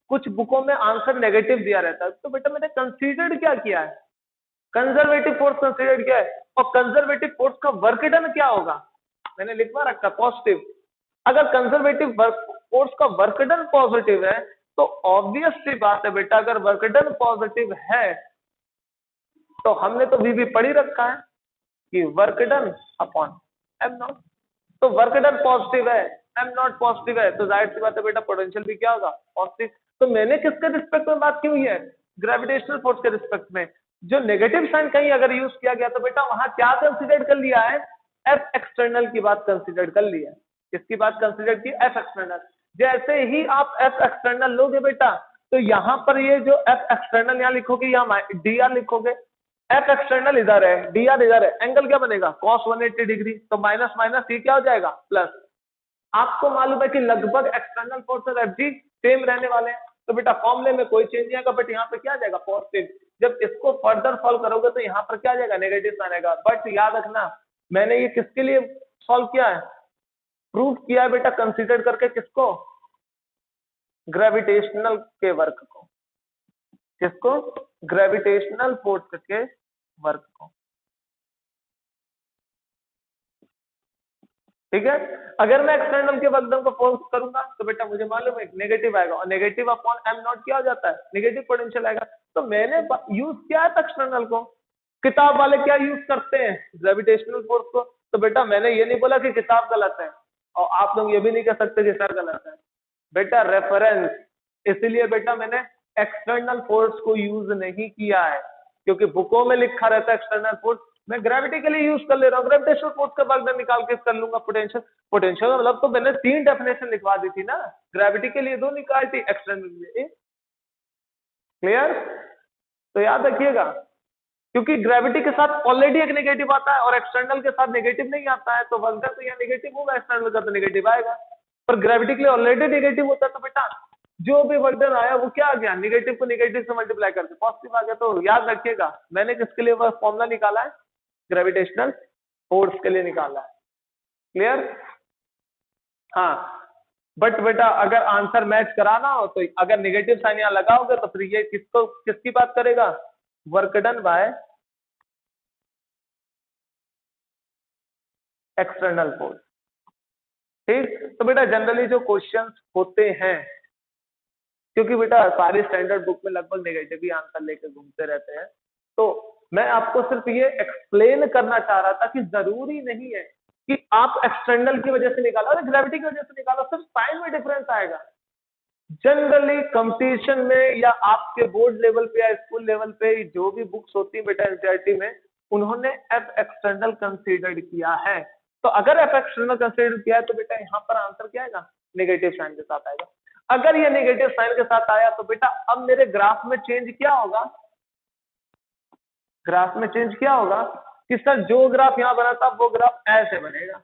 कुछ बुकों में आंसर नेगेटिव दिया रहता है, तो बेटा मैंने कंसीडर्ड क्या किया है, कंजर्वेटिव फोर्स कंसीडर किया है, और कंजर्वेटिव फोर्स का वर्क डन क्या होगा, मैंने लिखवा रखा पॉजिटिव। अगर कंजर्वेटिव फोर्स का वर्क डन पॉजिटिव है तो ऑब्वियस सी बात है बेटा, अगर वर्क डन पॉजिटिव है तो हमने तो वी पढ़ ही रखा है कि work done upon M not. तो वर्क डन पॉजिटिव है, एम नॉट पॉजिटिव है, तो जाहिर सी बात है बेटा पोटेंशियल भी क्या होगा, पॉजिटिव। तो मैंने किसके रिस्पेक्ट में बात की हुई है, ग्रेविटेशनल फोर्स के रिस्पेक्ट में। जो नेगेटिव साइन कहीं अगर यूज किया गया तो बेटा वहां क्या कंसिडर कर लिया है, एफ एक्सटर्नल की बात कंसिडर कर लिया है। किसकी बात कंसिडर की, एफ एक्सटर्नल। जैसे ही आप एफ एक्सटर्नल लोगे बेटा, तो यहां पर ये जो एफ एक्सटर्नल यहां लिखोगे, यहाँ डी आर लिखोगे, एफ एक्सटर्नल इधर है, डी आर इधर है, एंगल क्या बनेगा, कॉस 180 डिग्री। तो माइनस माइनस ये क्या हो जाएगा, प्लस। आपको मालूम है कि लगभग एक्सटर्नल फोर्स और एफ जी सेम रहने वाले हैं, तो बेटा फॉर्मूले में कोई चेंज नहीं आएगा, बट यहाँ पे क्या आ जाएगा, पॉजिटिव। जब इसको फर्दर सॉल्व करोगे तो यहाँ पर क्या आ जाएगा, नेगेटिव आएगा। बट याद रखना मैंने ये किसके लिए सॉल्व किया है, प्रूव किया है बेटा, कंसीडर करके किसको, ग्रेविटेशनल के वर्क को। किसको, ग्रेविटेशनल फोर्स के वर्क को। ठीक है, अगर मैं एक्सटर्नल के वर्क डन को फोर्स करूंगा तो बेटा मुझे मालूम है नेगेटिव आएगा, और नेगेटिव अपॉन एम नॉट क्या हो जाता है, नेगेटिव पोटेंशियल आएगा। तो मैंने यूज किया है एक्सटर्नल को। किताब वाले क्या यूज करते हैं, ग्रेविटेशनल फोर्स को। तो बेटा मैंने ये नहीं बोला कि किताब गलत है, और आप लोग ये भी नहीं कह सकते कि सर गलत है। बेटा रेफरेंस, इसलिए बेटा मैंने एक्सटर्नल फोर्स को यूज नहीं किया है, क्योंकि बुकों में लिखा रहता है एक्सटर्नल फोर्स, मैं ग्रेविटी के लिए यूज कर ले रहा हूँ। ग्रेविटेशनल फोर्स का वर्क डन निकाल के कर लूंगा। पोटेंशियल, पोटेंशियल मतलब तो मैंने 3 डेफिनेशन लिखवा दी थी ना, ग्रेविटी के लिए 2 निकाली थी, एक्सटर्नल के लिए। क्लियर, तो याद रखिएगा, क्योंकि ग्रेविटी के साथ ऑलरेडी एक नेगेटिव आता है और एक्सटर्नल के साथ नेगेटिव नहीं आता है, तो वर्क डन तो यहाँ नेगेटिव होगा, एक्सटर्नल का तो नेगेटिव आएगा। पर ग्रेविटी के लिए ऑलरेडी नेगेटिव होता है, तो बेटा जो भी वर्क डन आया वो क्या आ गया, नेगेटिव को नेगेटिव से मल्टीप्लाई करके पॉजिटिव आ गया। तो याद रखिएगा मैंने किसके लिए वह फॉर्मूला निकाला है, ग्रेविटेशनल फोर्स के लिए निकाला है। क्लियर, हाँ। बट बेटा अगर आंसर मैच कराना हो तो अगर नेगेटिव साइन यहां लगाओगे तो फिर ये किसको, किसकी बात करेगा, work done by external force. ठीक, तो बेटा जनरली जो क्वेश्चंस होते हैं, क्योंकि बेटा सारी स्टैंडर्ड बुक में लगभग नेगेटिव ही आंसर लेके घूमते रहते हैं, तो मैं आपको सिर्फ ये एक्सप्लेन करना चाह रहा था कि जरूरी नहीं है कि आप एक्सटर्नल की वजह से निकालो और ग्रेविटी की वजह से निकालो, सिर्फ साइन में डिफरेंस आएगा। जनरली कंपटीशन में या आपके बोर्ड लेवल पे या स्कूल लेवल पे जो भी बुक्स होती है बेटा एनसीईआरटी में, उन्होंने एफ एक्सटर्नल कंसीडर्ड किया है। तो अगर एफ एक्सटर्नल कंसीडर किया है तो बेटा यहाँ पर आंसर क्या आएगा, नेगेटिव साइन के साथ आएगा। अगर ये नेगेटिव साइन के साथ आया तो बेटा अब मेरे ग्राफ में चेंज क्या होगा, ग्राफ में चेंज क्या होगा कि सर जो ग्राफ यहां बना था वो ग्राफ ऐसे बनेगा,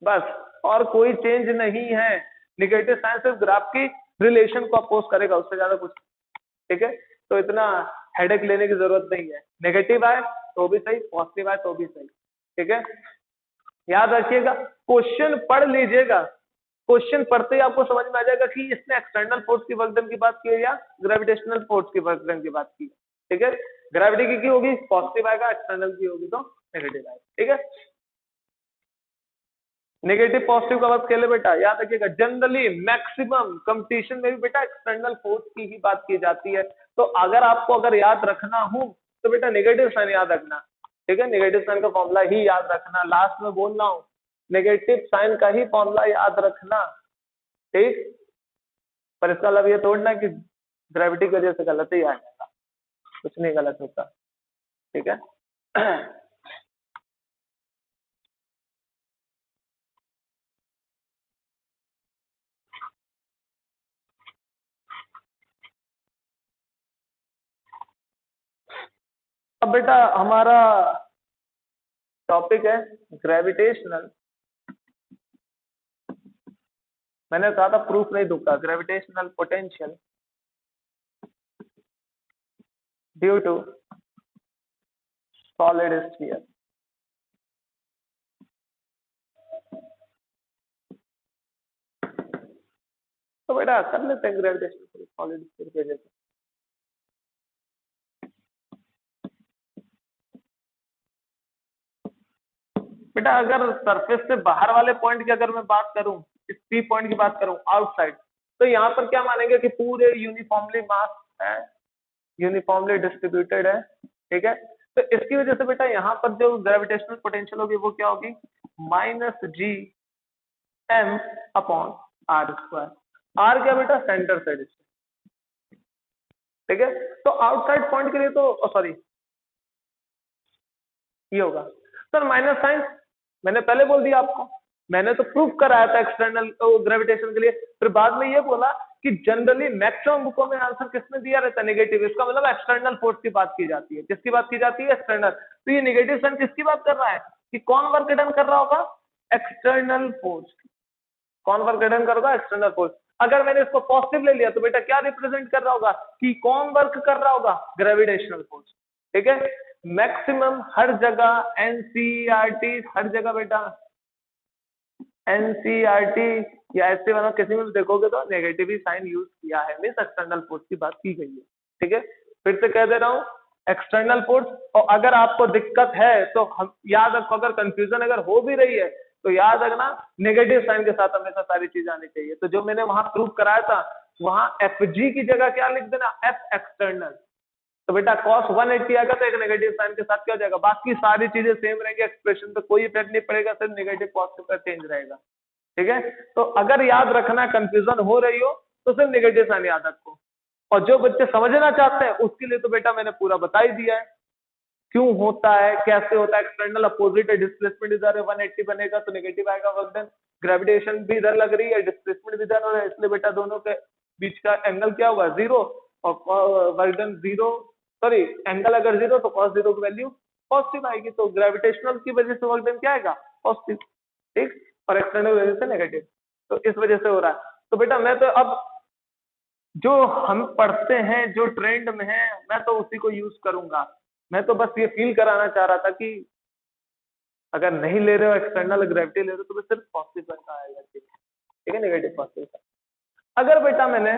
बस, और कोई चेंज नहीं है। नेगेटिव साइन सिर्फ ग्राफ की रिलेशन को अपोज करेगा, उससे ज्यादा कुछ। ठीक है, तो इतना हेडेक लेने की जरूरत नहीं है, नेगेटिव आए तो भी सही, पॉजिटिव आए तो भी सही। ठीक है, याद रखिएगा, क्वेश्चन पढ़ लीजिएगा, क्वेश्चन पढ़ते ही आपको समझ में आ जाएगा कि इसने एक्सटर्नल फोर्स की वर्क डन की बात की है या ग्रेविटेशनल फोर्स की वर्क डन की बात की। ठीक है, ग्रेविटी की होगी पॉजिटिव आएगा, एक्सटर्नल की होगी तो नेगेटिव आएगा। ठीक है, नेगेटिव पॉजिटिव का वर्क खेले बेटा, याद रखिएगा जनरली मैक्सिमम कंपटीशन में भी बेटा एक्सटर्नल फोर्स की ही बात की जाती है। तो अगर आपको अगर याद रखना हो तो बेटा नेगेटिव साइन याद रखना। ठीक है, नेगेटिव साइन का फॉर्मूला ही याद रखना, लास्ट में बोल रहा हूं, नेगेटिव साइन का ही फॉर्मूला याद रखना। ठीक, पर इसका मतलब ये तोड़ना कि ग्रेविटी की वजह से गलत ही आएगा, कुछ नहीं गलत होता। ठीक है अब बेटा हमारा टॉपिक है ग्रेविटेशनल, मैंने कहा था प्रूफ नहीं दूंगा, gravitational potential due to solid sphere. तो बेटा कर लेते हैं ग्रेविटेशनल सॉलिड स्फीयर की वजह से। बेटा अगर सरफेस से बाहर वाले पॉइंट की अगर मैं बात करूं, इस पी पॉइंट की बात करूं आउटसाइड, तो यहाँ पर क्या मानेंगे कि पूरे यूनिफॉर्मली मास है, यूनिफॉर्मली डिस्ट्रीब्यूटेड है, ठीक है। तो इसकी वजह से बेटा यहाँ पर जो ग्रेविटेशनल पोटेंशियल होगी वो क्या होगी, -G m upon r square. r क्या बेटा, सेंटर से डिस्टेंस, ठीक है। तो आउटसाइड पॉइंट के लिए तो सॉरी ये होगा सर माइनस साइन, मैंने पहले बोल दिया आपको, मैंने तो प्रूफ कराया था एक्सटर्नल ग्रेविटेशन के लिए, फिर बाद में ये बोला कि जनरली मैक्सिमम बुकों में आंसर किसमें दिया रहता है, नेगेटिव। इसका मतलब एक्सटर्नल फोर्स की बात की जाती है। किसकी बात की जाती है, एक्सटर्नल। तो ये नेगेटिव साइन किसकी बात कर रहा है, कि कौन वर्क डन कर रहा होगा, एक्सटर्नल फोर्स। कौन वर्क डन कर रहा होगा, एक्सटर्नल फोर्स। अगर मैंने इसको पॉजिटिव ले लिया तो बेटा क्या रिप्रेजेंट कर रहा होगा, कि कौन वर्क कर रहा होगा, ग्रेविटेशनल फोर्स, ठीक है। मैक्सिमम हर जगह, एनसीईआरटी हर जगह बेटा, एनसीईआरटी या ऐसे वाला किसी में भी देखोगे तो नेगेटिव ही साइन यूज किया है, मींस एक्सटर्नल फोर्स की बात की गई है, ठीक है। फिर से कह दे रहा हूं, एक्सटर्नल फोर्स। और अगर आपको दिक्कत है तो हम याद रखो, अगर कंफ्यूजन अगर हो भी रही है तो याद रखना नेगेटिव साइन के साथ हमेशा सारी चीज आनी चाहिए। तो जो मैंने वहां प्रूव कराया था, वहां एफ जी की जगह क्या लिख देना, एफ एक्सटर्नल। तो बेटा cos 180 आएगा तो एक नेगेटिव साइन के साथ क्या हो जाएगा, बाकी सारी चीजें सेम रहेंगी, एक्सप्रेशन पे कोई इफेक्ट नहीं पड़ेगा, सिर्फ नेगेटिव पॉजिटिव का चेंज रहेगा, ठीक है। तो अगर याद रखना कंफ्यूजन हो रही हो तो सिर्फ नेगेटिव साइन याद रखो, और जो बच्चे समझना चाहते हैं उसके लिए तो बेटा मैंने पूरा बता ही दिया है, क्यों होता है, कैसे होता है। एक्सटर्नल अपोजिट है, डिस्प्लेसमेंट इधर है, 180 बनेगा तो नेगेटिव आएगा वर्क डन, ग्रेविटेशन भी इधर लग रही है, डिस्प्लेसमेंट भी इधर हो रहा है, इसलिए बेटा दोनों के बीच का एंगल क्या होगा, 0, और वर्क डन 0, सॉरी एंगल अगर 0 तो cos 0 की वैल्यू पॉजिटिव आएगी, तो ग्रेविटेशनल की वजह से वर्क डन क्या आएगा, पॉजिटिव, ठीक, और एक्सटर्नल वजह से नेगेटिव। तो इस वजह से हो रहा है। तो बेटा मैं तो अब जो हम पढ़ते हैं, जो ट्रेंड में है, मैं तो उसी को यूज करूंगा। मैं तो बस ये फील कराना चाह रहा था कि अगर नहीं ले रहे हो एक्सटर्नल ग्रेविटी ले रहे हो तो सिर्फ पॉजिटिव का आएगा, ठीक है, नेगेटिव पॉजिटिव का। अगर बेटा मैंने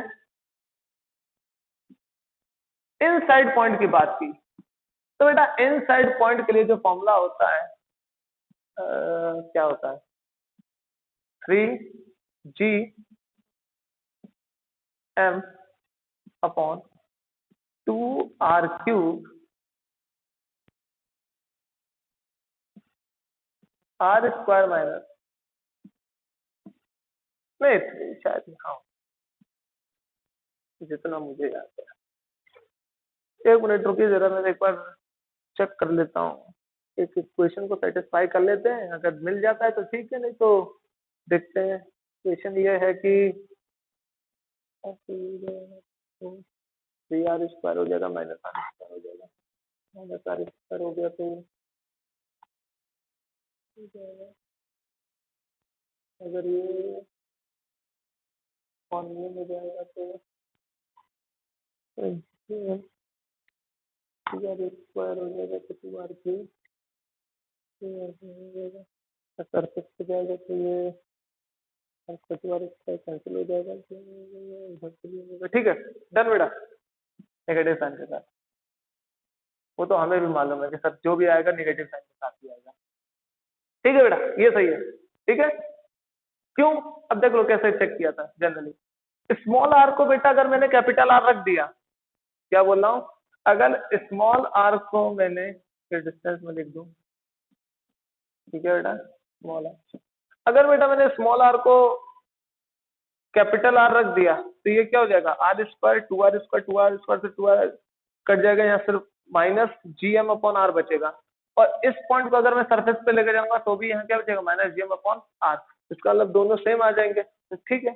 इनसाइड पॉइंट की बात की तो बेटा इनसाइड पॉइंट के लिए जो फॉर्मूला होता है क्या होता है, 3G m upon 2r cube r square minus, नहीं शायद हाँ जितना मुझे याद है। एक मिनट रुकिए जरा, मैं एक बार चेक कर लेता हूँ, एक क्वेश्चन को सेटिस्फाई कर लेते हैं, अगर मिल जाता है तो ठीक है, नहीं तो देखते हैं। क्वेश्चन ये है कि 3r स्क्वायर हो जाएगा माइनस r स्क्वायर हो जाएगा, माइनस r स्क्वायर हो गया तो अगर ये फॉर्मूले में जाएगा तो 3r स्क्वायर हो जाएगा तो 2r क्यूब हो जाएगा, सरफेस पे जाएगा तो ये कैंसिल हो जाएगा, ठीक है, डन बेटा, नेगेटिव साइन के साथ। वो तो हमें भी मालूम है कि सर जो भी आएगा नेगेटिव साइन के साथ ही आएगा, ठीक है बेटा, ये सही है, ठीक है। क्यों, अब देख लो कैसे चेक किया था। जनरली स्मॉल आर को बेटा अगर मैंने कैपिटल आर रख दिया, क्या बोल रहा हूं, अगर स्मॉल आर को मैंने डिस्टेंस में लिख दूं, ठीक है बेटा, स्मॉल आर, अगर बेटा मैंने स्मॉल आर को कैपिटल आर रख दिया तो ये क्या हो जाएगा, R square 2r square, 2r square से 2r कट जाएगा, यहाँ सिर्फ माइनस GM अपॉन आर बचेगा। और इस पॉइंट को अगर मैं सरफेस पे लेकर जाऊंगा तो भी यहाँ क्या बचेगा, माइनस GM अपॉन आर। इसका मतलब दोनों सेम आ जाएंगे, तो ठीक है,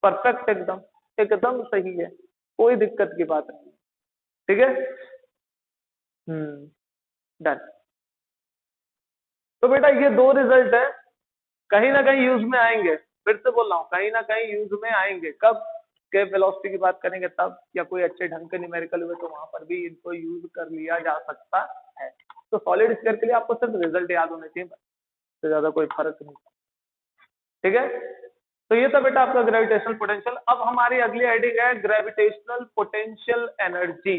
परफेक्ट, एकदम एकदम सही है, कोई दिक्कत की बात नहीं, ठीक है। डन। तो बेटा ये दो रिजल्ट है, कहीं ना कहीं यूज में आएंगे, फिर से बोल रहा हूँ कहीं ना कहीं यूज में आएंगे, कब के वेलोसिटी की बात करेंगे तब, या कोई अच्छे ढंग के न्यूमेरिकल हुए तो वहां पर भी इनको यूज कर लिया जा सकता है। तो सॉलिड स्फीयर के लिए आपको सिर्फ रिजल्ट याद होने चाहिए, तो ज्यादा कोई फर्क नहीं, ठीक है। तो ये था बेटा आपका ग्रेविटेशनल पोटेंशियल। अब हमारी अगली हेडिंग है ग्रेविटेशनल पोटेंशियल एनर्जी।